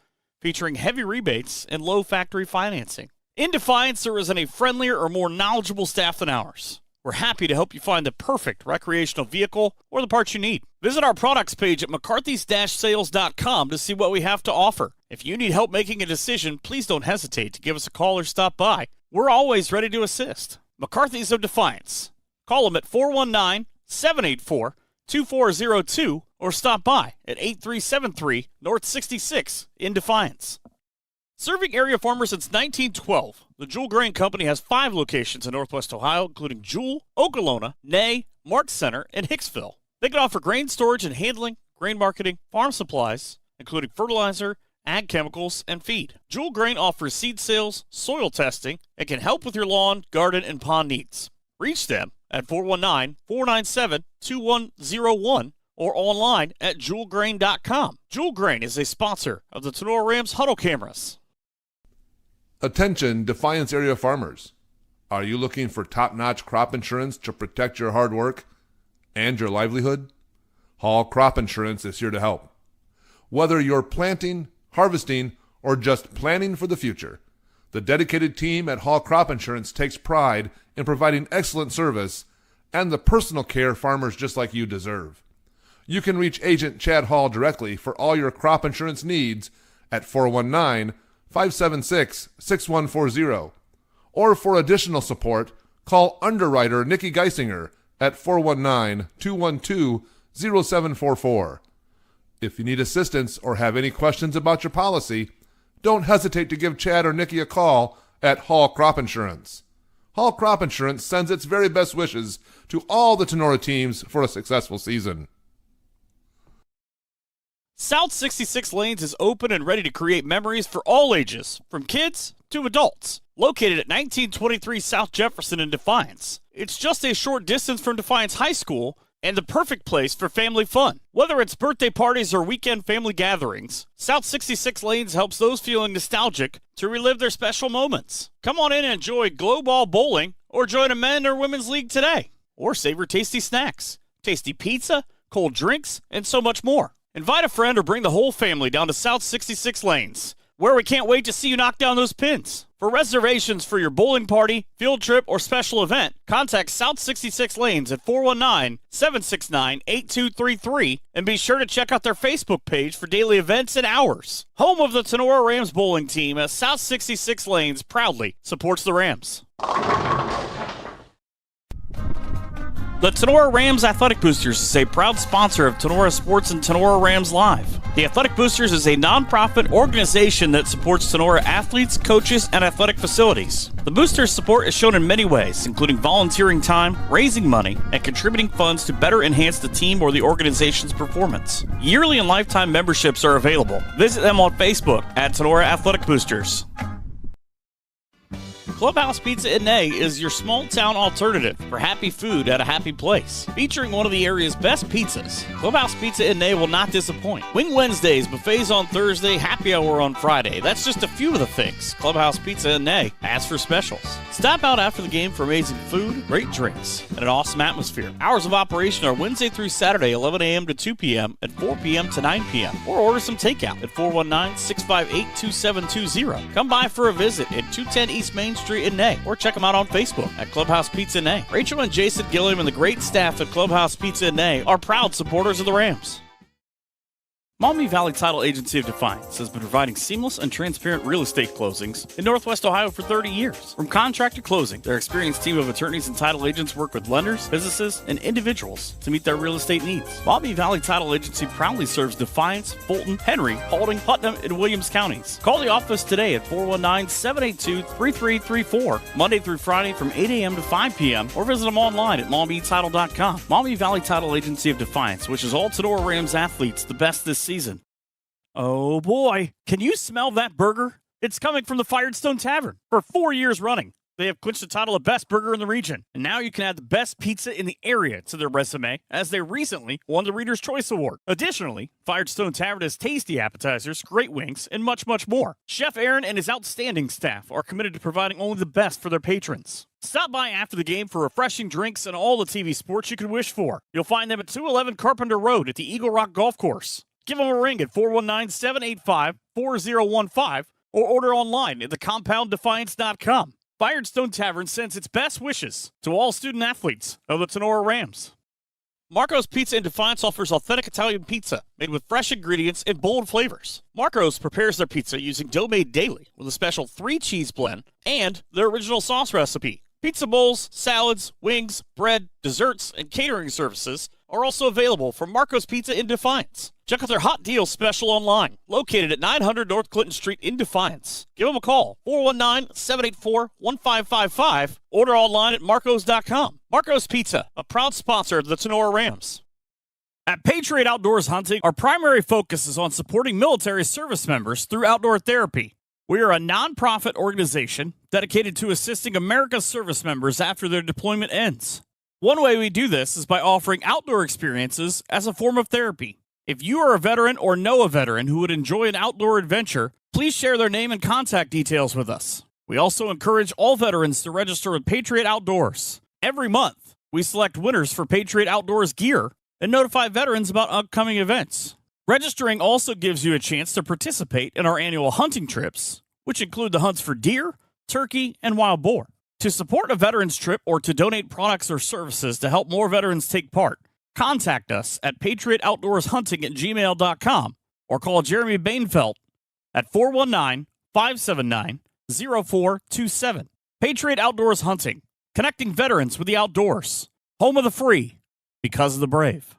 featuring heavy rebates and low factory financing. In Defiance, there isn't a friendlier or more knowledgeable staff than ours. We're happy to help you find the perfect recreational vehicle or the parts you need. Visit our products page at mccarthys-sales.com to see what we have to offer. If you need help making a decision, please don't hesitate to give us a call or stop by. We're always ready to assist. McCarthy's of Defiance. Call them at 419-784-2402 or stop by at 8373 North 66 in Defiance. Serving area farmers since 1912, the Jewel Grain Company has 5 locations in Northwest Ohio, including Jewel, Okolona, Ney, Mark Center, and Hicksville. They can offer grain storage and handling, grain marketing, farm supplies, including fertilizer, ag chemicals, and feed. Jewel Grain offers seed sales, soil testing, and can help with your lawn, garden, and pond needs. Reach them at 419-497-2101 or online at jewelgrain.com. Jewel Grain is a sponsor of the Tinora Rams Huddle Cameras. Attention Defiance area farmers. Are you looking for top-notch crop insurance to protect your hard work and your livelihood? Hall Crop Insurance is here to help. Whether you're planting, harvesting, or just planning for the future, the dedicated team at Hall Crop Insurance takes pride in providing excellent service and the personal care farmers just like you deserve. You can reach Agent Chad Hall directly for all your crop insurance needs at 419-576-6140. Or for additional support, call underwriter Nikki Geisinger at 419-212-0744. If you need assistance or have any questions about your policy, don't hesitate to give Chad or Nikki a call at Hall Crop Insurance. Hall Crop Insurance sends its very best wishes to all the Tinora teams for a successful season. South 66 Lanes is open and ready to create memories for all ages, from kids to adults. Located at 1923 South Jefferson in Defiance, it's just a short distance from Defiance High School and the perfect place for family fun. Whether it's birthday parties or weekend family gatherings, South 66 Lanes helps those feeling nostalgic to relive their special moments. Come on in and enjoy Glow Ball Bowling or join a men or women's league today. Or savor tasty snacks, tasty pizza, cold drinks, and so much more. Invite a friend or bring the whole family down to South 66 Lanes, where we can't wait to see you knock down those pins. For reservations for your bowling party, field trip, or special event, contact South 66 Lanes at 419-769-8233 and be sure to check out their Facebook page for daily events and hours. Home of the Tinora Rams bowling team, as South 66 Lanes proudly supports the Rams. The Tinora Rams Athletic Boosters is a proud sponsor of Tinora Sports and Tinora Rams Live. The Athletic Boosters is a nonprofit organization that supports Tinora athletes, coaches, and athletic facilities. The Boosters' support is shown in many ways, including volunteering time, raising money, and contributing funds to better enhance the team or the organization's performance. Yearly and lifetime memberships are available. Visit them on Facebook at Tinora Athletic Boosters. Clubhouse Pizza in Nay is your small-town alternative for happy food at a happy place. Featuring one of the area's best pizzas, Clubhouse Pizza in Nay will not disappoint. Wing Wednesdays, buffets on Thursday, happy hour on Friday. That's just a few of the things Clubhouse Pizza in Nay has for specials. Stop out after the game for amazing food, great drinks, and an awesome atmosphere. Hours of operation are Wednesday through Saturday, 11 a.m. to 2 p.m. and 4 p.m. to 9 p.m. Or order some takeout at 419-658-2720. Come by for a visit at 210 East Main Street in Nay, or check them out on Facebook at Clubhouse Pizza Nay. Rachel and Jason Gilliam and the great staff at Clubhouse Pizza Nay are proud supporters of the Rams. Maumee Valley Title Agency of Defiance has been providing seamless and transparent real estate closings in Northwest Ohio for 30 years. From contract to closing, their experienced team of attorneys and title agents work with lenders, businesses, and individuals to meet their real estate needs. Maumee Valley Title Agency proudly serves Defiance, Fulton, Henry, Paulding, Putnam, and Williams counties. Call the office today at 419-782-3334, Monday through Friday from 8 a.m. to 5 p.m., or visit them online at MaumeeTitle.com. Maumee Valley Title Agency of Defiance wishes all Tinora Rams athletes the best this season. Oh boy, can you smell that burger? It's coming from the Firestone Tavern. For 4 years running, they have clinched the title of best burger in the region. And now you can add the best pizza in the area to their resume, as they recently won the Reader's Choice Award. Additionally, Firestone Tavern has tasty appetizers, great wings, and much, much more. Chef Aaron and his outstanding staff are committed to providing only the best for their patrons. Stop by after the game for refreshing drinks and all the TV sports you could wish for. You'll find them at 211 Carpenter Road at the Eagle Rock Golf Course. Give them a ring at 419-785-4015 or order online at thecompounddefiance.com. Firestone Tavern sends its best wishes to all student athletes of the Tinora Rams. Marco's Pizza in Defiance offers authentic Italian pizza made with fresh ingredients and bold flavors. Marco's prepares their pizza using dough made daily with a special 3-cheese blend and their original sauce recipe. Pizza bowls, salads, wings, bread, desserts, and catering services are also available from Marco's Pizza in Defiance. Check out their hot deal special online, located at 900 North Clinton Street in Defiance. Give them a call, 419-784-1555. Order online at marcos.com. Marco's Pizza, a proud sponsor of the Tinora Rams. At Patriot Outdoors Hunting, our primary focus is on supporting military service members through outdoor therapy. We are a nonprofit organization dedicated to assisting America's service members after their deployment ends. One way we do this is by offering outdoor experiences as a form of therapy. If you are a veteran or know a veteran who would enjoy an outdoor adventure, please share their name and contact details with us. We also encourage all veterans to register with Patriot Outdoors. Every month, we select winners for Patriot Outdoors gear and notify veterans about upcoming events. Registering also gives you a chance to participate in our annual hunting trips, which include the hunts for deer, turkey, and wild boar. To support a veterans trip or to donate products or services to help more veterans take part, contact us at patriotoutdoorshunting@gmail.com or call Jeremy Bainfeld at 419-579-0427. Patriot Outdoors Hunting, connecting veterans with the outdoors. Home of the free, because of the brave.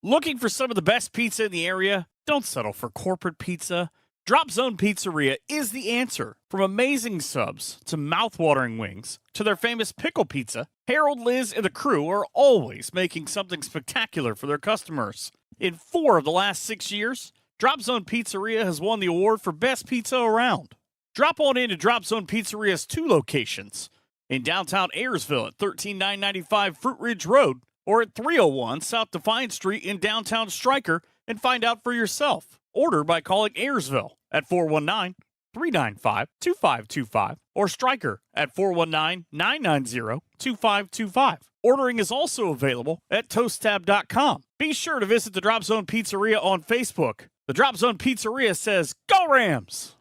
Looking for some of the best pizza in the area? Don't settle for corporate pizza. Drop Zone Pizzeria is the answer. From amazing subs to mouth-watering wings to their famous pickle pizza, Harold, Liz, and the crew are always making something spectacular for their customers. In 4 of the last 6 years, Drop Zone Pizzeria has won the award for best pizza around. Drop on in to Drop Zone Pizzeria's 2 locations, in downtown Ayersville at 13995 Fruit Ridge Road or at 301 South Defiance Street in downtown Stryker, and find out for yourself. Order by calling Ayersville at 419-395-2525 or Stryker at 419-990-2525. Ordering is also available at toasttab.com. Be sure to visit the Drop Zone Pizzeria on Facebook. The Drop Zone Pizzeria says, "Go Rams!"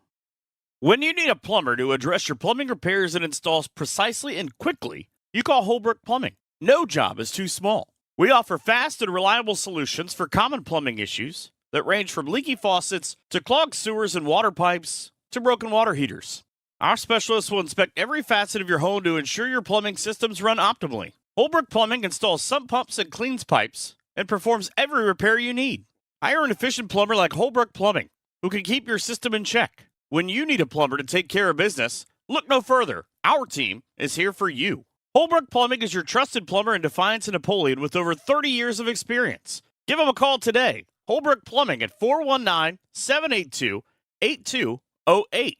When you need a plumber to address your plumbing repairs and installs precisely and quickly, you call Holbrook Plumbing. No job is too small. We offer fast and reliable solutions for common plumbing issues that range from leaky faucets to clogged sewers and water pipes to broken water heaters. Our specialists will inspect every facet of your home to ensure your plumbing systems run optimally. Holbrook Plumbing installs sump pumps and cleans pipes and performs every repair you need. Hire an efficient plumber like Holbrook Plumbing, who can keep your system in check. When you need a plumber to take care of business, look no further. Our team is here for you. Holbrook Plumbing is your trusted plumber in Defiance and Napoleon with over 30 years of experience. Give them a call today. Holbrook Plumbing at 419-782-8208.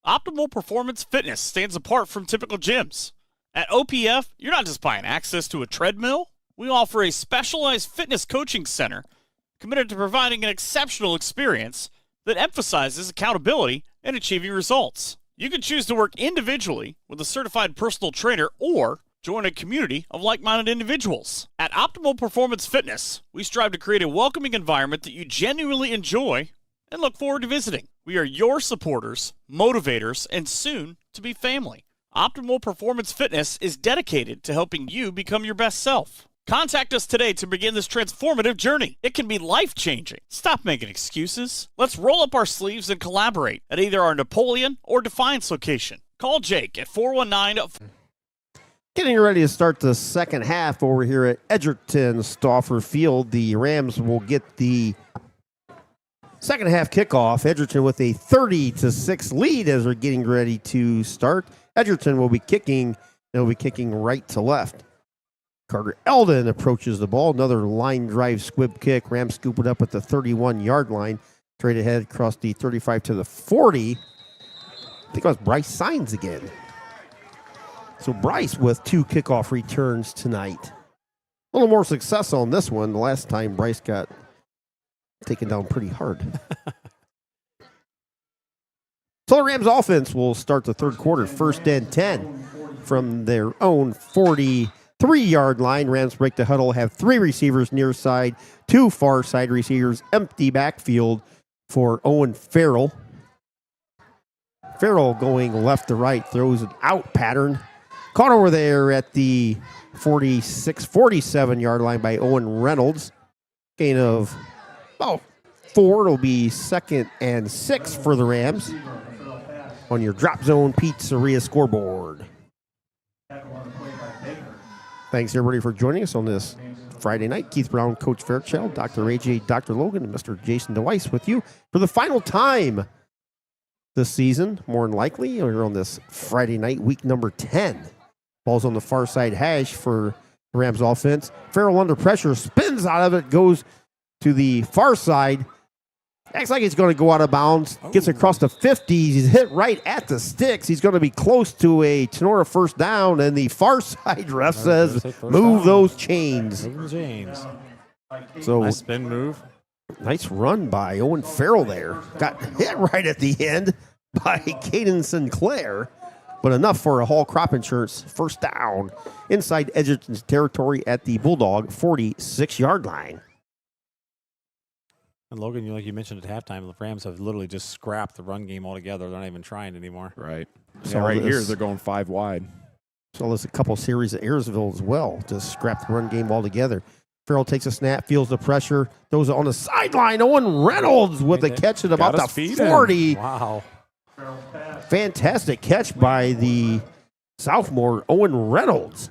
Optimal Performance Fitness stands apart from typical gyms. At OPF, you're not just buying access to a treadmill. We offer a specialized fitness coaching center committed to providing an exceptional experience that emphasizes accountability and achieving results. You can choose to work individually with a certified personal trainer or join a community of like-minded individuals. At Optimal Performance Fitness, we strive to create a welcoming environment that you genuinely enjoy and look forward to visiting. We are your supporters, motivators, and soon to be family. Optimal Performance Fitness is dedicated to helping you become your best self. Contact us today to begin this transformative journey. It can be life-changing. Stop making excuses. Let's roll up our sleeves and collaborate at either our Napoleon or Defiance location. Call Jake at 419- Getting ready to start the second half over here at Edgerton Stauffer Field. The Rams will get the second half kickoff. Edgerton with a 30-6 lead as they're getting ready to start. Edgerton will be kicking. They'll be kicking right to left. Carter Eldon approaches the ball. Another line drive squib kick. Rams scoop it up at the 31-yard line. Straight ahead across the 35 to the 40. I think it was Bryce Signs again. So Bryce with 2 kickoff returns tonight. A little more success on this one. The last time Bryce got taken down pretty hard. So the Rams offense will start the third quarter, 1st and 10 from their own 43-yard line. Rams break the huddle, have 3 receivers near side, 2 far side receivers, empty backfield for Owen Farrell. Farrell going left to right, throws an out pattern. Caught over there at the 47-yard line by Owen Reynolds. Gain of about 4. It'll be 2nd and 6 for the Rams on your Drop Zone Pizzeria scoreboard. Thanks, everybody, for joining us on this Friday night. Keith Brown, Coach Fairchild, Dr. AJ, Dr. Logan, and Mr. Jason DeWeiss with you for the final time this season. More than likely, we're on this Friday night, week number 10. Ball's on the far side hash for the Rams offense. Farrell under pressure, spins out of it, goes to the far side. Acts like he's going to go out of bounds. Gets across the 50s. He's hit right at the sticks. He's going to be close to a Tinora first down, and the far side ref says, move those chains. Move the chains. So Nice spin move. nice run by Owen Farrell there. Got hit right at the end by Caden Sinclair, but enough for a Hall Crop Insurance first down inside Edgerton's territory at the Bulldog 46-yard line. And Logan, like you mentioned at halftime, the Rams have literally just scrapped the run game altogether. They're not even trying anymore. Right. So Yeah, right this- here, they're going 5 wide. So there's a couple series at Ayersville as well. Just scrap the run game altogether. Farrell takes a snap, feels the pressure, throws it on the sideline. Owen Reynolds with a catch at about Got the his feet in. 40. Wow. Fantastic catch by the sophomore Owen Reynolds.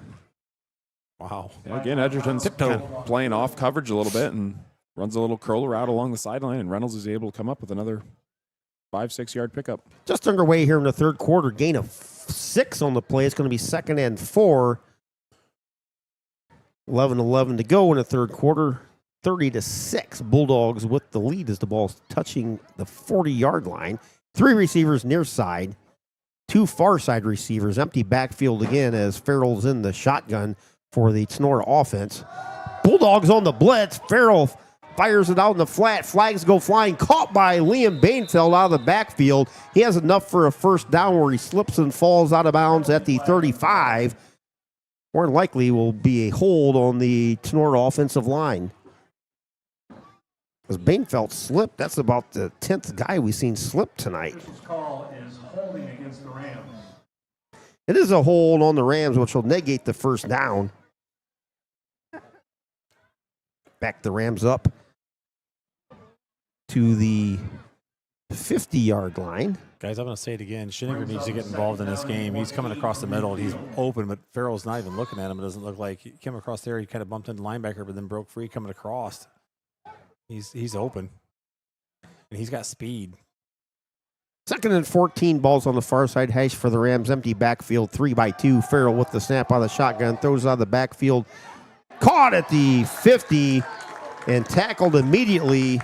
Wow. Yeah, again, Edgerton's kind of playing off coverage a little bit and runs a little curl route along the sideline, and Reynolds is able to come up with another 5-6 yard pickup. Just underway here in the third quarter. Gain of 6 on the play. It's going to be 2nd and 4. 11-11 to go in the third quarter. 30-6. Bulldogs with the lead as the ball's touching the 40-yard line. 3 receivers near side. 2 far side receivers. Empty backfield again as Farrell's in the shotgun for the Tinora offense. Bulldogs on the blitz. Farrell fires it out in the flat. Flags go flying. Caught by Liam Bainfeld out of the backfield. He has enough for a first down where he slips and falls out of bounds at the 35. More than likely will be a hold on the Tinora offensive line. As Bainfeld slipped, that's about the 10th guy we've seen slip tonight. Official's call is holding against the Rams. It is a hold on the Rams, which will negate the first down. Back the Rams up to the 50-yard line. Guys, I'm going to say it again. Schinniger needs to get involved in this game. He's coming across the middle. He's open, but Farrell's not even looking at him. It doesn't look like he came across there. He kind of bumped into the linebacker, but then broke free coming across. He's open, and he's got speed. 2nd and 14, balls on the far side hash for the Rams. Empty backfield, 3-2. Farrell with the snap out of the shotgun, throws out of the backfield. Caught at the 50 and tackled immediately.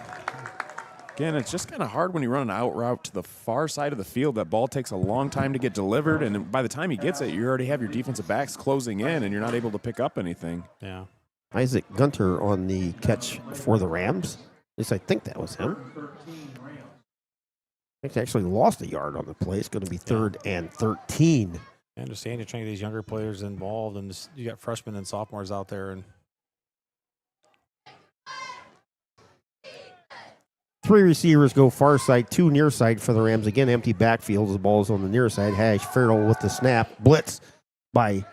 Again, it's just kind of hard when you run an out route to the far side of the field. That ball takes a long time to get delivered, and by the time he gets it, you already have your defensive backs closing in, and you're not able to pick up anything. Yeah. Isaac Gunter on the catch for the Rams. At least I think that was him. He actually lost a yard on the play. It's going to be 3rd and 13. I understand you're trying to get these younger players involved, and you got freshmen and sophomores out there. And 3 receivers go far side, 2 near side for the Rams. Again, empty backfield. The ball is on the near side hash. Farrell with the snap. Blitz by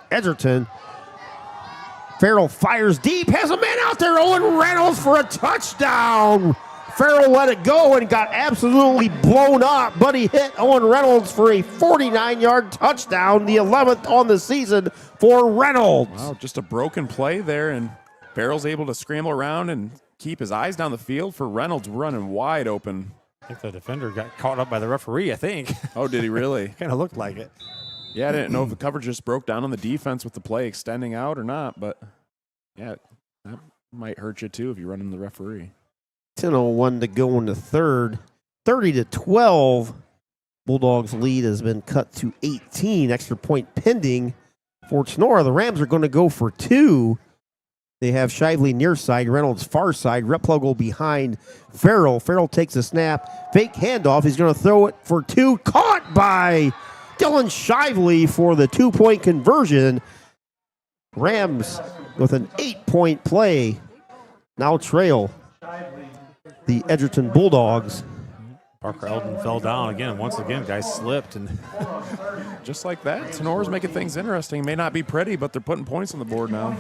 Edgerton. Farrell fires deep. Has a man out there. Owen Reynolds for a touchdown. Farrell let it go and got absolutely blown up, but he hit Owen Reynolds for a 49-yard touchdown, the 11th on the season for Reynolds. Wow, just a broken play there, and Farrell's able to scramble around and keep his eyes down the field for Reynolds running wide open. I think the defender got caught up by the referee, I think. Oh, did he really? Kind of looked like it. Yeah, I didn't know if the coverage just broke down on the defense with the play extending out or not, but yeah, that might hurt you too if you run into the referee. 10:01 to go in the third. 30-12. Bulldogs lead has been cut to 18. Extra point pending for Tinora. The Rams are going to go for 2. They have Shively near side, Reynolds far side. Replogle behind Farrell. Farrell takes a snap. Fake handoff. He's going to throw it for 2. Caught by Dylan Shively for the 2-point conversion. Rams with an 8-point play. Now trail the Edgerton Bulldogs. Parker Eldon fell down again. Once again, guys slipped. And just like that, Tenora's making things interesting. May not be pretty, but they're putting points on the board now.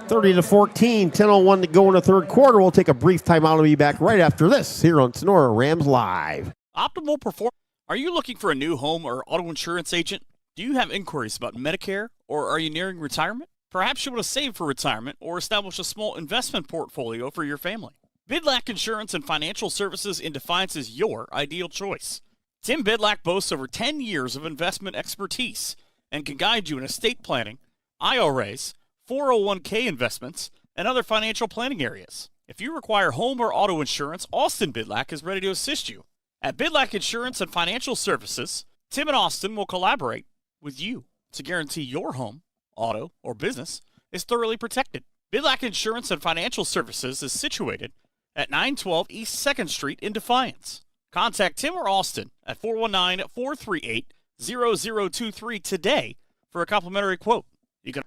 30-14, 10:01 to go in the third quarter. We'll take a brief timeout and be back right after this here on Tinora Rams Live. Optimal performance. Are you looking for a new home or auto insurance agent? Do you have inquiries about Medicare, or are you nearing retirement? Perhaps you want to save for retirement or establish a small investment portfolio for your family. Bidlack Insurance and Financial Services in Defiance is your ideal choice. Tim Bidlack boasts over 10 years of investment expertise and can guide you in estate planning, IRAs, 401k investments, and other financial planning areas. If you require home or auto insurance, Austin Bidlack is ready to assist you. At Bidlack Insurance and Financial Services, Tim and Austin will collaborate with you to guarantee your home, auto, or business is thoroughly protected. Bidlack Insurance and Financial Services is situated at 912 East 2nd Street in Defiance. Contact Tim or Austin at 419-438-0023 today for a complimentary quote. You can.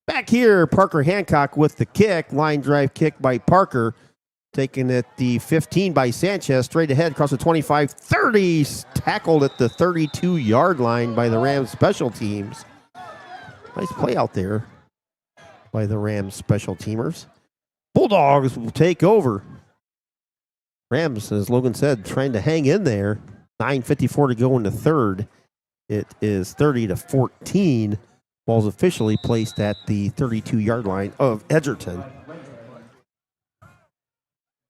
Back here, Parker Hancock with the kick. Line drive kick by Parker. Taken at the 15 by Sanchez. Straight ahead across the 25-30. Tackled at the 32-yard line by the Rams special teams. Nice play out there by the Rams special teamers. Bulldogs will take over. Rams, as Logan said, trying to hang in there. 9:54 to go in the third. It is 30-14. Ball's officially placed at the 32-yard line of Edgerton.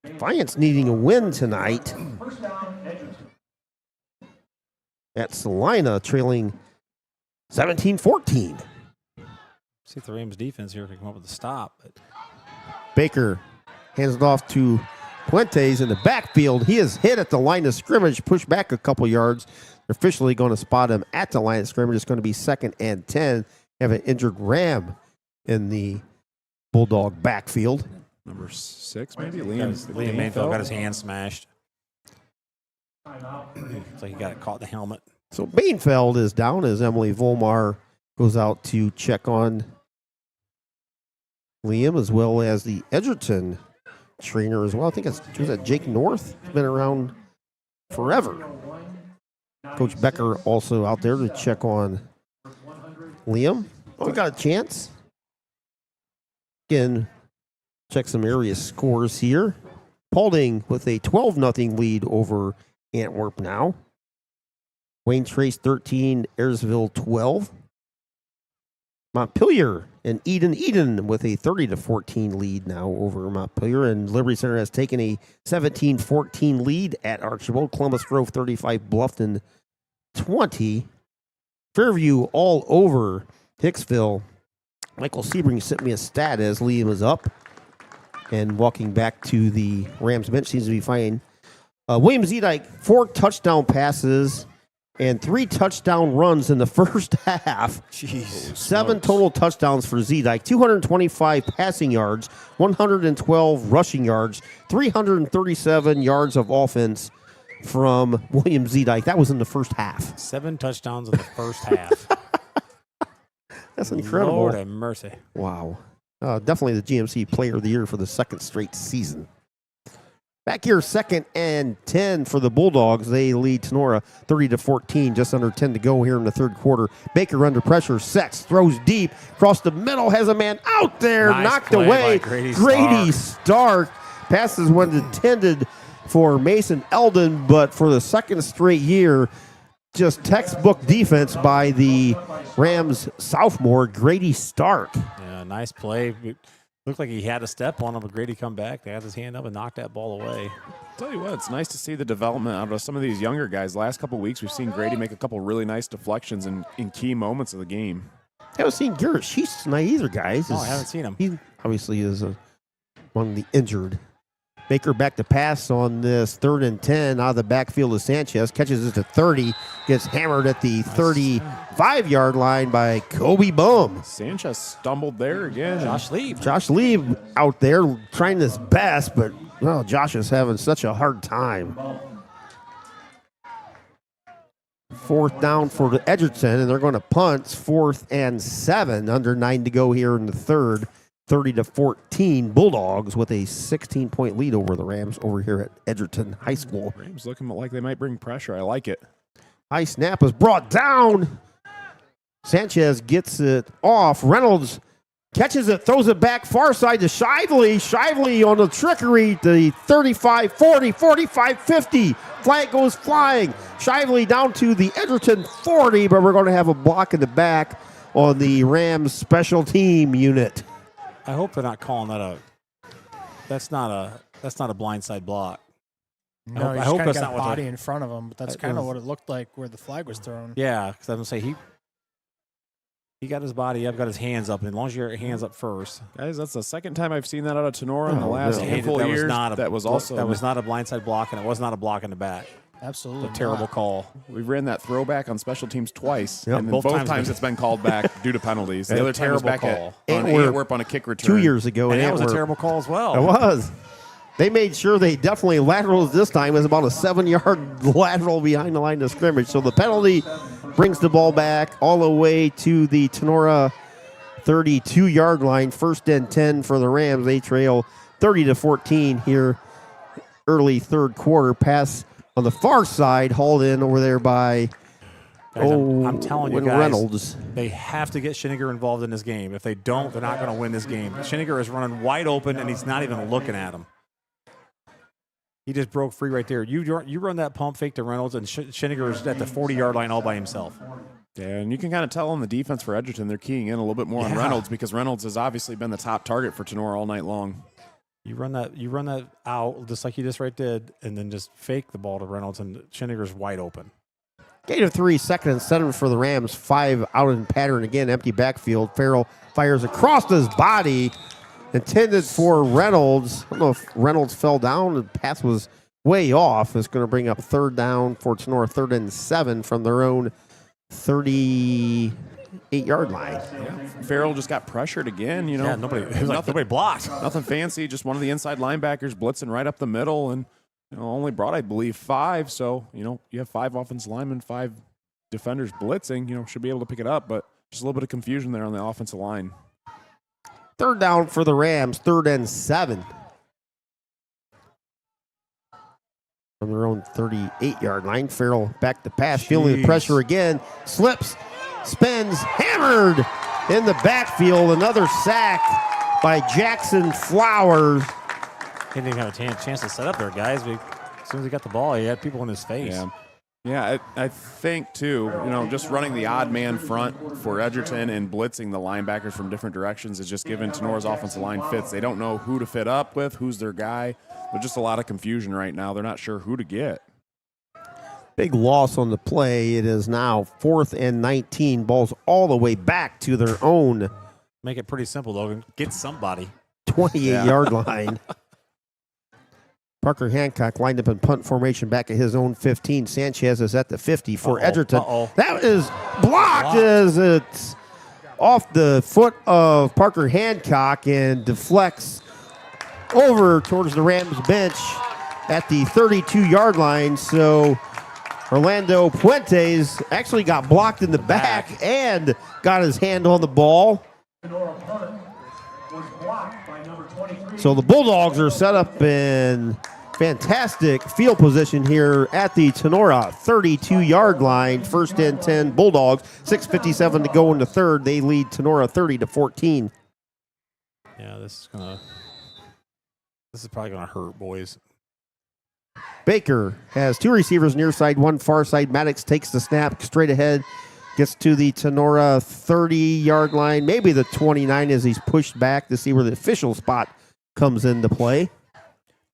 Defiance needing a win tonight. At Salina, trailing 17-14. see if the Rams defense here can come up with a stop. But Baker hands it off to Puentes in the backfield. He is hit at the line of scrimmage, pushed back a couple yards. They're officially going to spot him at the line of scrimmage. It's going to be 2nd and 10. Have an injured Ram in the Bulldog backfield. Number 6, maybe? Liam Mainfield got his hand smashed. So he got caught in the helmet. So Bainfeld is down as Emily Volmar goes out to check on Liam, as well as the Edgerton trainer as well. I think was that Jake North? Been around forever. Coach Becker also out there to check on Liam. Oh, we got a chance. Again, check some area scores here. Paulding with a 12-0 lead over Antwerp now. Wayne Trace 13, Ayersville 12. Montpelier and Eden with a 30-14 lead now over Montpelier. And Liberty Center has taken a 17-14 lead at Archibald. Columbus Grove 35, Bluffton 20. Fairview all over Hicksville. Michael Sebring sent me a stat as Liam is up. And walking back to the Rams bench seems to be fine. William Zedike, 4 touchdown passes and 3 touchdown runs in the first half. Jeez. 7 total touchdowns for Zedike, 225 passing yards, 112 rushing yards, 337 yards of offense from William Zedike. That was in the first half. 7 touchdowns in the first half. That's incredible. Lord have mercy. Wow. Definitely the GMC Player of the Year for the second straight season. Back here, 2nd and 10 for the Bulldogs. They lead Tinora 30-14, just under 10 to go here in the third quarter. Baker under pressure, sets, throws deep, across the middle, has a man out there, Nice knocked play away. by Grady Stark. Passes was intended for Mason Eldon, but for the second straight year, just textbook defense by the Rams sophomore, Grady Stark. Yeah, nice play. It looked like he had a step on him, but Grady come back. They had his hand up and knocked that ball away. Tell you what, it's nice to see the development out of some of these younger guys. Last couple of weeks, we've seen Grady make a couple really nice deflections in key moments of the game. I haven't seen Garrett Sheets tonight either, guys. No, I haven't seen him. He obviously is among the injured. Baker back to pass on this 3rd and 10 out of the backfield of Sanchez. Catches it to 30. Gets hammered at the 35-yard line by Kobe Bum. Sanchez stumbled there again. Josh Lieb. Josh Lieb out there trying his best, but Josh is having such a hard time. 4th down for the Edgerton, and they're going to punt. 4th and 7, under 9 to go here in the third. 30-14 Bulldogs with a 16-point lead over the Rams over here at Edgerton High School. Rams looking like they might bring pressure. I like it. High snap is brought down. Sanchez gets it off. Reynolds catches it, throws it back far side to Shively. Shively on the trickery, the 35, 40, 45, 50. Flag goes flying. Shively down to the Edgerton 40, but we're going to have a block in the back on the Rams special team unit. I hope they're not calling that that's not a blindside block. No, I hope he's that's got not a what body they're- in front of him, but that's kind of what it looked like where the flag was thrown. Yeah, because I'm going to say he got his body up, got his hands up, and as long as your hands up first. Guys, that's the second time I've seen that out of Tinora in the Oh, last no. handful of years. That was not a blindside block, and it was not a block in the back. Absolutely. A terrible call. We ran that throwback on special teams twice, Yep. and then Both both times times it's been called back due to penalties. The other time was terrible back call. on Antwerp on a kick return. 2 years ago. And in that was a Antwerp. terrible call as well. It was. They made sure they definitely laterals this time. It was about a 7-yard lateral behind the line of scrimmage. So the penalty brings the ball back all the way to the Tinora 32-yard line. 1st and 10 for the Rams. They trail 30-14 here early third quarter. Pass on the far side, hauled in over there by Guys, I'm telling you guys, Reynolds. They have to get Schiniger involved in this game. If they don't, they're not going to win this game. Schiniger is running wide open, and he's not even looking at him. He just broke free right there. You run that pump fake to Reynolds, and Schiniger is at the 40-yard line all by himself. Yeah, and you can kind of tell on the defense for Edgerton, they're keying in a little bit more on Reynolds because Reynolds has obviously been the top target for Tinora all night long. You run that out just like you just right did, and then just fake the ball to Reynolds, and Schiniger's wide open. Gain of 3, 2nd and 7 for the Rams. 5 out in pattern again, empty backfield. Farrell fires across his body, intended for Reynolds. I don't know if Reynolds fell down. The pass was way off. It's going to bring up 3rd down for Tinora, 3rd and 7 from their own 38-yard line. Yeah. Farrell just got pressured again. Yeah, nobody blocked. Nothing fancy. Just one of the inside linebackers blitzing right up the middle, and only brought, I believe, 5. So you have 5 offensive linemen, 5 defenders blitzing. Should be able to pick it up, but just a little bit of confusion there on the offensive line. 3rd down for the Rams, 3rd and 7. From their own 38-yard line. Farrell back to pass, feeling the pressure again. Slips, spins, hammered in the backfield. Another sack by Jackson Flowers. He didn't have a chance to set up there, guys. But as soon as he got the ball, he had people in his face. Yeah. Yeah, I think, too, just running the odd man front for Edgerton and blitzing the linebackers from different directions is just giving Tenora's offensive line fits. They don't know who to fit up with, who's their guy. There's just a lot of confusion right now. They're not sure who to get. Big loss on the play. It is now 4th and 19. Ball's all the way back to their own Make it pretty simple, Logan. Get somebody. 28-yard line. Parker Hancock lined up in punt formation back at his own 15. Sanchez is at the 50 for Edgerton. That is blocked as it's off the foot of Parker Hancock and deflects over towards the Rams bench at the 32-yard line. So Orlando Puentes actually got blocked in the back and got his hand on the ball. So the Bulldogs are set up in fantastic field position here at the Tinora 32-yard line. 1st and 10 Bulldogs. 6:57 to go in the third. They lead Tinora 30-14. Yeah, this is probably gonna hurt, boys. Baker has 2 receivers near side, 1 far side. Maddox takes the snap straight ahead. Gets to the Tinora 30-yard line, maybe the 29 as he's pushed back to see where the official spot comes into play.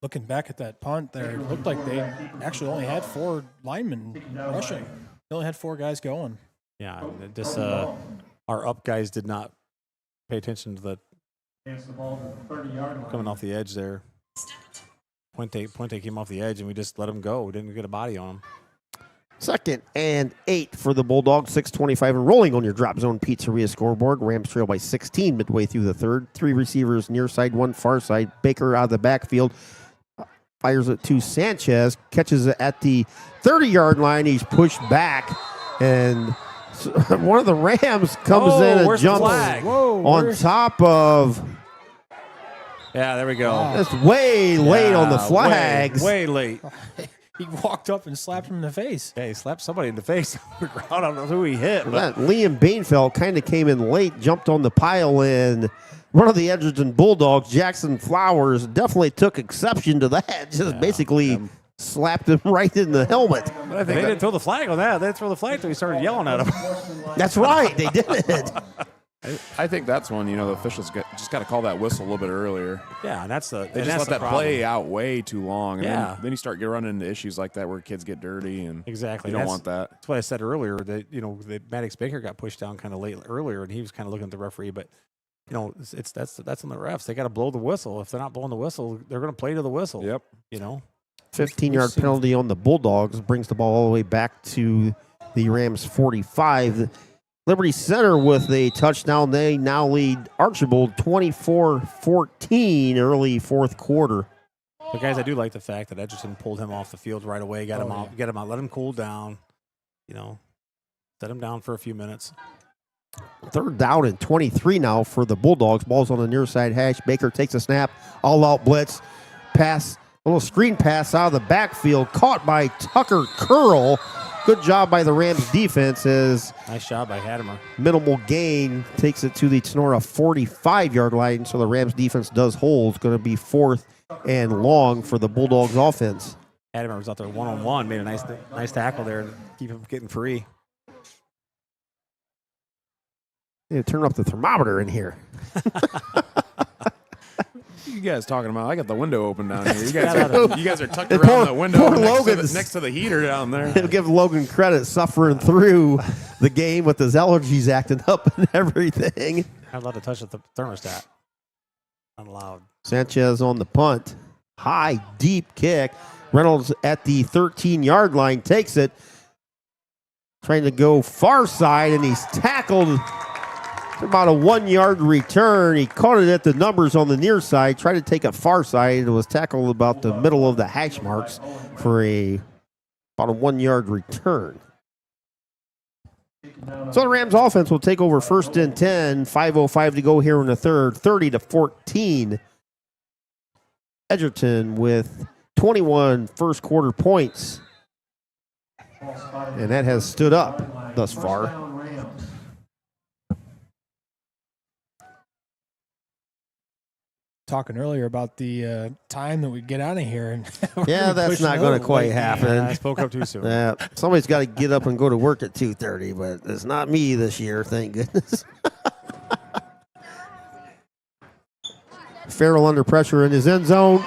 Looking back at that punt there, it looked like they actually only had 4 linemen rushing. They only had 4 guys going. Yeah, this our up guys did not pay attention to the coming off the edge there. Puente came off the edge, and we just let him go. We didn't get a body on him. 2nd and 8 for the Bulldogs. 6:25 and rolling on your Drop Zone Pizzeria scoreboard. Rams trail by 16 midway through the third. 3 receivers near side, 1 far side. Baker out of the backfield. Fires it to Sanchez. Catches it at the 30-yard line. He's pushed back. And one of the Rams comes in and jumps on top of... Yeah, there we go. That's way late on the flags. Way late. He walked up and slapped him in the face. Yeah, he slapped somebody in the face. I don't know who he hit. That Liam Bainfeld kind of came in late, jumped on the pile, and one of the Edgerton Bulldogs, Jackson Flowers, definitely took exception to that. Just basically slapped him right in the helmet. But I think they didn't throw the flag on that. They didn't throw the flag until he started yelling at him. That's right. They did. I think that's when, the officials just got to call that whistle a little bit earlier. Yeah, and that's the They just let that play out way too long. And then you start running into issues like that where kids get dirty. And exactly. You don't want that. That's what I said earlier, that, that Maddox Baker got pushed down kind of late earlier, and he was kind of looking at the referee. But, that's on the refs. They got to blow the whistle. If they're not blowing the whistle, they're going to play to the whistle. Yep. 15-yard penalty on the Bulldogs brings the ball all the way back to the Rams 45. Liberty Center with a touchdown. They now lead Archibald 24-14 early fourth quarter. But guys, I do like the fact that Edgerton pulled him off the field right away, got him out, let him cool down, set him down for a few minutes. 3rd down and 23 now for the Bulldogs. Ball's on the near side hash. Baker takes a snap, all-out blitz, pass, a little screen pass out of the backfield, caught by Tucker Curl. Good job by the Rams defense as nice job by Hattemer. Minimal gain takes it to the Tinora 45-yard line, so the Rams defense does hold. It's going to be 4th and long for the Bulldogs offense. Hattemer was out there one-on-one, made a nice tackle there to keep him getting free. Yeah, turn up the thermometer in here. You guys talking about? I got the window open down here. You guys are tucked around the window next to the heater down there. Give Logan credit, suffering through the game with his allergies acting up and everything. Not allowed to touch the thermostat. Not allowed. Sanchez on the punt. High, deep kick. Reynolds at the 13-yard line takes it. Trying to go far side, and he's tackled. About a 1-yard return. He caught it at the numbers on the near side, tried to take it far side, and was tackled about the middle of the hash marks for about a 1-yard return. So the Rams offense will take over 1st and 10. 5:05 to go here in the third. 30-14. Edgerton with 21 first quarter points. And that has stood up thus far. talking earlier about the time that we get out of here. And Yeah, that's not going to quite happen. I spoke up too soon. Yeah, somebody's got to get up and go to work at 2:30, but it's not me this year, thank goodness. Farrell under pressure in his end zone,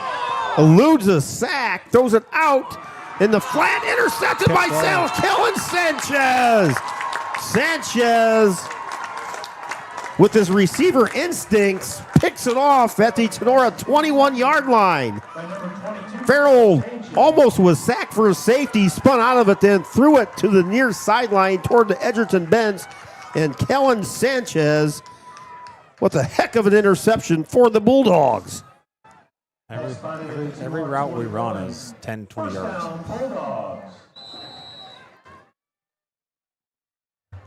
eludes a sack, throws it out in the flat, intercepted by Kellen Sanchez. Sanchez, with his receiver instincts, picks it off at the Tinora 21-yard line. Farrell almost was sacked for a safety, spun out of it, then threw it to the near sideline toward the Edgerton bench. And Kellen Sanchez, what the heck of an interception for the Bulldogs. Every route we run is 10, 20 yards.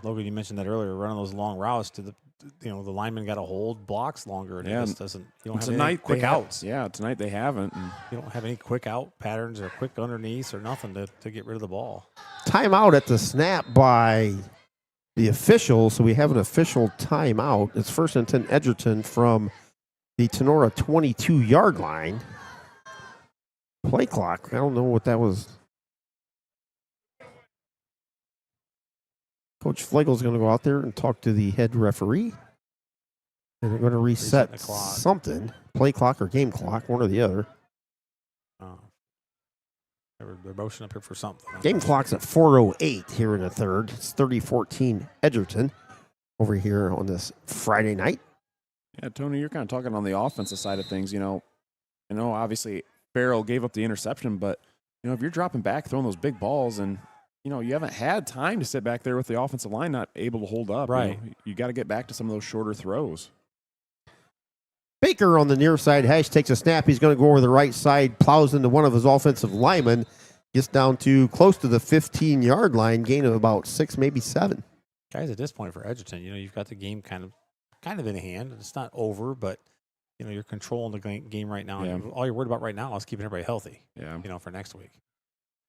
Logan, you mentioned that earlier, running those long routes to the lineman got to hold blocks longer, and it just doesn't. You don't have any quick outs. Yeah, tonight they haven't. You don't have any quick out patterns or quick underneath or nothing to get rid of the ball. Timeout at the snap by the official, so we have an official timeout. It's 1st and 10 Edgerton from the Tinora 22-yard line. Play clock, I don't know what that was. Coach Flegel's going to go out there and talk to the head referee. And they're going to reset something. Play clock or game clock, one or the other. They're motioning up here for something. Game clock's at 4:08 here in the third. It's 30-14 Edgerton over here on this Friday night. Yeah, Tony, you're kind of talking on the offensive side of things. Obviously Farrell gave up the interception, but, if you're dropping back, throwing those big balls and, you haven't had time to sit back there with the offensive line not able to hold up. Right. You got to get back to some of those shorter throws. Baker on the near side hash takes a snap. He's going to go over the right side, plows into one of his offensive linemen, gets down to close to the 15-yard line, gain of about 6, maybe 7. Guys, at this point for Edgerton, you've got the game kind of in hand. It's not over, but you're controlling the game right now. Yeah. All you're worried about right now is keeping everybody healthy. Yeah. For next week.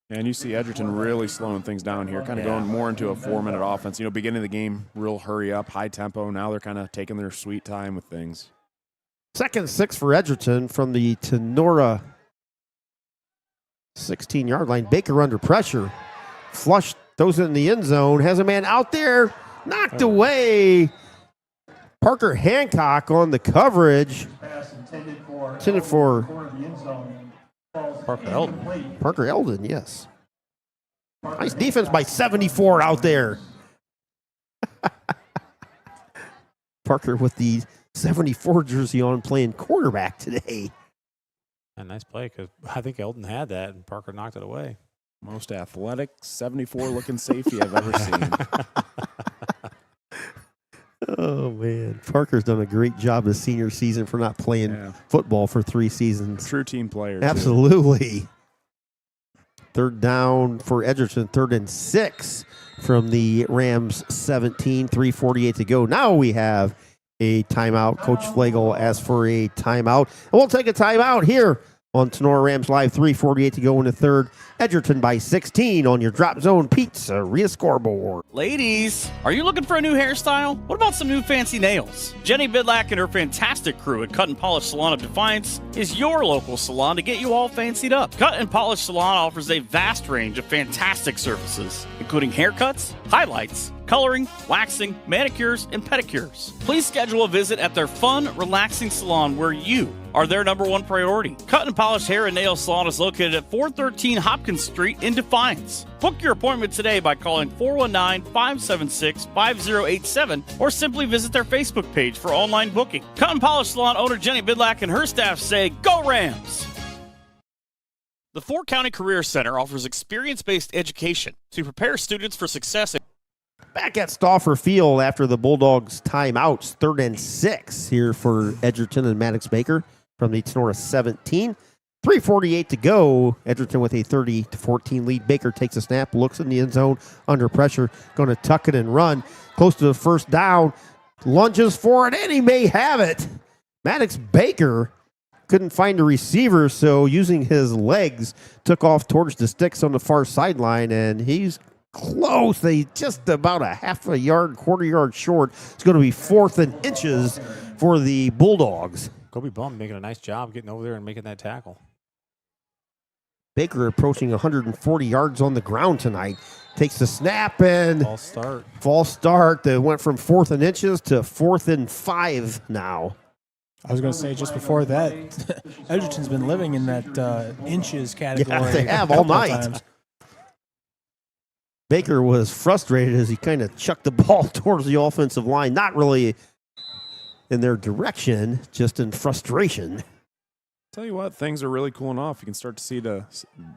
And you see Edgerton really slowing things down here, kind of going more into a 4-minute offense. Beginning of the game, real hurry up, high tempo. Now they're kind of taking their sweet time with things. 2nd and 6 for Edgerton from the Tinora 16-yard line. Baker under pressure. Flush, throws it in the end zone. Has a man out there. Knocked away. Parker Hancock on the coverage. Intended for Parker Eldon. Parker Eldon, yes. Nice defense by 74 out there. Parker with the 74 jersey on, playing quarterback today. A nice play because I think Eldon had that and Parker knocked it away. Most athletic, 74-looking safety I've ever seen. Oh, man. Parker's done a great job this senior season for not playing football for 3 seasons. True team player. Absolutely. 3rd down for Edgerton, 3rd and 6 from the Rams 17, 3:48 to go. Now we have a timeout. Coach Flegel asked for a timeout. And we'll take a timeout here on Tinora Rams Live, 3:48 to go in the third. Edgerton by 16 on your Drop Zone Pizzeria scoreboard. Ladies, are you looking for a new hairstyle? What about some new fancy nails? Jenny Bidlack and her fantastic crew at Cut and Polish Salon of Defiance is your local salon to get you all fancied up. Cut and Polish Salon offers a vast range of fantastic services, including haircuts, highlights, coloring, waxing, manicures, and pedicures. Please schedule a visit at their fun, relaxing salon where you are their number one priority. Cut and Polish Hair and Nail Salon is located at 413 Hopkins Street in Defiance. Book your appointment today by calling 419-576-5087 or simply visit their Facebook page for online booking. Cut and Polish Salon owner Jenny Bidlack and her staff say, "Go Rams!" The Fort County Career Center offers experience-based education to prepare students for success. Back at Stauffer Field after the Bulldogs timeouts, 3rd and 6 here for Edgerton and Maddox Baker from the Tinora 17. 3:48 to go. Edgerton with a 30-14 lead. Baker takes a snap, looks in the end zone under pressure, going to tuck it and run. Close to the first down, lunges for it, and he may have it. Maddox Baker couldn't find a receiver, so using his legs, took off towards the sticks on the far sideline, and he's close. They just about a half a yard, quarter yard short. It's going to be 4th and inches for the Bulldogs. Kobe Bum making a nice job getting over there and making that tackle. Baker approaching 140 yards on the ground tonight. Takes the snap and false start. That went from 4th and inches to 4th and 5 now. I was going to say just before that, Edgerton's been living in that inches category. Yeah, they have all night. Times. Baker was frustrated as he kind of chucked the ball towards the offensive line. Not really in their direction, just in frustration. Tell you what, things are really cooling off. You can start to see the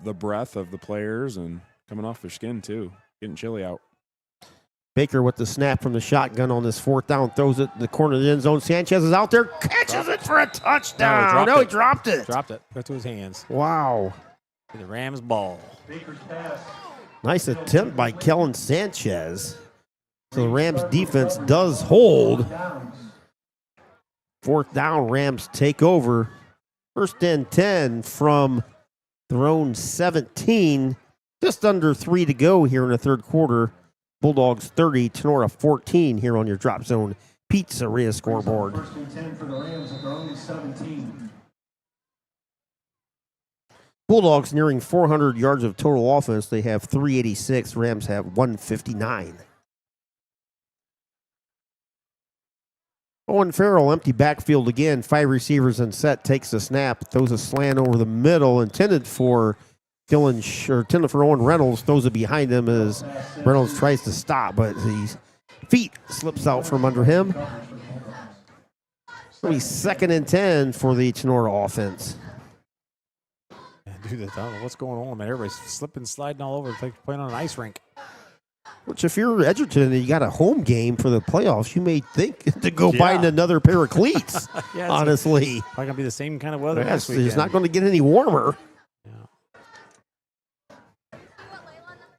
breath of the players and coming off their skin too. Getting chilly out. Baker with the snap from the shotgun on this 4th down, throws it in the corner of the end zone. Sanchez is out there, catches it for a touchdown. No, he dropped it. Dropped it right to his hands. Wow. The Rams ball. Baker's pass. Nice attempt by Kellen Sanchez. So the Rams defense does hold. 4th down, Rams take over. 1st and 10 from their own 17. Just under 3 to go here in the 3rd quarter. Bulldogs 30, Tinora 14 here on your Drop Zone Pizzeria scoreboard. 1st and 10 for the Rams at their own 17. Bulldogs nearing 400 yards of total offense. They have 386. Rams have 159. Owen Farrell, empty backfield again. 5 receivers in set, takes the snap, throws a slant over the middle, intended for Owen Reynolds, throws it behind him as Reynolds tries to stop, but his feet slips out from under him. It'll be 2nd and 10 for the Tinora offense. Dude, I don't know what's going on, man. Everybody's slipping, sliding all over. It's like playing on an ice rink. Which, if you're Edgerton and you got a home game for the playoffs, you may think to go find another pair of cleats, honestly. Probably going to be the same kind of weather Yes, this weekend. it's not going to get any warmer. Yeah.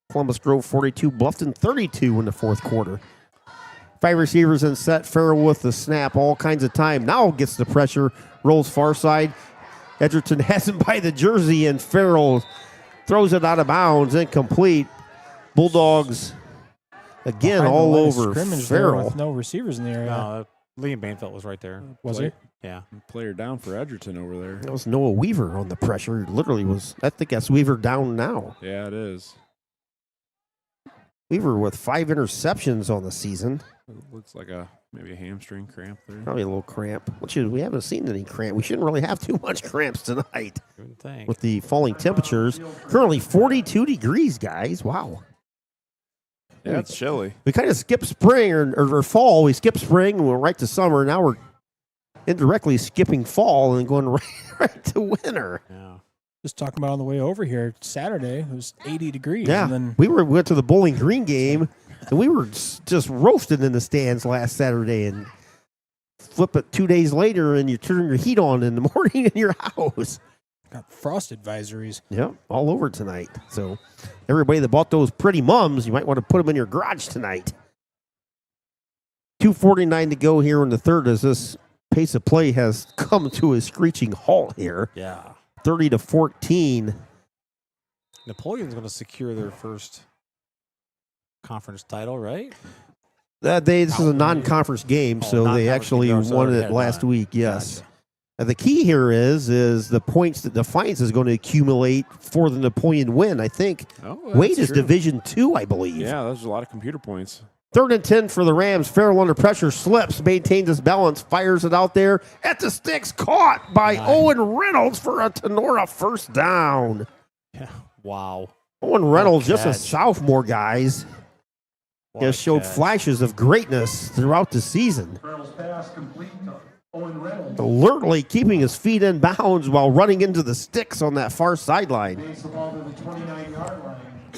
Columbus Grove 42, Bluffton 32 in the 4th quarter. 5 receivers in set. Farrell with the snap, all kinds of time. Now gets the pressure, rolls far side. Edgerton has him by the jersey, and Farrell throws it out of bounds, incomplete. Bulldogs again all over Farrell. With no receivers in the area. No, Liam Banfield was right there. Was he? Yeah. Player down for Edgerton over there. That was Noah Weaver on the pressure. He literally was. I think that's Weaver down now. Yeah, it is. Weaver with 5 interceptions on the season. It looks like maybe a hamstring cramp there. Probably a little cramp. We haven't seen any cramp. We shouldn't really have too much cramps tonight with the falling temperatures. Currently 42 degrees, guys. Wow. Yeah, it's chilly. We kind of skipped spring or fall. We skipped spring and went right to summer. Now we're indirectly skipping fall and going right to winter. Yeah. Just talking about on the way over here, Saturday, it was 80 degrees. Yeah, and then we went to the Bowling Green game, and we were just roasted in the stands last Saturday. And flip it 2 days later, and you turn your heat on in the morning in your house. got frost advisories. Yep, all over tonight. So everybody that bought those pretty mums, you might want to put them in your garage tonight. 2:49 to go here in the 3rd as this pace of play has come to a screeching halt here. Yeah. 30-14. Napoleon's going to secure their first conference title, right? This is a non-conference game, so they actually won it last week, yes. Gotcha. The key here is the points that Defiance is going to accumulate for the Napoleon win. I think Wade is Division II, I believe. Yeah, there's a lot of computer points. 3rd and 10 for the Rams. Farrell under pressure, slips, maintains his balance, fires it out there at the sticks, caught by Owen Reynolds for a Tinora first down. Yeah. Wow. Owen Reynolds, just a sophomore, guys. He has showed catch. flashes of greatness throughout the season. Farrell's pass complete to Owen Reynolds. Alertly keeping his feet in bounds while running into the sticks on that far sideline. Takes the ball to the 29-yard line.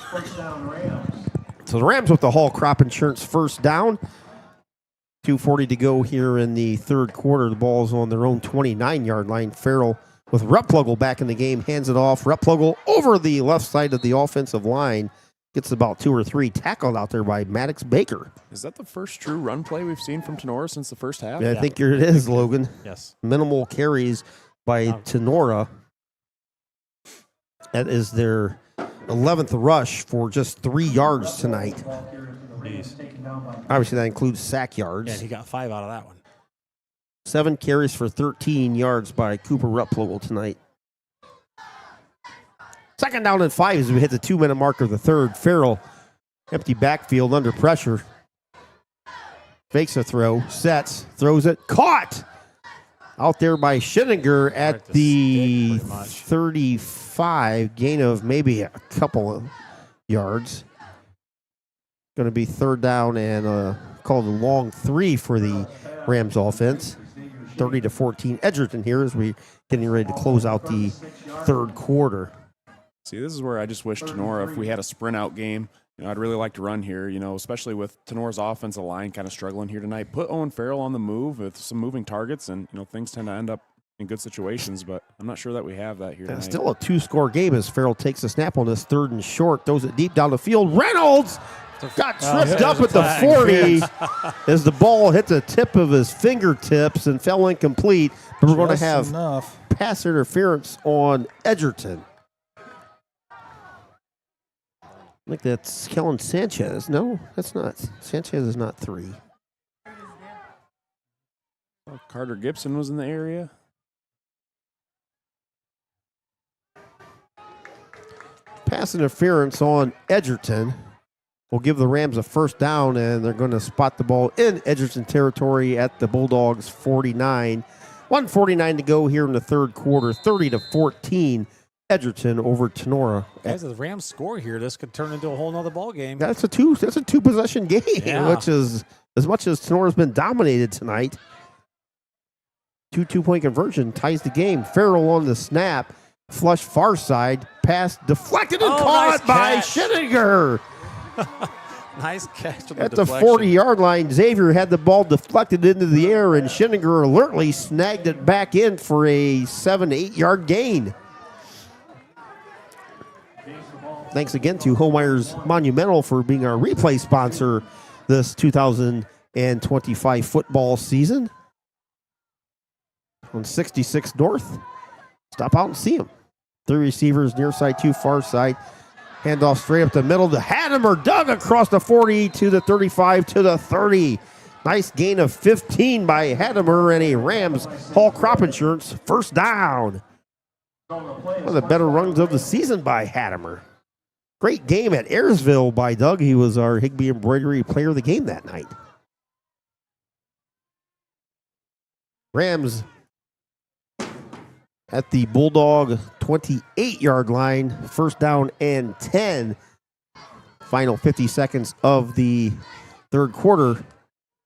First down, Rams. So the Rams with the Hall Crop Insurance first down. 2:40 to go here in the 3rd quarter. The ball's on their own 29-yard line. Farrell with Replugle back in the game, hands it off. Replugle over the left side of the offensive line. Gets about 2 or 3 tackled out there by Maddox Baker. Is that the first true run play we've seen from Tinora since the first half? Yeah, I think it is, Logan. Yes. Minimal carries by Tinora. That is their 11th rush for just 3 yards tonight. Obviously, that includes sack yards. Yeah, he got 5 out of that one. 7 carries for 13 yards by Cooper Rupplow tonight. 2nd down and 5 as we hit the 2-minute mark of the third. Farrell, empty backfield under pressure. Fakes a throw, sets, throws it, caught! Out there by Schinninger at the 35, gain of maybe a couple of yards. Going to be 3rd down and called a long 3 for the Rams offense. 30-14. Edgerton here as we getting ready to close out the 3rd quarter. See, this is where I just wish Tinora, if we had a sprint out game, I'd really like to run here, especially with Tenora's offensive line kind of struggling here tonight. Put Owen Farrell on the move with some moving targets, and, things tend to end up in good situations, but I'm not sure that we have that here tonight. Still a 2-score game as Farrell takes a snap on this 3rd and short, throws it deep down the field. Reynolds got tripped up at the 40 as the ball hit the tip of his fingertips and fell incomplete, but we're going to have pass interference on Edgerton. I think that's Kellen Sanchez. No, that's not. Sanchez is not 3. Carter Gibson was in the area. Pass interference on Edgerton will give the Rams a 1st down, and they're going to spot the ball in Edgerton territory at the Bulldogs 49. 1:49 to go here in the 3rd quarter. 30-14. Edgerton over Tinora. As the Rams score here, this could turn into a whole nother ball game. That's a two possession game, which is as much as Tenora's been dominated tonight. 2-point conversion ties the game. Farrell on the snap, flush far side, pass deflected and caught by Schinninger. Nice catch at the 40-yard line. Xavier had the ball deflected into the air, and Schinninger alertly snagged it back in for a 7 to 8 yard gain. Thanks again to Homeyer's Monumental for being our replay sponsor this 2025 football season. On 66 North, stop out and see them. 3 receivers, near side, 2 far side. Handoff straight up the middle to Hadamer, dug across the 40 to the 35 to the 30. Nice gain of 15 by Hadamer and a Rams Hall Crop Insurance 1st down. One of the better runs of the season by Hadamer. Great game at Ayersville by Doug. He was our Higbee Embroidery Player of the Game that night. Rams at the Bulldog 28-yard line. 1st down and 10. Final 50 seconds of the 3rd quarter.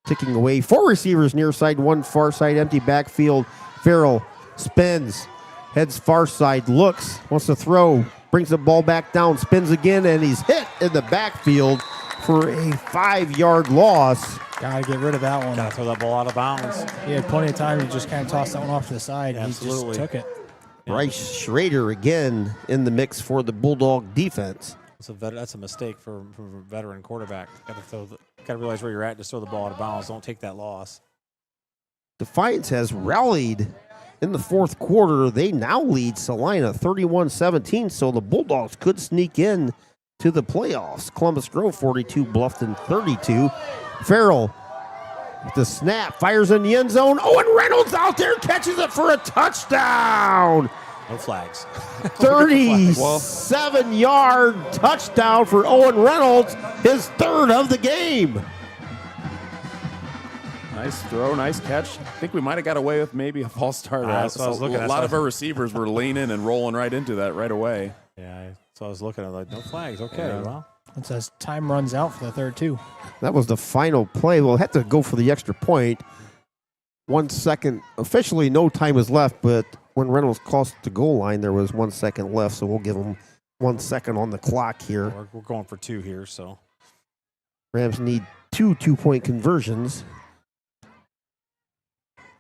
Ticking away. 4 receivers near side, 1 far side. Empty backfield. Farrell spins. Heads far side. Looks. Wants to throw. Brings the ball back down, spins again, and he's hit in the backfield for a 5-yard loss. Got to get rid of that one. Got to throw that ball out of bounds. He had plenty of time to just kind of toss that one off to the side. Absolutely. He just took it. Bryce Schrader again in the mix for the Bulldog defense. That's a mistake for a veteran quarterback. Got to realize where you're at. Just throw the ball out of bounds. Don't take that loss. Defiance has rallied in the 4th quarter. They now lead Salina 31-17, so the Bulldogs could sneak in to the playoffs. Columbus Grove 42, Bluffton 32. Farrell with the snap, fires in the end zone. Owen Reynolds out there, catches it for a touchdown. No flags. 37-yard touchdown for Owen Reynolds, his 3rd of the game. Nice throw, nice catch. I think we might have got away with maybe a false start. That's what I was looking at. A lot of our receivers were leaning and rolling right into that right away. Yeah, so I was looking at no flags. Okay, well. It says time runs out for the 3rd, too. That was the final play. We'll have to go for the extra point. 1 second. Officially, no time is left, but when Reynolds crossed the goal line, there was 1 second left, so we'll give him 1 second on the clock here. We're going for 2 here, so. Rams need 2 2-point conversions.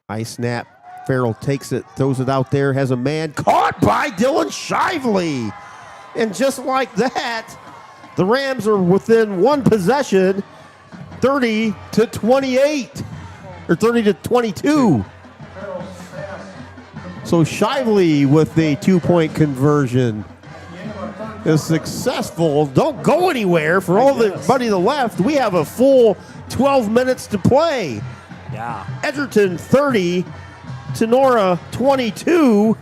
High snap. Farrell takes it, throws it out there, has a man caught by Dylan Shively. And just like that, the Rams are within 1 possession, 30-28, or 30-22. So Shively with a 2-point conversion is successful. Don't go anywhere. For all the buddy to the left, we have a full 12 minutes to play. Yeah. Edgerton 30, Tinora 22.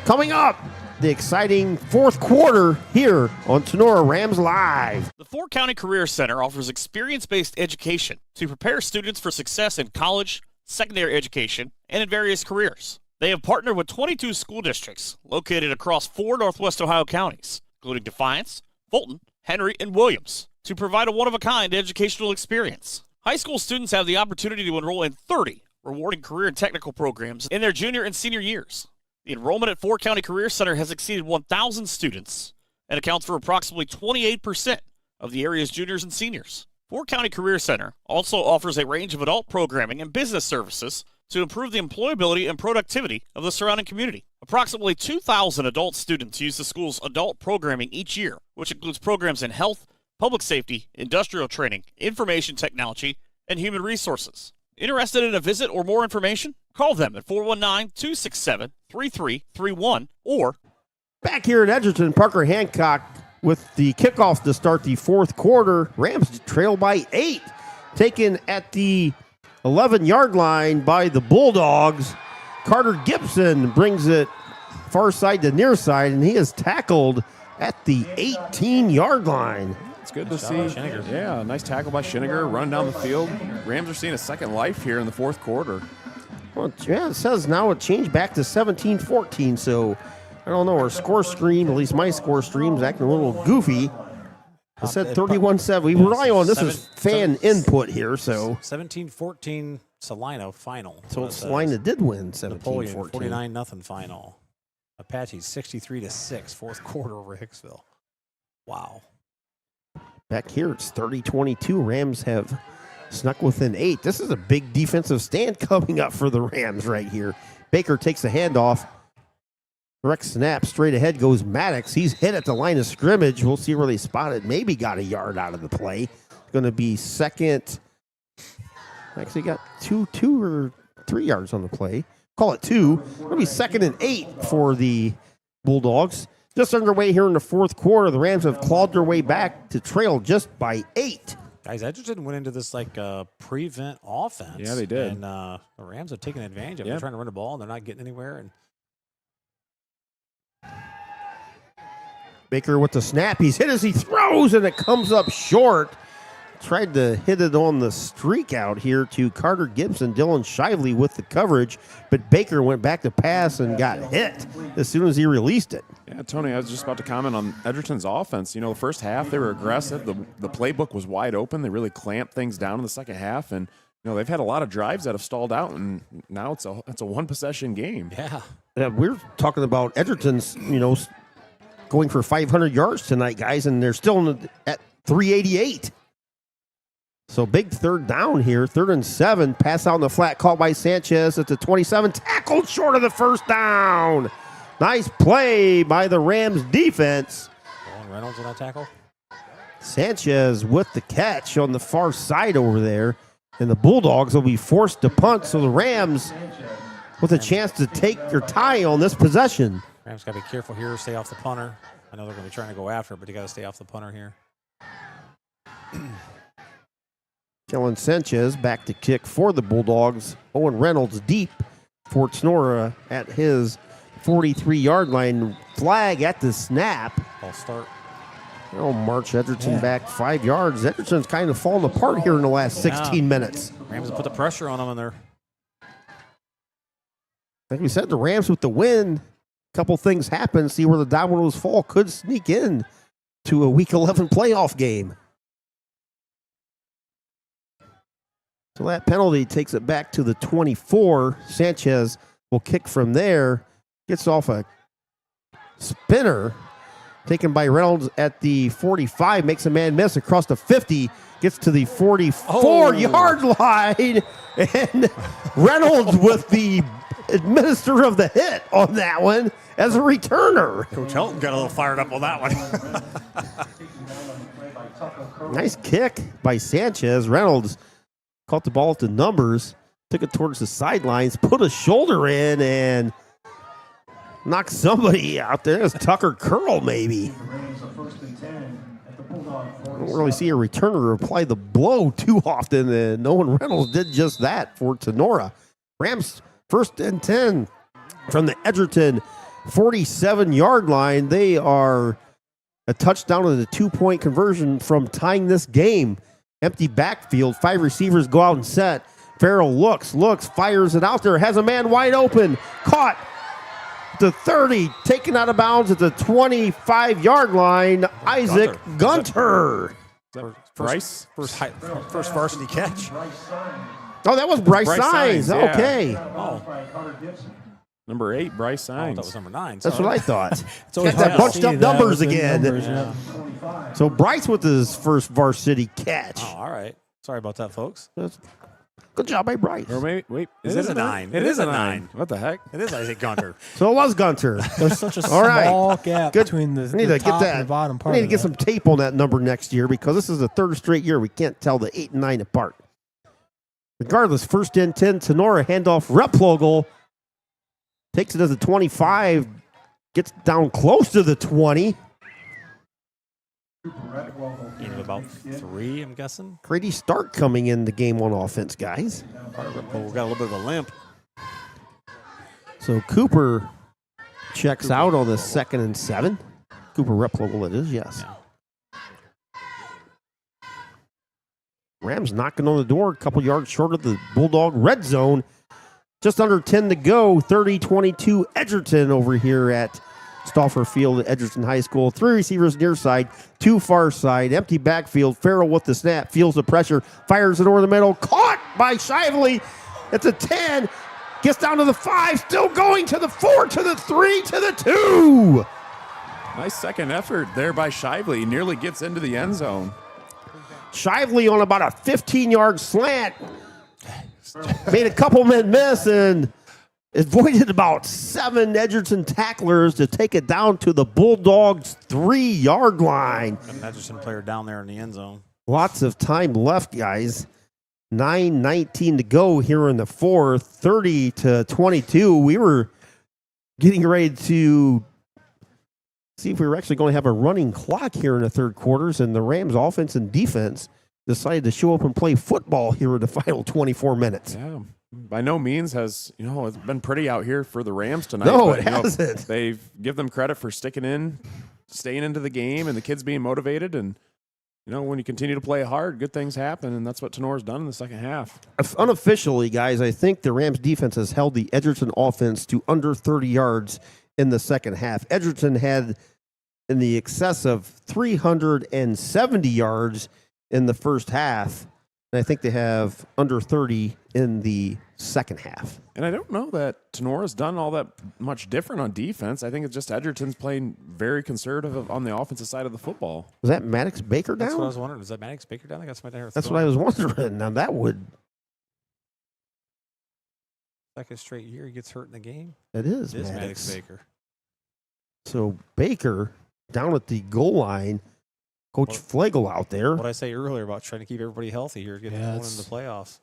Coming up, the exciting fourth quarter here on Tinora Rams Live. The Four County Career Center offers experience-based education to prepare students for success in college, secondary education, and in various careers. They have partnered with 22 school districts located across 4 Northwest Ohio counties, including Defiance, Fulton, Henry, and Williams, to provide a one-of-a-kind educational experience. High school students have the opportunity to enroll in 30 rewarding career and technical programs in their junior and senior years. The enrollment at Four County Career Center has exceeded 1,000 students and accounts for approximately 28% of the area's juniors and seniors. Four County Career Center also offers a range of adult programming and business services to improve the employability and productivity of the surrounding community. Approximately 2,000 adult students use the school's adult programming each year, which includes programs in health, public safety, industrial training, information technology, and human resources. Interested in a visit or more information? Call them at 419-267-3331 or Back here at Edgerton, Parker Hancock with the kickoff to start the fourth quarter. Rams trail by 8, taken at the 11-yard line by the Bulldogs. Carter Gibson brings it far side to near side, and he is tackled at the 18-yard line. It's good to see. Yeah, nice tackle by Shinniger, run down the field. Rams are seeing a second life here in the fourth quarter. Well, yeah, it says now it changed back to 17-14, so I don't know. Our score stream, at least my score stream's acting a little goofy. It said 31-7. We rely on this as fan input here, so. 17-14 Salina final. So Salina did win Napoleon 17-14. 49-0 final. Apaches 63-6 fourth quarter over Hicksville. Wow. Back here, it's 30-22. Rams have snuck within 8. This is a big defensive stand coming up for the Rams right here. Baker takes the handoff. Direct snap, straight ahead goes Maddox. He's hit at the line of scrimmage. We'll see where they spot it. Maybe got a yard out of the play. Going to be second. Actually got two or 3 yards on the play. Call it 2. Going to be second and 8 for the Bulldogs. Just underway here in the fourth quarter. The Rams have clawed their way back to trail just by 8. Guys, Edgerton went into this like prevent offense. Yeah, they did. And the Rams have taken advantage of it. Yep. They're trying to run the ball, and they're not getting anywhere. And Baker with the snap. He's hit as he throws, and it comes up short. Tried to hit it on the streak out here to Carter Gibson. Dylan Shively with the coverage, but Baker went back to pass and got hit as soon as he released it. Yeah, Tony, I was just about to comment on Edgerton's offense. You know, the first half, they were aggressive. The playbook was wide open. They really clamped things down in the second half, and they've had a lot of drives that have stalled out, and now it's a one-possession game. yeah. We're talking about Edgerton's, going for 500 yards tonight, guys, and they're still at 388. So big third down here, 3rd and 7. Pass out in the flat, caught by Sanchez at the 27. Tackled short of the first down. Nice play by the Rams defense. Owen Reynolds on that tackle. Sanchez with the catch on the far side over there. And the Bulldogs will be forced to punt, so the Rams with a chance to take their tie on this possession. Rams got to be careful here. Stay off the punter. I know they're going to be trying to go after it, but you got to stay off the punter here. Kellen Sanchez back to kick for the Bulldogs. Owen Reynolds deep for Tinora at his 43-yard line. Flag at the snap. Ball start. March Edgerton back 5 yards. Edgerton's kind of fallen apart here in the last 16 minutes. Rams have put the pressure on them in there. Like we said, the Rams with the win. A couple things happen. See where the dominoes fall. Could sneak in to a Week 11 playoff game. So that penalty takes it back to the 24. Sanchez will kick from there. Gets off a spinner. Taken by Reynolds at the 45. Makes a man miss across the 50. Gets to the 44-yard line. And Reynolds with the administer of the hit on that one as a returner. Coach Helton got a little fired up on that one. Nice kick by Sanchez. Reynolds caught the ball at the numbers, took it towards the sidelines, put a shoulder in, and knocked somebody out there. It was Tucker Curl, maybe. don't really see a returner apply the blow too often, and Owen Reynolds did just that for Tinora. Rams 1st and 10 from the Edgerton 47-yard line. They are a touchdown and a 2-point conversion from tying this game. Empty backfield, 5 receivers go out and set. Farrell looks, fires it out there, has a man wide open, caught the 30, taken out of bounds at the 25-yard line. Isaac Gunter. Bryce? First varsity catch. Oh, that was Bryce Signs. yeah. Okay. Number 8, Bryce Oh, Signs. that was number 9. That's what I thought. always Got that hard to bunched see up that numbers with the again. numbers, yeah. So Bryce with his first varsity catch. Oh, all right. Sorry about that, folks. Good job by Bryce. Or maybe, wait, It is a 9. It is a 9. What the heck? It is Isaac Gunter. So it was Gunter. There's such a All right. small gap Good. between the, We need the to get top that. and the bottom part. We need to of get that. some tape on that number next year because this is the 3rd straight year we can't tell the 8 and 9 apart. Regardless, 1st and 10, Tinora handoff Replogle. Takes it as a 25, gets down close to the 20. Gain of about 3, I'm guessing. Grady Stark coming in the game on offense, guys. We got a little bit of a limp. So Cooper checks out on the 2nd and 7. Cooper Replogle it is, yes. Rams knocking on the door, a couple yards short of the Bulldog red zone. Just under 10 to go, 30-22 Edgerton over here at Stauffer Field at Edgerton High School. 3 receivers near side, 2 far side, empty backfield. Farrell with the snap, feels the pressure, fires it over the middle, caught by Shively at the 10, gets down to the 5, still going to the 4, to the 3, to the 2. Nice second effort there by Shively. Nearly gets into the end zone. Shively on about a 15-yard slant. Made a couple men miss and avoided about 7 Edgerton tacklers to take it down to the Bulldogs' 3-yard line. An Edgerton player down there in the end zone. Lots of time left, guys. 9:19 to go here in the 4th, 30-22. We were getting ready to see if we were actually going to have a running clock here in the 3rd quarters, and the Rams offense and defense decided to show up and play football here in the final 24 minutes. Yeah. By no means has, it's been pretty out here for the Rams tonight. No, but, it hasn't. They give them credit for sticking in, staying into the game, and the kids being motivated. And, when you continue to play hard, good things happen, and that's what Tenora's done in the second half. Unofficially, guys, I think the Rams defense has held the Edgerton offense to under 30 yards in the second half. Edgerton had in the excess of 370 yards in the first half, and I think they have under 30 in the second half. And I don't know that Tenora's done all that much different on defense. I think it's just Edgerton's playing very conservative on the offensive side of the football. Was that Maddox Baker down? That's what I was wondering. Is that Maddox Baker down? I got somebody there. That's what I was wondering. Now that would... Second straight year he gets hurt in the game. It is It is Maddox. Maddox Baker. So Baker down at the goal line. Coach Flegel out there. What I say earlier about trying to keep everybody healthy here, getting going into the playoffs.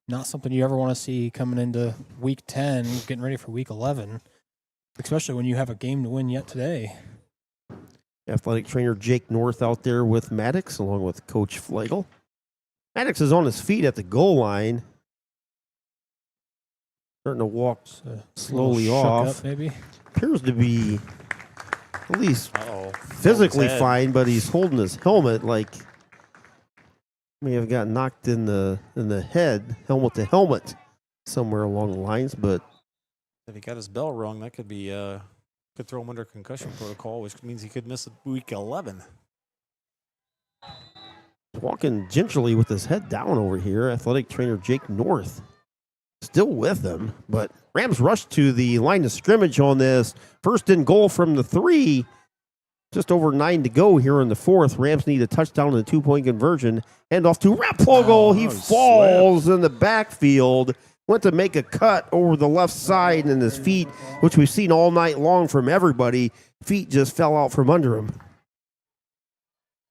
Not something you ever want to see coming into week 10, getting ready for week 11, especially when you have a game to win yet today. Athletic trainer Jake North out there with Maddox, along with Coach Flegel. Maddox is on his feet at the goal line. Starting to walk slowly A little shook off. up, maybe. Appears to be at least Uh-oh. physically Head. fine, but he's holding his helmet like may have got knocked in the head, helmet to helmet, somewhere along the lines. But If he got his bell rung, that could be could throw him under concussion protocol, which means he could miss week 11. walking gingerly with his head down over here. Athletic trainer Jake North still with him, but Rams rush to the line of scrimmage on this. 1st and goal from the 3. Just over 9 to go here in the 4th. Rams need a touchdown and a 2-point conversion. Hand off to Replogle. He falls in the backfield. Went to make a cut over the left side, and his feet, which we've seen all night long from everybody, feet just fell out from under him.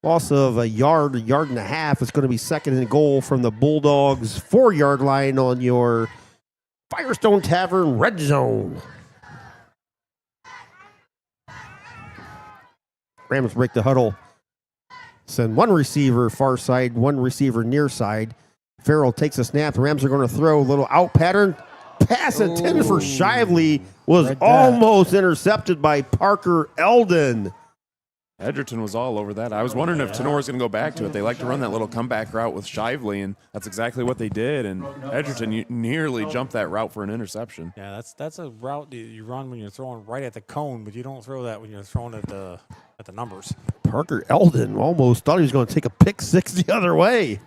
Loss of a yard and a half. It's going to be 2nd and goal from the Bulldogs' 4-yard line on your Firestone Tavern red zone. Rams break the huddle. Send one receiver far side, one receiver near side. Farrell takes a snap. The Rams are going to throw a little out pattern. Pass intended for Shively was almost intercepted by Parker Eldon. Edgerton was all over that. I was wondering if Tenora's going to go back to it. They like to run that little comeback route with Shively, and that's exactly what they did. And Edgerton nearly jumped that route for an interception. Yeah, that's a route that you run when you're throwing right at the cone, but you don't throw that when you're throwing at the numbers. Parker Eldon almost thought he was going to take a pick six the other way.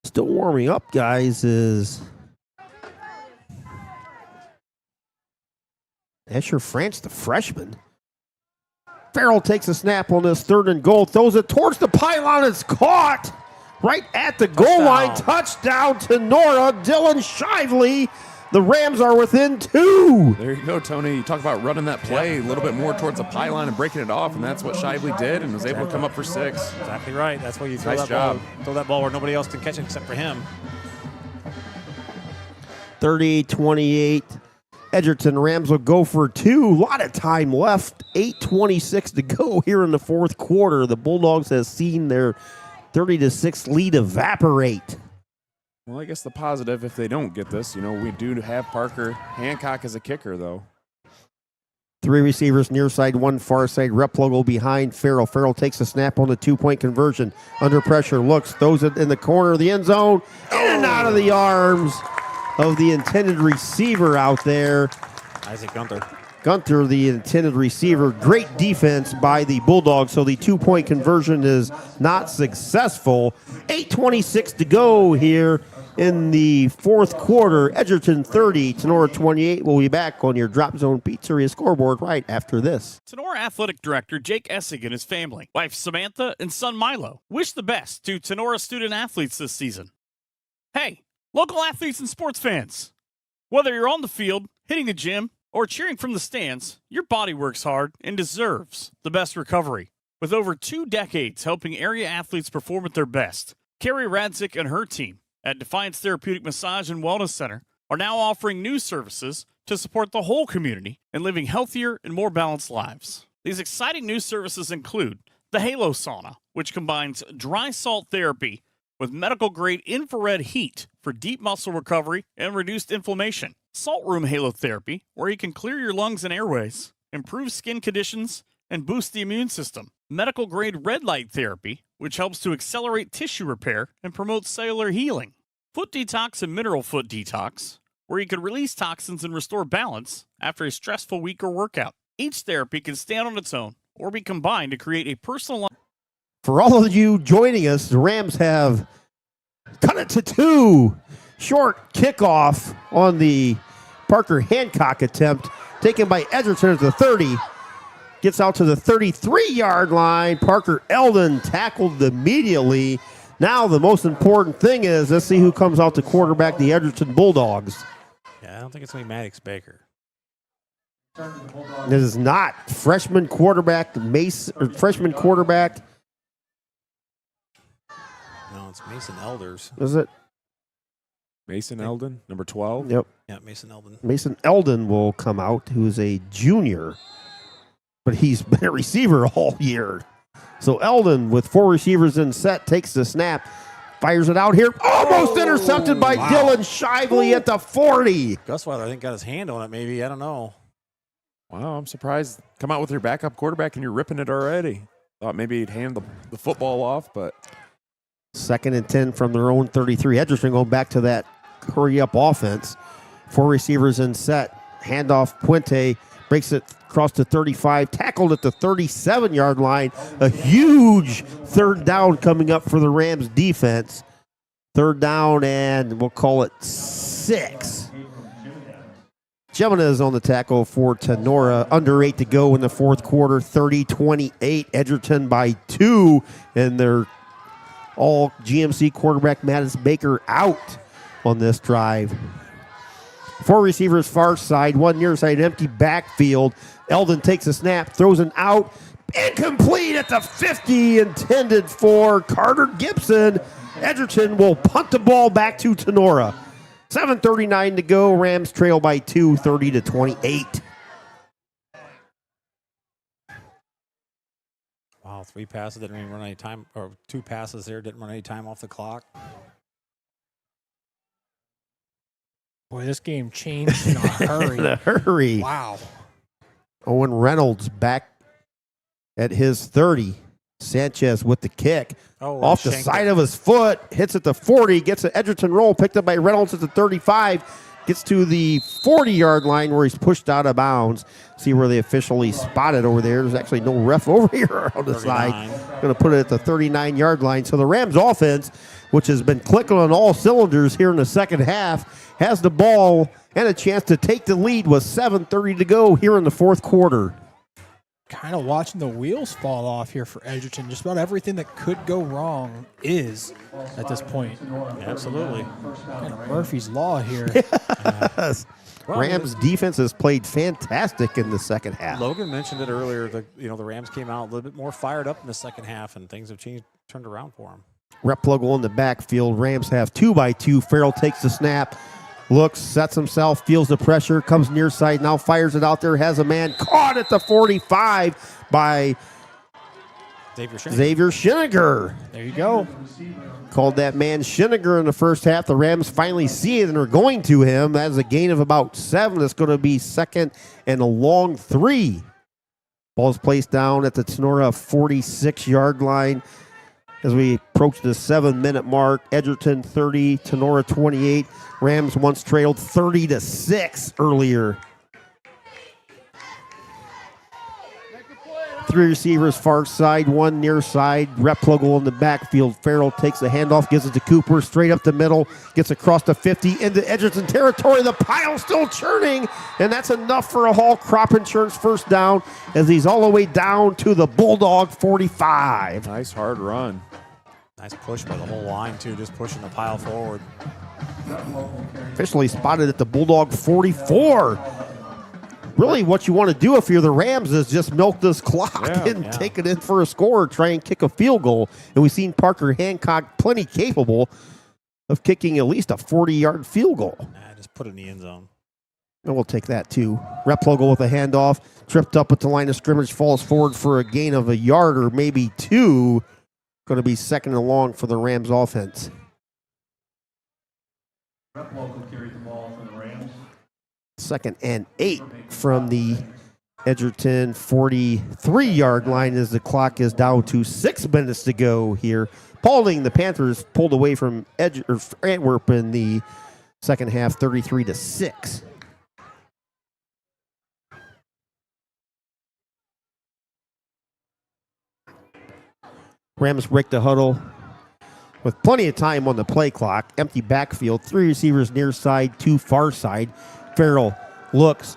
Still warming up, guys, is Asher France, the freshman. Farrell takes a snap on this 3rd and goal, throws it towards the pylon. It's caught right at the goal line. Touchdown to Nora. Dylan Shively. The Rams are within 2. There you go, Tony. You talk about running that play a little bit more towards the pylon and breaking it off, and that's what Shively did and was able to come up for 6. Exactly right. That's why you throw Nice that job. ball. Throw that ball where nobody else can catch it except for him. 38-28. Edgerton Rams will go for 2. A lot of time left. 8:26 to go here in the 4th quarter. The Bulldogs have seen their 30-6 lead evaporate. Well, I guess the positive, if they don't get this, we do have Parker Hancock as a kicker, though. 3 receivers near side, 1 far side. Replogo behind Farrell. Farrell takes a snap on the 2-point conversion. Under pressure, looks, throws it in the corner of the end zone. In and out of the arms of the intended receiver out there. Isaac Gunther. Gunther, the intended receiver. Great defense by the Bulldogs, so the 2-point conversion is not successful. 8:26 to go here in the 4th quarter. Edgerton 30, Tinora 28. We'll be back on your Drop Zone Pizzeria scoreboard right after this. Tinora Athletic Director Jake Essig and his family, wife Samantha and son Milo, wish the best to Tinora student athletes this season. Hey, local athletes and sports fans, whether you're on the field, hitting the gym, or cheering from the stands, your body works hard and deserves the best recovery. With over 2 decades helping area athletes perform at their best, Carrie Radzik and her team at Defiance Therapeutic Massage and Wellness Center are now offering new services to support the whole community in living healthier and more balanced lives. These exciting new services include the Halo Sauna, which combines dry salt therapy with medical-grade infrared heat for deep muscle recovery and reduced inflammation. Salt Room Halotherapy, where you can clear your lungs and airways, improve skin conditions, and boost the immune system. Medical-grade red light therapy, which helps to accelerate tissue repair and promote cellular healing. Foot Detox and Mineral Foot Detox, where you can release toxins and restore balance after a stressful week or workout. Each therapy can stand on its own or be combined to create a personalized... For all of you joining us, the Rams have cut it to 2. Short kickoff on the Parker Hancock attempt, taken by Edgerton at the 30. Gets out to the 33-yard line. Parker Eldon tackled immediately. Now the most important thing is, let's see who comes out to quarterback the Edgerton Bulldogs. Yeah, I don't think it's going to be Maddox Baker. This is not freshman quarterback Mason, or freshman quarterback. No, it's Mason Elders. Is it? Mason Eldon, number 12. Yep. Yeah, Mason Eldon. Mason Eldon will come out, who is a junior, but he's been a receiver all year. So Eldon, with 4 receivers in set, takes the snap, fires it out here. Almost intercepted by Dylan Shively at the 40. Gusweiler, I think, got his hand on it maybe. I don't know. Wow, I'm surprised. Come out with your backup quarterback and you're ripping it already. Thought maybe he'd hand the football off, but... 2nd and 10 from their own 33. Edgerton going back to that hurry-up offense. 4 receivers in set. Handoff, Puente breaks it across the 35. Tackled at the 37-yard line. A huge 3rd down coming up for the Rams defense. 3rd down, and we'll call it 6. Gemina is on the tackle for Tinora. Under 8 to go in the 4th quarter. 30-28. Edgerton by 2. And they're all GMC quarterback Mattis Baker out on this drive. 4 receivers far side, 1 near side, empty backfield. Eldon takes a snap, throws an out. Incomplete at the 50, intended for Carter Gibson. Edgerton will punt the ball back to Tinora. 7:39 to go. Rams trail by 2, 30-28. Wow, 3 passes didn't even run any time, or 2 passes there didn't run any time off the clock. Boy, this game changed in a hurry. In a hurry. Wow. Owen Reynolds back at his 30. Sanchez with the kick. Oh, Off the side of his foot. Hits at the 40. Gets an Edgerton roll. Picked up by Reynolds at the 35. Gets to the 40-yard line where he's pushed out of bounds. See where they officially spotted over there. There's actually no ref over here on the 39. side. Going to put it at the 39-yard line. So the Rams offense, which has been clicking on all cylinders here in the second half, has the ball and a chance to take the lead with 7:30 to go here in the fourth quarter. Kind of watching the wheels fall off here for Edgerton. Just about everything that could go wrong is at this point. Absolutely. Kind of Murphy's Law here. Yes. Well, Rams defense has played fantastic in the second half. Logan mentioned it earlier. The Rams came out a little bit more fired up in the second half, and things have turned around for them. Rep Pluggle in the backfield. Rams have 2-by-2. Farrell takes the snap. Looks, sets himself, feels the pressure, comes near side, now fires it out there, has a man caught at the 45 by Xavier Schiniger. There you go. Called that man Schiniger in the first half. The Rams finally see it and are going to him. That is a gain of about 7. It's going to be second and a long 3. Ball's placed down at the Tinora 46-yard line. As we approach the 7-minute mark, Edgerton 30, Tinora 28. Rams once trailed 30-6 earlier. 3 receivers far side, 1 near side. Rep Pluggle in the backfield. Farrell takes the handoff, gives it to Cooper, straight up the middle, gets across the 50 into Edgerton territory. The pile still churning, and that's enough for a Hall Crop Insurance first down as he's all the way down to the Bulldog 45. Nice hard run. Nice push by the whole line, too, just pushing the pile forward. Officially spotted at the Bulldog 44. Really, what you want to do if you're the Rams is just milk this clock and take it in for a score, try and kick a field goal. And we've seen Parker Hancock plenty capable of kicking at least a 40-yard field goal. Just put it in the end zone. And we'll take that, too. Rep Logo with a handoff, tripped up at the line of scrimmage, falls forward for a gain of a yard or maybe 2. Going to be second and long for the Rams offense. Rep Local carried the ball for the Rams. Second and 8 from the Edgerton 43-yard line as the clock is down to 6 minutes to go here. Paulding, the Panthers pulled away from Antwerp in the second half, 33-6. Rams break the huddle with plenty of time on the play clock. Empty backfield, 3 receivers near side, 2 far side. Farrell looks,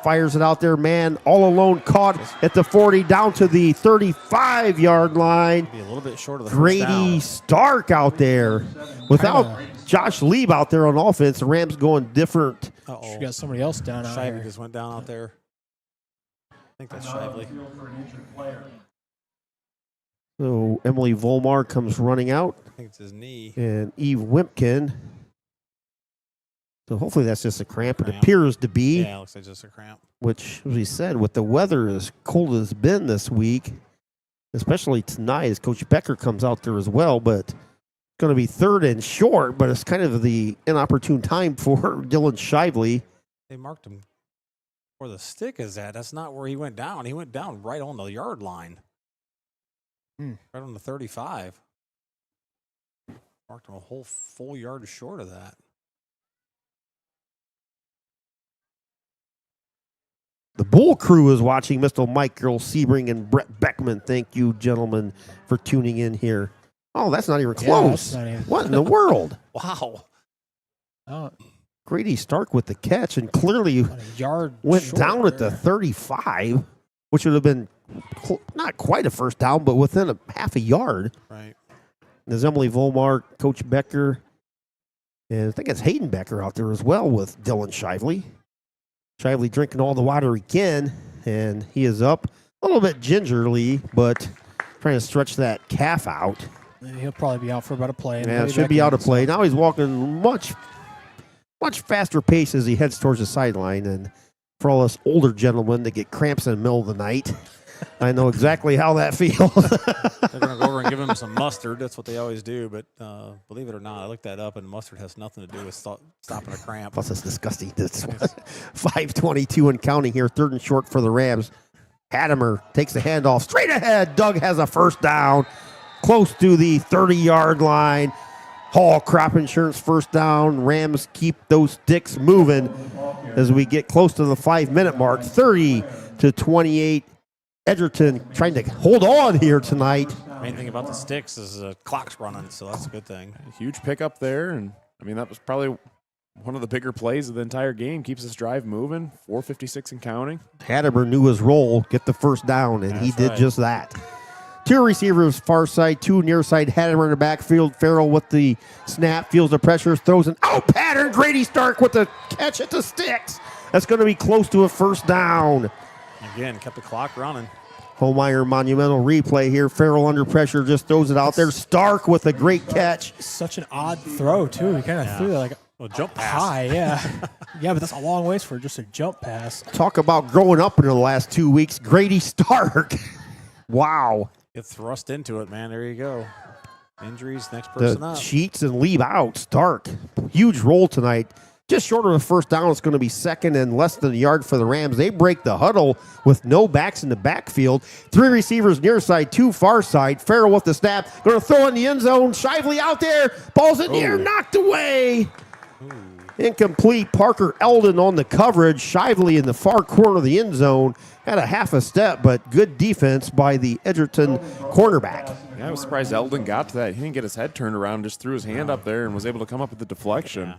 fires it out there, man, all alone, caught at the 40, down to the 35-yard line. Be a little bit short of the Grady first down. Stark out there. Without Josh Lieb out there on offense, the Rams going different. She got somebody else down out Shively here. just went down out there. I think that's Shively. So Emily Volmar comes running out, I think it's his knee. and Eve Wimpkin. So hopefully that's just a cramp. It Cramp. appears to be. Yeah, it looks like just a cramp. Which, as we said, with the weather as cold as it's been this week, especially tonight as Coach Becker comes out there as well, but it's going to be third and short, but it's kind of the inopportune time for Dylan Shively. They marked him where the stick is at. That's not where he went down. He went down right on the yard line. Right on the 35. Marked him a whole full yard short of that. The Bull Crew is watching. Mr. Michael Sebring and Brett Beckman. Thank you, gentlemen, for tuning in here. Oh, that's not even close. That's not even- What in the world? Wow. Oh, Grady Stark with the catch and clearly about a yard went short down at the there. 35, which would have been not quite a first down, but within a half a yard. Right. There's Emily Volmar, Coach Becker, and I think it's Hayden Becker out there as well with Dylan Shively. Shively drinking all the water he can, and he is up a little bit gingerly, but trying to stretch that calf out. He'll probably be out for about a play. and Yeah, he'll it should back be in, out of so- play. Now he's walking much faster pace as he heads towards the sideline. And for all us older gentlemen that get cramps in the middle of the night, I know exactly how that feels. They're going to go over and give him some mustard. That's what they always do. But believe it or not, I looked that up, and mustard has nothing to do with stopping a cramp. Plus, it's disgusting. This 5:22 and counting here. 3rd and short for the Rams. Hadamer takes the handoff straight ahead. Doug has a first down close to the 30-yard line. Hall, crop insurance first down. Rams keep those sticks moving as we get close to the 5-minute mark. 30-28. Edgerton trying to hold on here tonight. Main thing about the sticks is the clock's running, so that's a good thing. A huge pickup there, and I mean that was probably one of the bigger plays of the entire game. Keeps this drive moving. 4:56 and counting. Hadamer knew his role, get the first down, and he did just that. 2 receivers far side, 2 near side. Hadamer in the backfield. Farrell with the snap, feels the pressure, throws an out pattern. Grady Stark with the catch at the sticks. That's going to be close to a first down. Again, kept the clock running. Holmeyer monumental replay here. Farrell under pressure, just throws it out there. Stark with a great catch. Such an odd throw, too. He kind of threw that like a jump pass. High, yeah. Yeah, but that's a long ways for just a jump pass. Talk about growing up in the last 2 weeks. Grady Stark. Wow. Get thrust into it, man. There you go. Injuries, next person The up. cheats and leave out. Stark. Huge role tonight. Just short of the first down, it's going to be 2nd and less than a yard for the Rams. They break the huddle with no backs in the backfield. 3 receivers near side, 2 far side. Farrell with the snap. Going to throw in the end zone. Shively out there. Ball's in the air, knocked away. Incomplete. Parker Eldon on the coverage. Shively in the far corner of the end zone. Had a half a step, but good defense by the Edgerton cornerback. Yeah, I was surprised Eldon got to that. He didn't get his head turned around, just threw his hand up there and was able to come up with the deflection.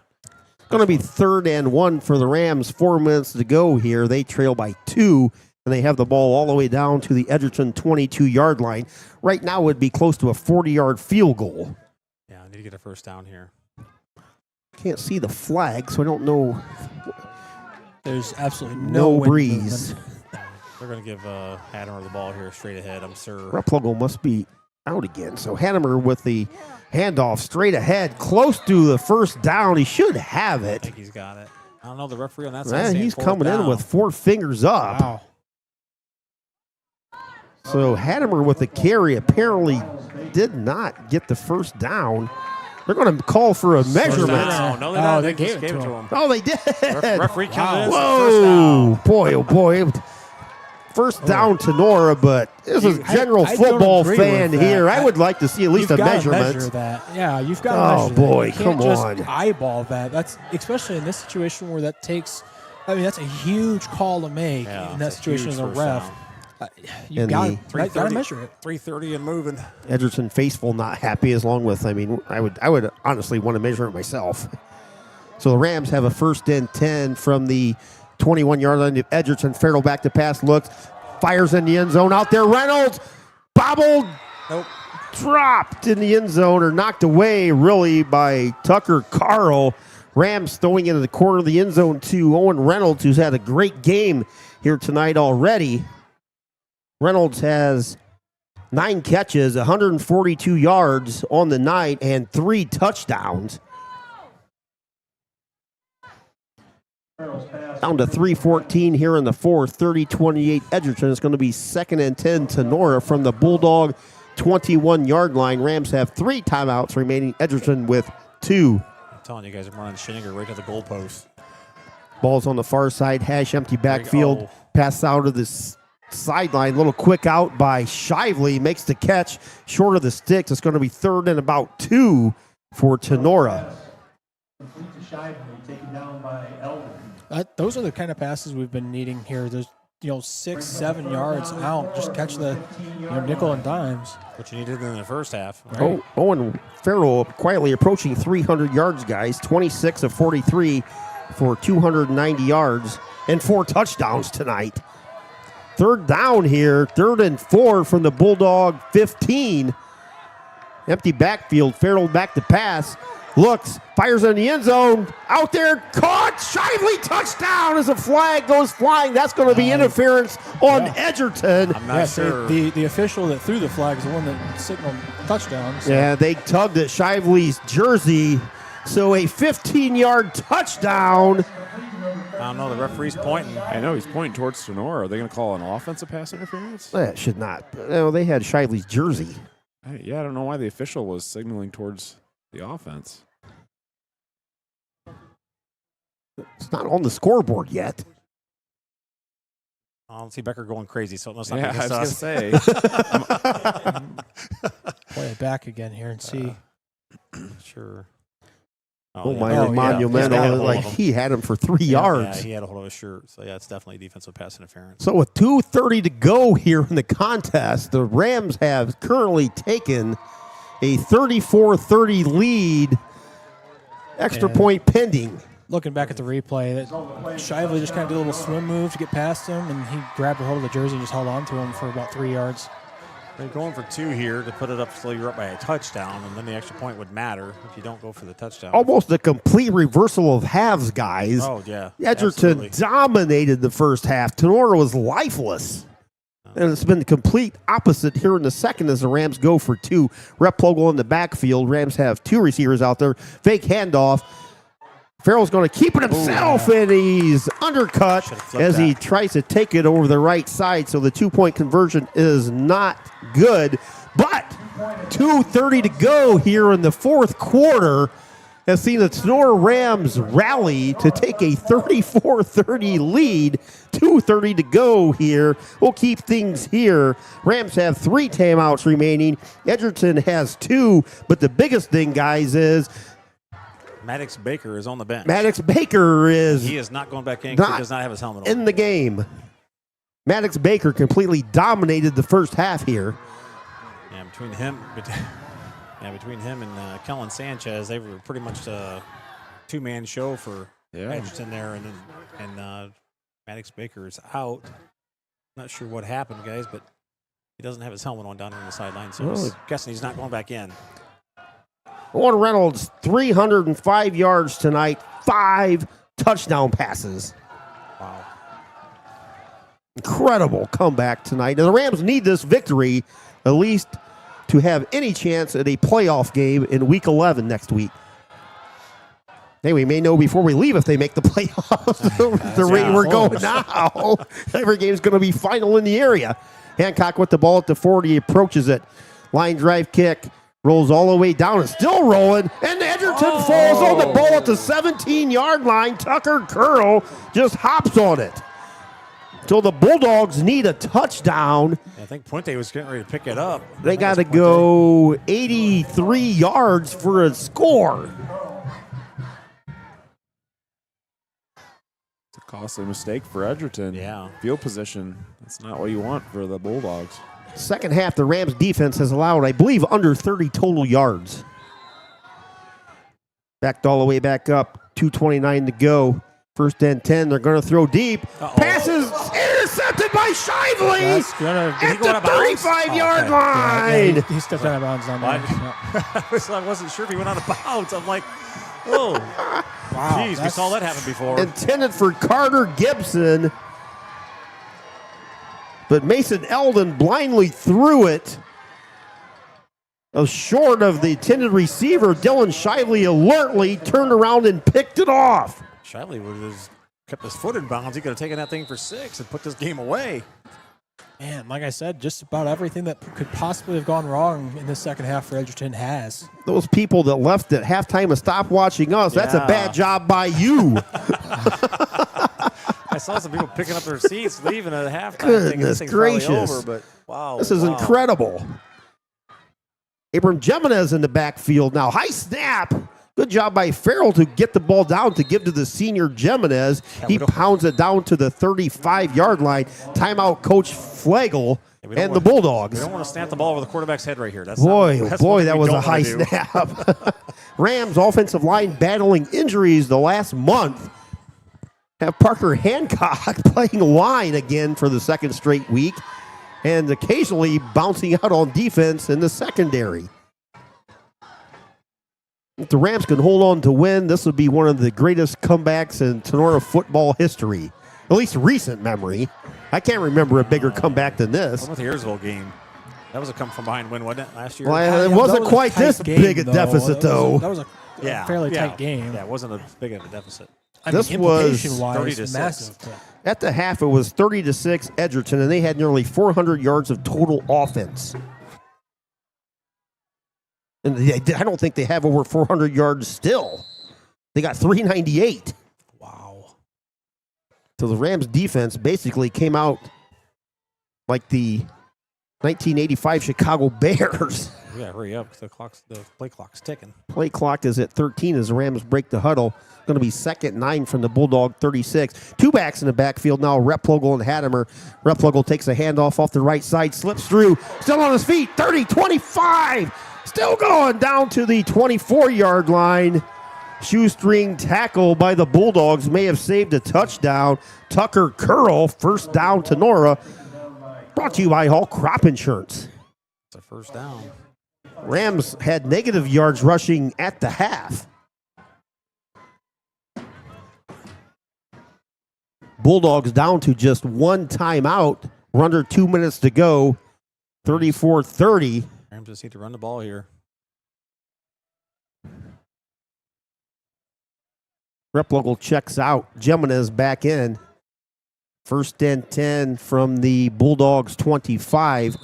Going to be 3rd and 1 for the Rams. 4 minutes to go here. They trail by 2, and they have the ball all the way down to the Edgerton 22-yard line. Right now, it would be close to a 40-yard field goal. Yeah, I need to get a first down here. Can't see the flag, so I don't know. There's absolutely No wind breeze. movement. They're going to give Hadamer the ball here straight ahead, I'm sure. Replogo must be out again. So Hadamer with the handoff straight ahead, close to the first down. He should have I it. think he's got it. I don't know, the referee on that side. Man, saying he's 4th coming in down. with 4 fingers up. Wow. So Hadamer with the carry apparently did not get the first down. They're going to call for a measurement. down. No, they Oh, don't. they just gave it to him. Oh, they did. Referee counted it as the first Whoa. down. Boy, oh, boy. First down to Nora, but this is general I don't football agree fan with that. here. I would like to see at least You've a gotta measurement. measure that. Yeah, you've got to Oh, measure boy, that. You can't come just on. eyeball that. That's especially in this situation where that takes. I mean, that's a huge call to make Yeah, in that it's a situation huge as a first ref. down. You And got the to measure it. 3:30 and moving. Edgerton faithful not happy as long with. I mean, I would honestly want to measure it myself. So the Rams have a 1st and 10 from the 21-yard line of Edgerton. Farrell back to pass, looks, fires in the end zone. Out there, Reynolds, bobbled, dropped in the end zone or knocked away really by Tucker Carl. Rams throwing into the corner of the end zone to Owen Reynolds, who's had a great game here tonight already. Reynolds has 9 catches, 142 yards on the night, and 3 touchdowns. Down to 3:14 here in the 4th, 30-28 Edgerton. It's going to be 2nd and 10 to Nora from the Bulldog 21-yard line. Rams have 3 timeouts remaining. Edgerton with 2. I'm telling you guys, I'm running Schinniger right to the goalpost. Ball's on the far side, hash empty backfield. go. Pass out of this sideline. Little quick out by Shively. Makes the catch short of the sticks. It's going to be 3rd and about 2 for Tinora. Complete to Shively, taken down by Eldon. Those are the kind of passes we've been needing here. There's 6-7 yards out. Just catch the nickel and dimes. What you needed in the first half. Oh, Owen Farrell quietly approaching 300 yards, guys. 26 of 43 for 290 yards and 4 touchdowns tonight. 3rd down here, 3rd and 4 from the Bulldog 15. Empty backfield, Farrell back to pass. Looks, fires in the end zone. Out there, caught. Shively touchdown as a flag goes flying. That's going to be interference on Edgerton. I'm not sure. The official that threw the flag is the one that signaled touchdown. So. Yeah, they tugged at Shively's jersey. So a 15-yard touchdown I don't know. The referee's pointing. I know he's pointing towards Tinora. Are they going to call an offensive pass interference? That should not. No, they had Shively's jersey. I don't know why the official was signaling towards the offense. It's not on the scoreboard yet. I don't see Becker going crazy, so it must not Yeah, be I was against going us. to say. Play it back again here and see. Sure. Oh, yeah. my, yeah. monumental. He's got a hold Like, of him. he had him for 3 Yeah, yards. Yeah, he had a hold of his shirt. So, yeah, it's definitely defensive pass interference. So with 2:30 to go here in the contest, the Rams have currently taken a 34-30 lead. Extra And- point pending. Looking back at the replay, that Shively just kind of did a little swim move to get past him, and he grabbed a hold of the jersey and just held on to him for about 3 yards. They're going for 2 here to put it up so you're up by a touchdown, and then the extra point would matter if you don't go for the touchdown. Almost a complete reversal of halves, guys. Oh, yeah. Edgerton absolutely. dominated the first half. Tinora was lifeless. And it's been the complete opposite here in the second as the Rams go for 2. Rep Plogle in the backfield. Rams have 2 receivers out there. Fake handoff. Farrell's going to keep it himself, and he's undercut Should've flipped as he that. tries to take it over the right side. So the 2-point conversion is not good. But 2:30 to go here in the fourth quarter has seen the Tinora Rams rally to take a 34-30 lead. 2:30 to go here. We'll keep things here. Rams have 3 timeouts remaining. Edgerton has 2. But the biggest thing, guys, is Maddox Baker is on the bench. Maddox Baker is He is not going back in because not he does not have his helmet on. in the game. Maddox Baker completely dominated the first half here. Yeah, between him and Kellen Sanchez, they were pretty much a 2-man show for Edgerton there, and Maddox Baker is out. Not sure what happened, guys, but he doesn't have his helmet on down there on the sideline, so I'm guessing he's not going back in. Owen Reynolds, 305 yards tonight, 5 touchdown passes. Wow. Incredible comeback tonight. And the Rams need this victory at least to have any chance at a playoff game in Week 11 next week. Hey, we may know before we leave if they make the playoffs. The rate we're going now. Every game's going to be final in the area. Hancock with the ball at the 40, approaches it. Line drive kick. Rolls all the way down and still rolling. And Edgerton falls on the ball at the 17-yard line. Tucker Curl just hops on it. So the Bulldogs need a touchdown. I think Puente was getting ready to pick it up. They got to go 83 yards for a score. It's a costly mistake for Edgerton. Yeah. Field position. That's not what you want for the Bulldogs. Second half, the Rams defense has allowed, I believe, under 30 total yards. Backed all the way back up. 2:29 to go. First and 10. They're going to throw deep. Passes intercepted by Shively That's gonna at the 35-yard line. Yeah, he stepped out of bounds on that. Yeah. I wasn't sure if he went out of bounds. I'm like, oh. Wow. Jeez, we that's- saw that happen before. Intended for Carter Gibson. But Mason Eldon blindly threw it. Short of the intended receiver, Dylan Shively alertly turned around and picked it off. Shively would have kept his foot in bounds. He could have taken that thing for 6 and put this game away. Man, like I said, just about everything that could possibly have gone wrong in the second half for Edgerton has. Those people that left at halftime and stopped watching us, that's a Yeah. bad job by you. I saw some people picking up their seats, leaving at halftime. thinking Goodness this thing's probably gracious. over, but wow. This is wow. incredible. Abram Jimenez in the backfield now. High snap. Good job by Farrell to get the ball down to give to the senior Jimenez. He pounds it down to the 35-yard line. Timeout, Coach Flagel and the Bulldogs. We don't want to snap the ball over the quarterback's head right here. That's Boy, not, oh that's boy, one thing that we was a don't high wanna do. snap. Rams offensive line battling injuries the last month. Have Parker Hancock playing line again for the second straight week and occasionally bouncing out on defense in the secondary. If the Rams can hold on to win, this would be one of the greatest comebacks in Tinora football history, at least recent memory. I can't remember a bigger comeback than this. What about the Airsville game? That was a come from behind win, wasn't it, last year? Well, it That wasn't was a quite tight this game, big a deficit, though. That was a fairly tight game. Yeah, it wasn't a big of a deficit. This was 30-6. Massive. at the half. It was 30-6 Edgerton, and they had nearly 400 yards of total offense. And I don't think they have over 400 yards still. They got 398. Wow. So the Rams defense basically came out like the 1985 Chicago Bears. Yeah, hurry up, 'cause the play clock's ticking. Play clock is at 13 as the Rams break the huddle. Going to be 2nd 9 from the Bulldog 36. Two backs in the backfield now, Replogle and Hattemer. Replogle takes a handoff off the right side, slips through, still on his feet, 30, 25. Still going down to the 24-yard line. Shoestring tackle by the Bulldogs may have saved a touchdown. Tucker Curl, first down to Tinora. Brought to you by Hall Crop Insurance. It's a first down. Rams had negative yards rushing at the half. Bulldogs down to just one timeout. We're under 2 minutes to go. 34-30. Rams just need to run the ball here. Replogle checks out. Jimenez back in. 1st and 10 from the Bulldogs 25.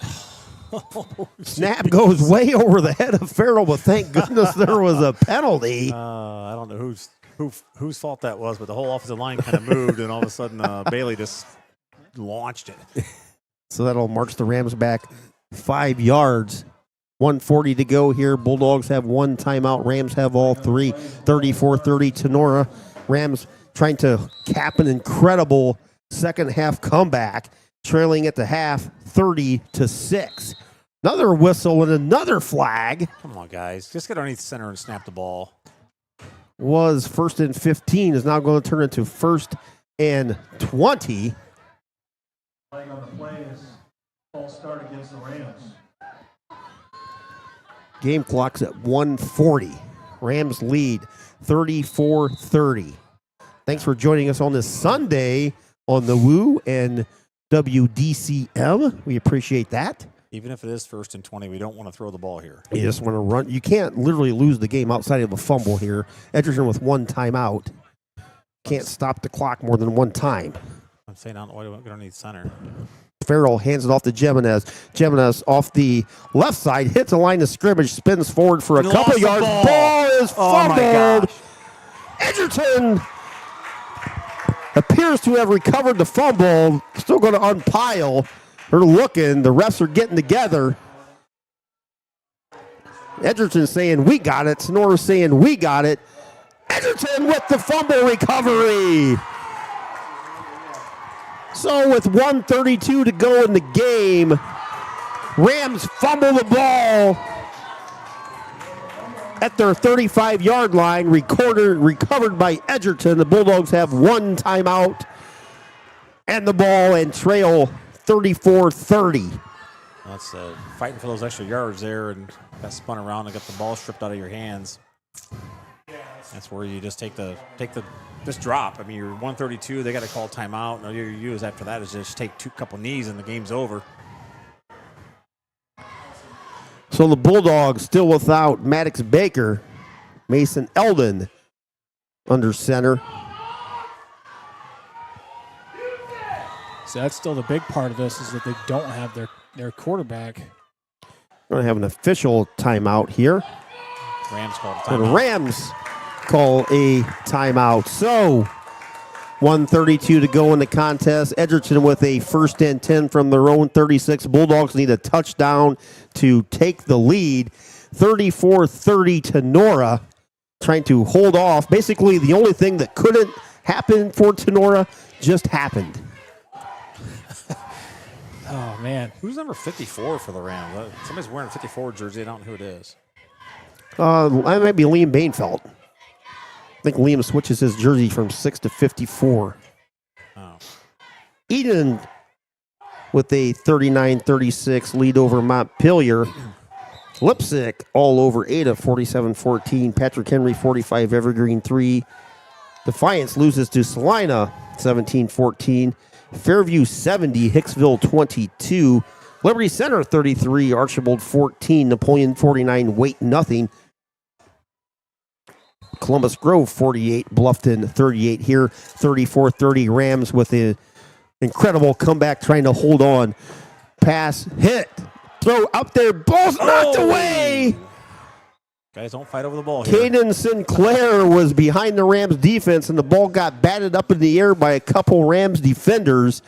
Snap goes way over the head of Farrell, but thank goodness there was a penalty. I don't know whose fault that was, but the whole offensive line kind of moved, and all of a sudden Bailey just launched it. So that'll march the Rams back 5 yards. 1:40 to go here. Bulldogs have one timeout. Rams have all three. 34-30 Tinora. Rams trying to cap an incredible second half comeback, trailing at the half 30-6. Another whistle and another flag. Come on, guys. Just get underneath center and snap the ball. Was 1st and 15, is now going to turn into 1st and 20. Flag on the play is false start against the Rams. Game clock's at 1:40. Rams lead 34-30. Thanks for joining us on this Sunday on the Woo and WDCM. We appreciate that. Even if it is 1st and 20, we don't want to throw the ball here. You just want to run. You can't literally lose the game outside of a fumble here. Edgerton with one timeout. Can't stop the clock more than one time. I'm saying I don't know why we don't get underneath center. Farrell hands it off to Jimenez. Jimenez off the left side, hits a line of scrimmage, spins forward for a couple yards. Ball is fumbled. Edgerton appears to have recovered the fumble. Still going to unpile. They're looking. The refs are getting together. Edgerton saying, we got it. Tinora saying, we got it. Edgerton with the fumble recovery. So with 1:32 to go in the game, Rams fumble the ball at their 35-yard line, recovered by Edgerton. The Bulldogs have one timeout and the ball and trail 34-30. That's fighting for those extra yards there, and got spun around and got the ball stripped out of your hands. That's where you just take this drop. I mean, you're 132. They got to call timeout. And all you use after that is just take couple knees, and the game's over. So the Bulldogs still without Maddox Baker, Mason Eldon under center. So that's still the big part of this, is that they don't have their quarterback. We're going to have an official timeout here. Rams called a The timeout. Rams call a timeout. So 1:32 to go in the contest. Edgerton with a 1st and 10 from their own 36. Bulldogs need a touchdown to take the lead. 34-30 Tinora, trying to hold off. Basically, the only thing that couldn't happen for Tinora just happened. Oh, man. Who's number 54 for the Rams? Somebody's wearing a 54 jersey. I don't know who it is. That might be Liam Bainfeld. I think Liam switches his jersey from 6 to 54. Oh. Eden with a 39-36 lead over Montpelier. Lipsick all over Ada, 47-14. Patrick Henry, 45, Evergreen 3. Defiance loses to Salina, 17-14. Fairview 70, Hicksville 22. Liberty Center 33, Archibald 14, Napoleon 49, Wait nothing. Columbus Grove 48, Bluffton 38 here, 34-30 Rams with an incredible comeback trying to hold on. Pass, hit, throw up there, ball's knocked away. Guys, don't fight over the ball here. Caden Sinclair was behind the Rams defense, and the ball got batted up in the air by a couple Rams defenders,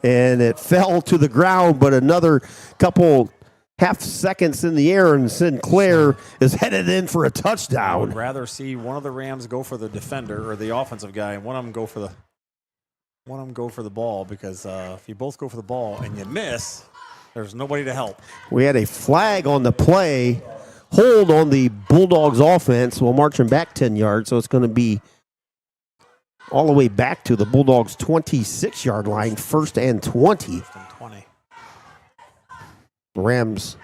and it fell to the ground, but another couple half seconds in the air, and Sinclair is headed in for a I touchdown. would rather see one of the Rams go for the defender or the offensive guy, and one of them go for the ball, because if you both go for the ball and you miss, there's nobody to help. We had a flag on the play, hold on the Bulldogs offense. We'll march them back 10 yards, so it's going to be all the way back to the Bulldogs' 26-yard line, 1st and 20. The Rams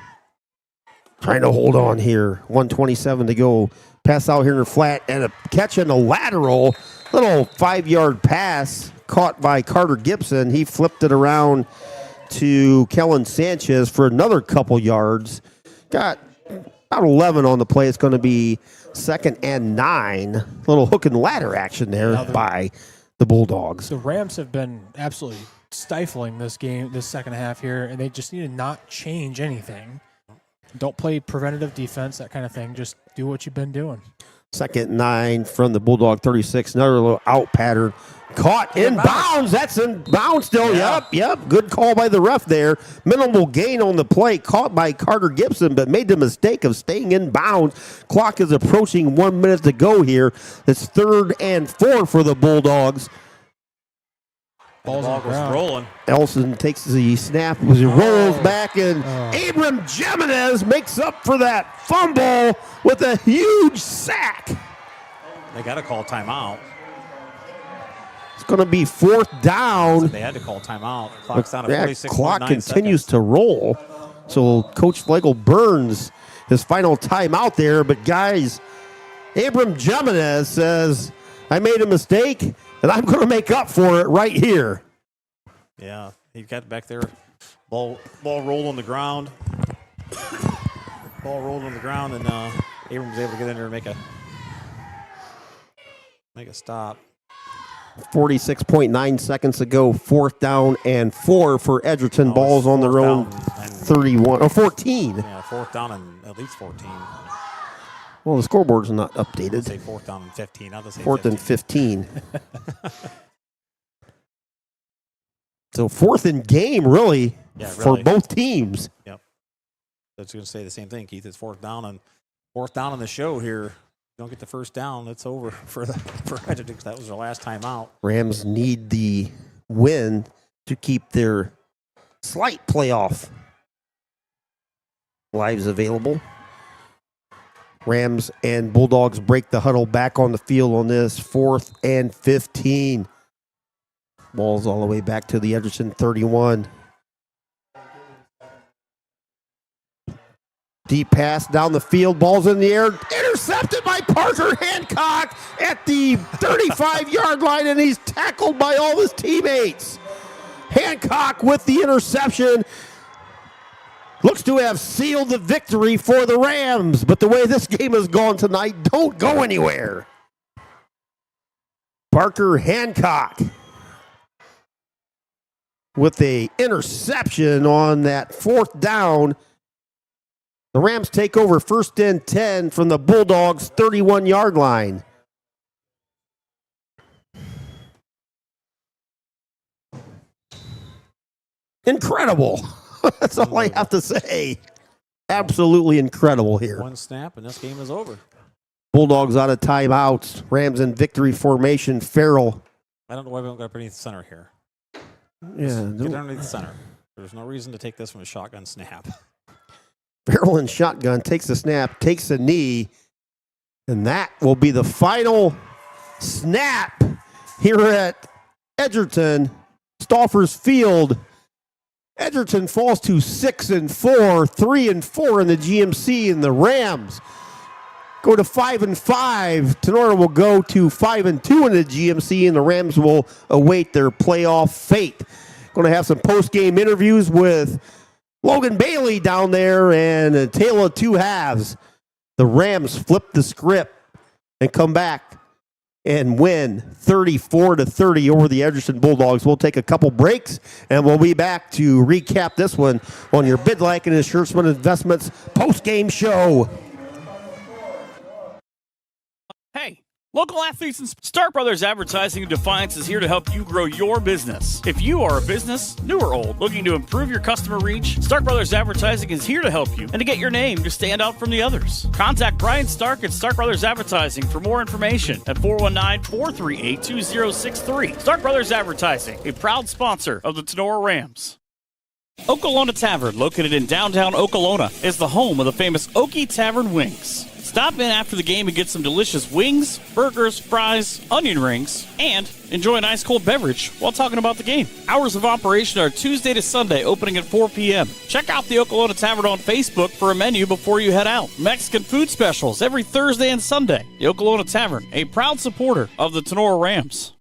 trying to hold on here. 1:27 to go. Pass out here in the flat, and a catch in the lateral. Little 5-yard pass caught by Carter Gibson. He flipped it around to Kellen Sanchez for another couple yards. Got about 11 on the play. It's going to be 2nd and 9. Little hook and ladder action there by the Bulldogs. The Rams have been absolutely stifling this game, this second half here, and they just need to not change anything. Don't play preventative defense, that kind of thing. Just do what you've been doing. 2nd and 9 from the Bulldog 36. Another little out pattern. Caught in bounds. That's in bounds still. Yeah. Yep. Good call by the ref there. Minimal gain on the play. Caught by Carter Gibson, but made the mistake of staying in bounds. Clock is approaching 1 minute to go here. It's 3rd and 4 for the Bulldogs. The ball was rolling. Elson takes the snap as he rolls back, and Abram Jimenez makes up for that fumble with a huge sack. They got to call timeout. It's going to be 4th down. They had to call timeout. Clock's down to That 46.9 clock continues seconds. to roll. So Coach Flagel burns his final timeout there. But guys, Abram Jimenez says, I made a mistake, and I'm going to make up for it right here. Yeah, he got back there. Ball rolled on the ground. Ball rolled on the ground, and Abram was able to get in there and make a stop. 46.9 seconds to go. 4th down and 4 for Edgerton. Balls on their own 31 or 14. Yeah, 4th down and at least 14. Well, the scoreboard's not I'd updated. say 4th down and 15. I'll just say 4th and 15. So 4th and game, really, for really. both teams. Yep. I was going to say the same thing, Keith. It's 4th down on the show here. Don't get the first down, it's over for Edgerton. That was their last time out. Rams need the win to keep their slight playoff lives available. Rams and Bulldogs break the huddle back on the field on this 4th and 15. Ball's all the way back to the Edgerton 31. Deep pass down the field. Ball's in the air. Intercepted by Parker Hancock at the 35-yard line, and he's tackled by all his teammates. Hancock with the interception. Looks to have sealed the victory for the Rams, but the way this game has gone tonight, don't go anywhere. Parker Hancock with a interception on that 4th down. The Rams take over 1st and 10 from the Bulldogs' 31-yard line. Incredible. That's all I have to say. Absolutely incredible here. One snap, and this game is over. Bulldogs out of timeouts. Rams in victory formation. Farrell. I don't know why we don't got underneath the center here. Yeah, Get underneath the center. There's no reason to take this from a shotgun snap. Farrell in shotgun takes the snap, takes a knee, and that will be the final snap here at Edgerton, Stauffer's Field. Edgerton falls to 6-4, 3-4 in the GMC, and the Rams go to 5-5. Tinora will go to 5-2 in the GMC, and the Rams will await their playoff fate. Going to have some post-game interviews with Logan Bailey down there, and a tale of two halves. The Rams flip the script and come back and win 34-30 over the Edgerton Bulldogs. We'll take a couple breaks, and we'll be back to recap this one on your Bid Like and Insurance Investments post-game show. Hey, local athletes and Stark Brothers Advertising in Defiance is here to help you grow your business. If you are a business, new or old, looking to improve your customer reach, Stark Brothers Advertising is here to help you and to get your name to stand out from the others. Contact Brian Stark at Stark Brothers Advertising for more information at 419-438-2063. Stark Brothers Advertising, a proud sponsor of the Tinora Rams. Okolona Tavern, located in downtown Okolona, is the home of the famous Okie Tavern Wings. Stop in after the game and get some delicious wings, burgers, fries, onion rings, and enjoy an ice cold beverage while talking about the game. Hours of operation are Tuesday to Sunday, opening at 4 p.m. Check out the Okolona Tavern on Facebook for a menu before you head out. Mexican food specials every Thursday and Sunday. The Okolona Tavern, a proud supporter of the Tinora Rams.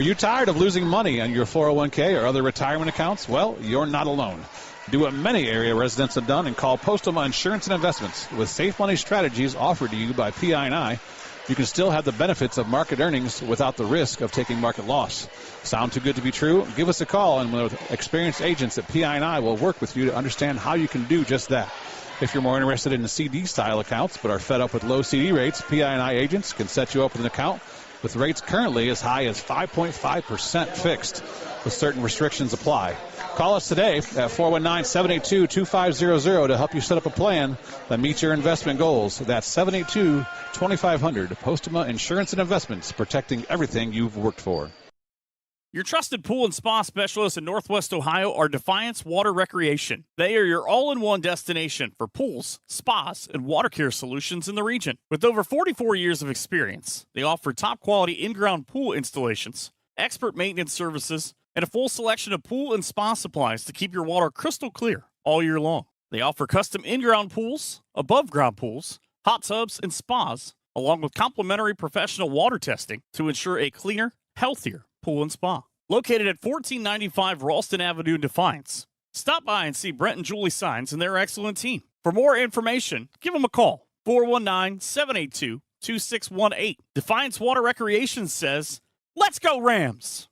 Are you tired of losing money on your 401k or other retirement accounts? Well, you're not alone. Do what many area residents have done and call Postgame Insurance and Investments. With safe money strategies offered to you by PI&I, you can still have the benefits of market earnings without the risk of taking market loss. Sound too good to be true? Give us a call, and with experienced agents at PI&I will work with you to understand how you can do just that. If you're more interested in the CD-style accounts but are fed up with low CD rates, PI&I agents can set you up with an account with rates currently as high as 5.5% fixed, with certain restrictions apply. Call us today at 419-782-2500 to help you set up a plan that meets your investment goals. That's 782-2500. Postgame Insurance and Investments, protecting everything you've worked for. Your trusted pool and spa specialists in Northwest Ohio are Defiance Water Recreation. They are your all-in-one destination for pools, spas, and water care solutions in the region. With over 44 years of experience, they offer top-quality in-ground pool installations, expert maintenance services, and a full selection of pool and spa supplies to keep your water crystal clear all year long. They offer custom in-ground pools, above-ground pools, hot tubs, and spas, along with complimentary professional water testing to ensure a cleaner, healthier pool and spa. Located at 1495 Ralston Avenue in Defiance. Stop by and see Brent and Julie Signs and their excellent team. For more information, give them a call, 419-782-2618. Defiance Water Recreation says, let's go Rams!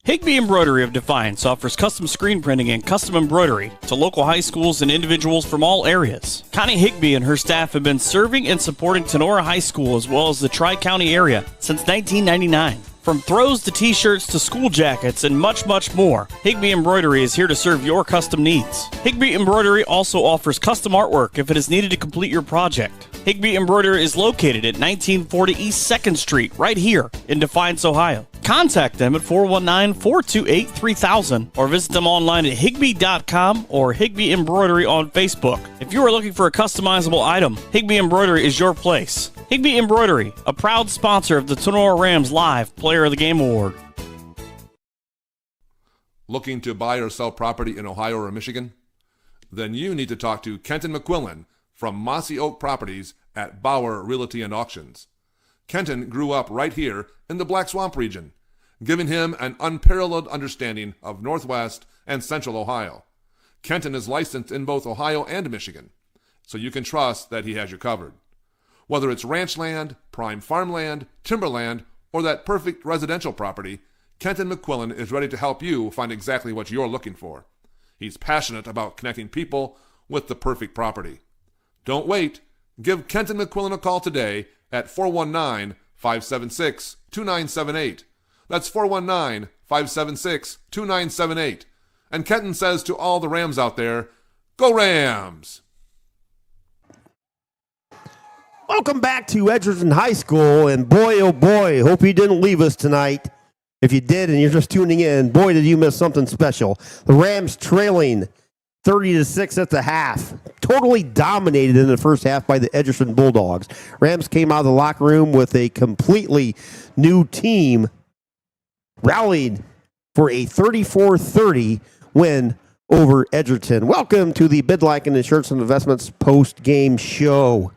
Higbee Embroidery of Defiance offers custom screen printing and custom embroidery to local high schools and individuals from all areas. Connie Higbee and her staff have been serving and supporting Tinora High School as well as the Tri-County area since 1999. From throws to t-shirts to school jackets and much, much more, Higbee Embroidery is here to serve your custom needs. Higbee Embroidery also offers custom artwork if it is needed to complete your project. Higbee Embroidery is located at 1940 East 2nd Street, right here in Defiance, Ohio. Contact them at 419-428-3000 or visit them online at higbee.com or Higbee Embroidery on Facebook. If you are looking for a customizable item, Higbee Embroidery is your place. Higbee Embroidery, a proud sponsor of the Tinora Rams Live Player of the Game Award. Looking to buy or sell property in Ohio or Michigan? Then you need to talk to Kenton McQuillan from Mossy Oak Properties at Bauer Realty and Auctions. Kenton grew up right here in the Black Swamp region, giving him an unparalleled understanding of Northwest and Central Ohio. Kenton is licensed in both Ohio and Michigan, so you can trust that he has you covered. Whether it's ranch land, prime farmland, timberland, or that perfect residential property, Kenton McQuillan is ready to help you find exactly what you're looking for. He's passionate about connecting people with the perfect property. Don't wait. Give Kenton McQuillan a call today at 419-576-2978. That's 419-576-2978. And Kenton says to all the Rams out there, go Rams! Welcome back to Edgerton High School, and boy, oh boy, hope you didn't leave us tonight. If you did and you're just tuning in, boy, did you miss something special. The Rams trailing 30-6 at the half. Totally dominated in the first half by the Edgerton Bulldogs. Rams came out of the locker room with a completely new team, rallied for a 34-30 win over Edgerton. Welcome to the Bid Like and Insurance and Investments post-game show.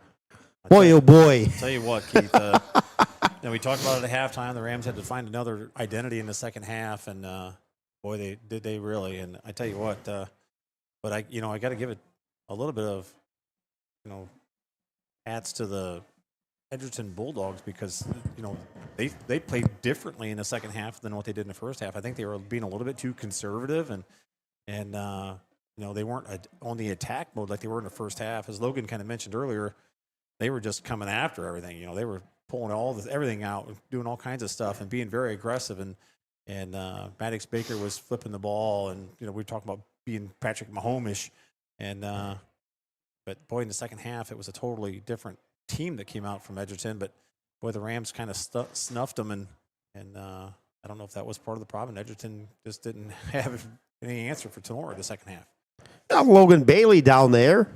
Boy, oh boy. I'll tell you what, Keith. We talked about it at halftime. The Rams had to find another identity in the second half, and boy, they really. And I tell you what, but I got to give it a little bit of, hats to the Edgerton Bulldogs because they played differently in the second half than what they did in the first half. I think they were being a little bit too conservative and they weren't on the attack mode like they were in the first half. As Logan kind of mentioned earlier, they were just coming after everything. They were pulling everything out, doing all kinds of stuff, and being very aggressive. And Maddox Baker was flipping the ball, and we were talking about being Patrick Mahomes-ish. And but boy, in the second half, it was a totally different team that came out from Edgerton. But boy, the Rams kind of snuffed them, and I don't know if that was part of the problem. Edgerton just didn't have any answer for Tinora the second half. Now Logan Bailey down there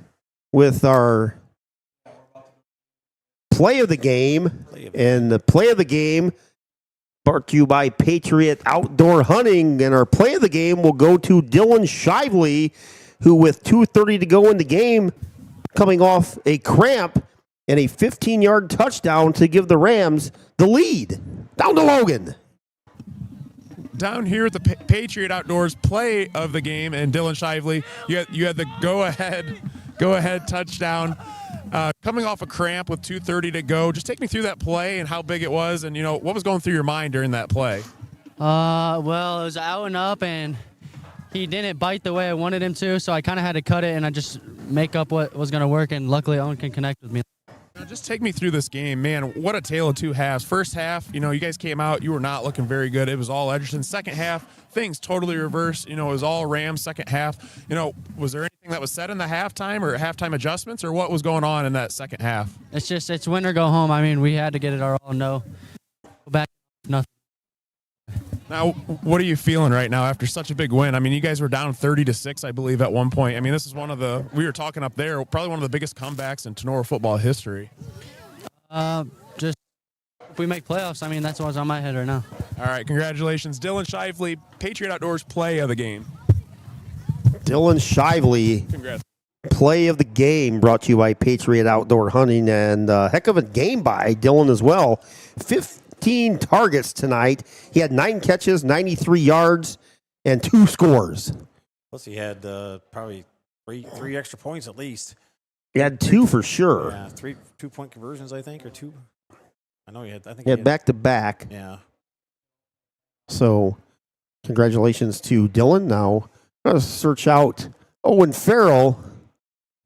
with our play of the game. And the play of the game brought to you by Patriot Outdoor Hunting. And our play of the game will go to Dylan Shively, who with 2:30 to go in the game, coming off a cramp and a 15-yard touchdown to give the Rams the lead. Down to Logan. Down here at the Patriot Outdoors play of the game, and Dylan Shively, you had the go ahead touchdown. Coming off a cramp with 2:30 to go, just take me through that play and how big it was, and what was going through your mind during that play. Well, it was out and up, and he didn't bite the way I wanted him to, so I kind of had to cut it and I just make up what was going to work, and luckily Owen can connect with me. Now, just take me through this game, man. What a tale of two halves. First half, you guys came out, you were not looking very good. It was all Edgerton. Second half, things totally reversed. It was all Rams. Second half, was there anything that was said in the halftime or halftime adjustments, or what was going on in that second half? It's win or go home. I mean, we had to get it our all. No, go back, nothing. Now, what are you feeling right now after such a big win? I mean, you guys were down 30-6, I believe, at one point. I mean, this is we were talking up there, probably one of the biggest comebacks in Tinora football history. Just if we make playoffs, I mean, that's what's on my head right now. All right, congratulations. Dylan Shively, Patriot Outdoors play of the game. Dylan Shively. Congrats. Play of the game brought to you by Patriot Outdoor Hunting, and heck of a game by Dylan as well. 15 targets tonight. He had 9 catches, 93 yards, and 2 scores. Plus, he had probably three extra points at least. He had 2 for sure. Yeah, 3 2-point conversions, I think, or 2. I know he had. I think he had back-to-back. Yeah. So, congratulations to Dylan. Now, I'm going to search out Owen Farrell,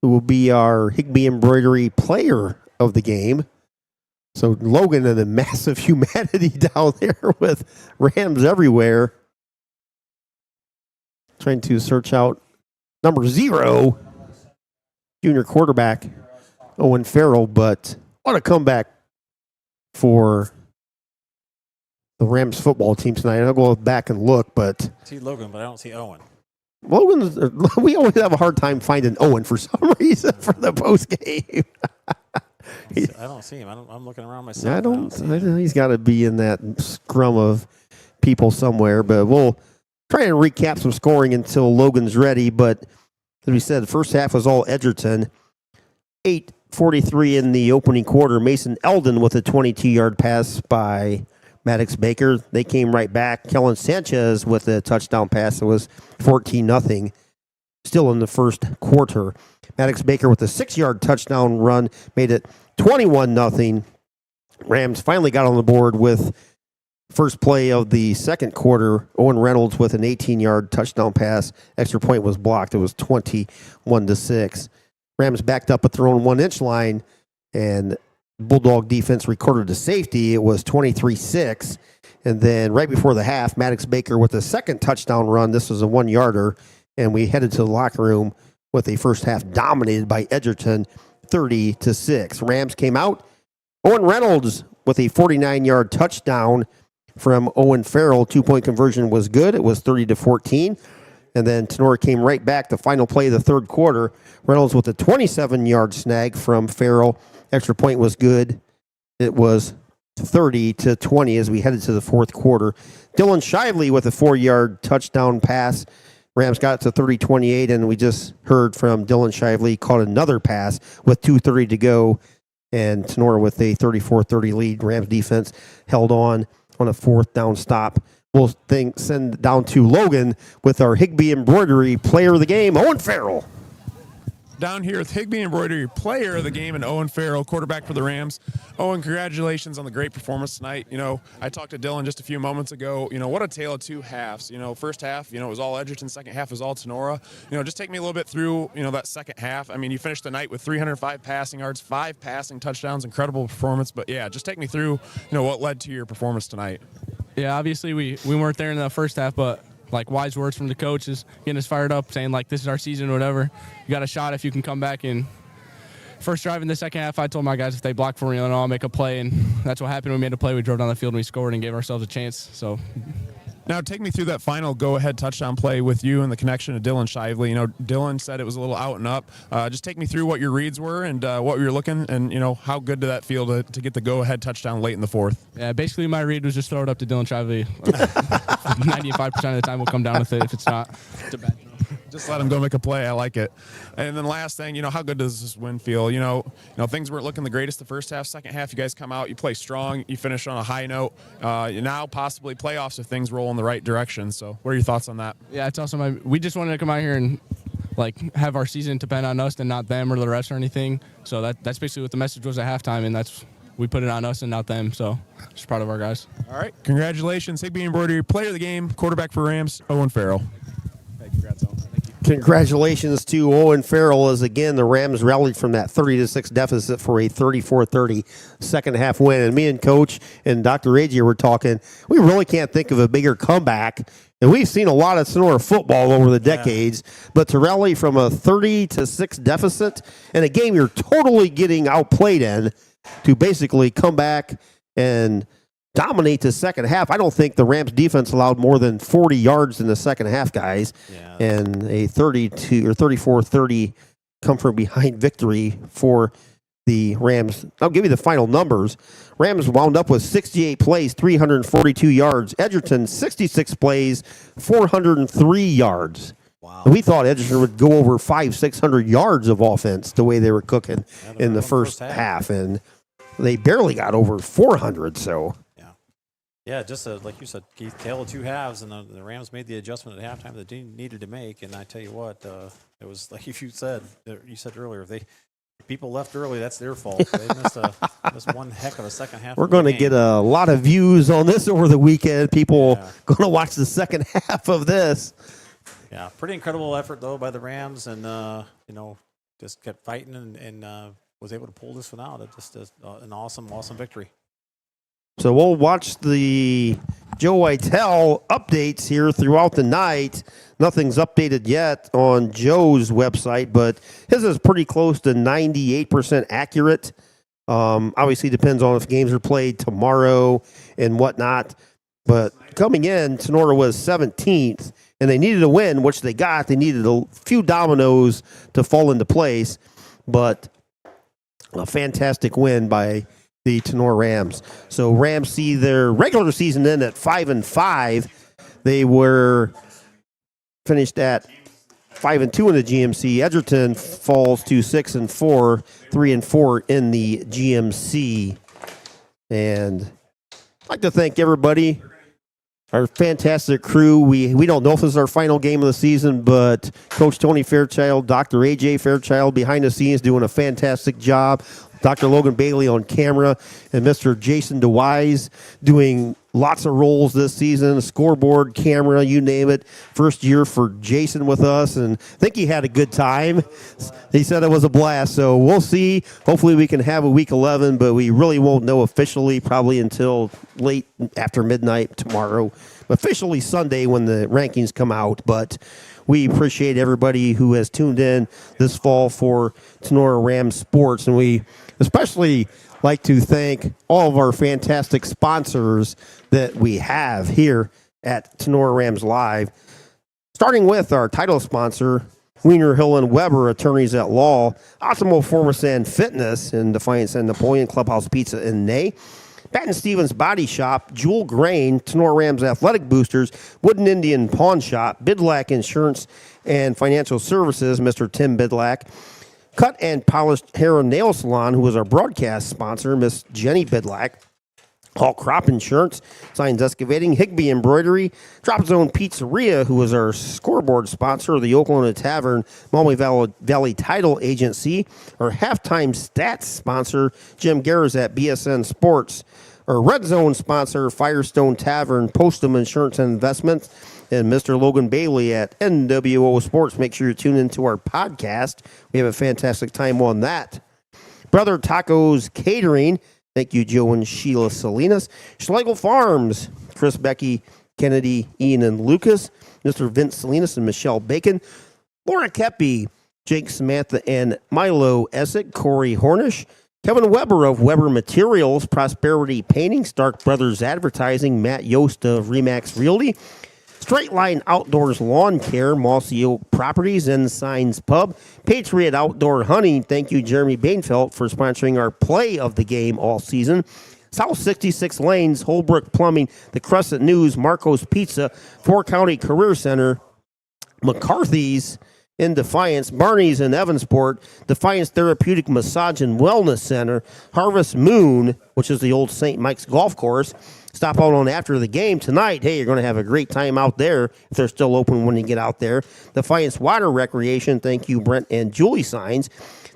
who will be our Higbee Embroidery player of the game. So Logan and the massive humanity down there with Rams everywhere. Trying to search out number 0, junior quarterback Owen Farrell, but what a comeback for the Rams football team tonight. I'll go back and look, but I see Logan, but I don't see Owen. We always have a hard time finding Owen for some reason for the post game. I don't see him. I'm looking around myself. He's got to be in that scrum of people somewhere. But we'll try and recap some scoring until Logan's ready. But as we said, the first half was all Edgerton. 8:43 in the opening quarter. Mason Eldon with a 22-yard pass by Maddox Baker. They came right back. Kellen Sanchez with a touchdown pass. It was 14-0. Still in the first quarter. Maddox Baker with a 6-yard touchdown run made it 21-0. Rams finally got on the board with first play of the second quarter. Owen Reynolds with an 18-yard touchdown pass. Extra point was blocked. It was 21-6. Rams backed up at their own 1-inch line, and Bulldog defense recorded a safety. It was 23-6. And then right before the half, Maddox Baker with a second touchdown run. This was a 1-yarder. And we headed to the locker room with a first half dominated by Edgerton, 30-6. Rams came out. Owen Reynolds with a 49-yard touchdown from Owen Farrell. 2-point conversion was good. It was 30-14. And then Tinora came right back. The final play of the third quarter. Reynolds with a 27-yard snag from Farrell. Extra point was good. It was 30-20 as we headed to the fourth quarter. Dylan Shively with a 4-yard touchdown pass. Rams got to 30-28, and we just heard from Dylan Shively caught another pass with 2:30 to go, and Tinora with a 34-30 lead. Rams defense held on a fourth down stop. We'll send down to Logan with our Higbee Embroidery player of the game, Owen Farrell. down here with Higbee Embroidery Player of the Game and Owen Farrell, quarterback for the Rams. Owen, congratulations on the great performance tonight. I talked to Dylan just a few moments ago. What a tale of two halves. First half, it was all Edgerton. Second half was all Tinora. Just take me a little bit through, that second half. I mean, you finished the night with 305 passing yards, 5 passing touchdowns, incredible performance. But, yeah, just take me through, what led to your performance tonight. Yeah, obviously we weren't there in the first half, but wise words from the coaches, getting us fired up, saying this is our season, whatever. You got a shot if you can come back. And first drive in the second half, I told my guys if they block for me, I'll make a play. And that's what happened. We made a play. We drove down the field and we scored and gave ourselves a chance. So. Now, take me through that final go-ahead touchdown play with you and the connection to Dylan Shively. Dylan said it was a little out and up. Just take me through what your reads were and what you were looking, and, how good did that feel to get the go-ahead touchdown late in the fourth? Yeah, basically my read was just throw it up to Dylan Shively. 95% of the time we'll come down with it. If it's not, it's a bad throw. Just let him go make a play. I like it. And then last thing, how good does this win feel? Things weren't looking the greatest the first half. Second half, you guys come out, you play strong, you finish on a high note. Now possibly playoffs if things roll in the right direction. So what are your thoughts on that? Yeah, it's awesome. We just wanted to come out here and have our season depend on us and not them or the rest or anything. So that's basically what the message was at halftime, and we put it on us and not them. So just proud of our guys. All right, congratulations, Higbee Embroidery Player of the Game, quarterback for Rams, Owen Farrell. Hey, congrats, Owen. Thank you. Congratulations to Owen Farrell as, again, the Rams rallied from that 30-6 deficit for a 34-30 second-half win. And me and Coach and Dr. AJ were talking, we really can't think of a bigger comeback. And we've seen a lot of Tinora football over the decades, but to rally from a 30-6 deficit in a game you're totally getting outplayed in to basically come back and dominate the second half. I don't think the Rams defense allowed more than 40 yards in the second half, guys. Yeah. And a 32 or 34-30 come from behind victory for the Rams. I'll give you the final numbers. Rams wound up with 68 plays, 342 yards. Edgerton, 66 plays, 403 yards. Wow. And we thought Edgerton would go over 500-600 yards of offense the way they were cooking in the first half. And they barely got over 400, so. Yeah, just like you said, Keith, tale of two halves, and the Rams made the adjustment at halftime that they needed to make. And I tell you what, it was like you said earlier, if people left early, that's their fault. They missed one heck of a second half. We're going to get a lot of views on this over the weekend. People going to watch the second half of this. Yeah, pretty incredible effort though by the Rams, and just kept fighting and was able to pull this one out. It just an awesome victory. So we'll watch the Joe Whitell updates here throughout the night. Nothing's updated yet on Joe's website, but his is pretty close to 98% accurate. Obviously depends on if games are played tomorrow and whatnot. But coming in, Tinora was 17th, and they needed a win, which they got. They needed a few dominoes to fall into place, but a fantastic win by the Tinora Rams. So Rams see their regular season end at 5-5. They were finished at 5-2 in the GMC. Edgerton falls to 6-4, 3-4 in the GMC. And I'd like to thank everybody, our fantastic crew. We don't know if this is our final game of the season, but Coach Tony Fairchild, Dr. AJ Fairchild behind the scenes doing a fantastic job. Dr. Logan Bailey on camera, and Mr. Jason DeWise doing lots of roles this season, scoreboard, camera, you name it. First year for Jason with us, and I think he had a good time. He said it was a blast, so we'll see. Hopefully we can have a week 11, but we really won't know officially probably until late after midnight tomorrow. Officially Sunday when the rankings come out, but we appreciate everybody who has tuned in this fall for Tinora Rams Sports, and we especially like to thank all of our fantastic sponsors that we have here at Tinora Rams Live, starting with our title sponsor, Wiener Hill and Weber Attorneys at Law, Optimal Performance and Fitness in Defiance and Napoleon, Clubhouse Pizza in Ney, Pat and Stevens Body Shop, Jewel Grain, Tinora Rams Athletic Boosters, Wooden Indian Pawn Shop, Bidlack Insurance and Financial Services, Mr. Tim Bidlack, Cut and Polished Hair and Nail Salon, who is our broadcast sponsor, Miss Jenny Bidlack, All Crop Insurance, Signs Excavating, Higbee Embroidery, Drop Zone Pizzeria, who is our scoreboard sponsor, the Oklahoma Tavern, Maumee Valley Title Agency, our halftime stats sponsor, Jim Garris at BSN Sports, our Red Zone sponsor, Firestone Tavern, Postgame Insurance and Investments, and Mr. Logan Bailey at NWO Sports. Make sure you tune into our podcast. We have a fantastic time on that. Brother Tacos Catering, thank you, Joe and Sheila Salinas. Schlegel Farms, Chris, Becky, Kennedy, Ian, and Lucas. Mr. Vince Salinas and Michelle Bacon. Laura Kepi, Jake Samantha, and Milo Essick. Corey Hornish. Kevin Weber of Weber Materials. Prosperity Painting. Stark Brothers Advertising. Matt Yost of Remax Realty. Straight Line Outdoors Lawn Care, Mossy Oak Properties, and Signs Pub. Patriot Outdoor Hunting, thank you, Jeremy Bainfeld, for sponsoring our play of the game all season. South 66 Lanes, Holbrook Plumbing, The Crescent News, Marco's Pizza, Four County Career Center, McCarthy's in Defiance, Barney's in Evansport, Defiance Therapeutic Massage and Wellness Center, Harvest Moon, which is the old St. Mike's Golf Course. Stop out on after the game tonight. Hey, you're going to have a great time out there if they're still open when you get out there. Defiance Water Recreation, thank you, Brent and Julie Signs.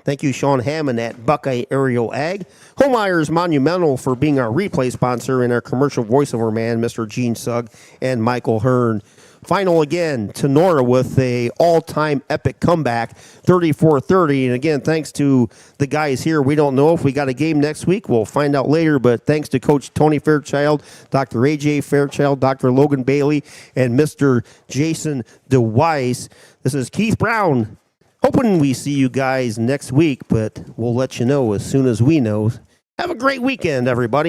Thank you, Sean Hammond at Buckeye Aerial Ag. Homeyer's Monumental for being our replay sponsor and our commercial voiceover man, Mr. Gene Sugg and Michael Hearn. Final again, Tinora with a all-time epic comeback, 34-30. And again, thanks to the guys here. We don't know if we got a game next week. We'll find out later. But thanks to Coach Tony Fairchild, Dr. A.J. Fairchild, Dr. Logan Bailey, and Mr. Jason DeWeiss. This is Keith Brown. Hoping we see you guys next week, but we'll let you know as soon as we know. Have a great weekend, everybody.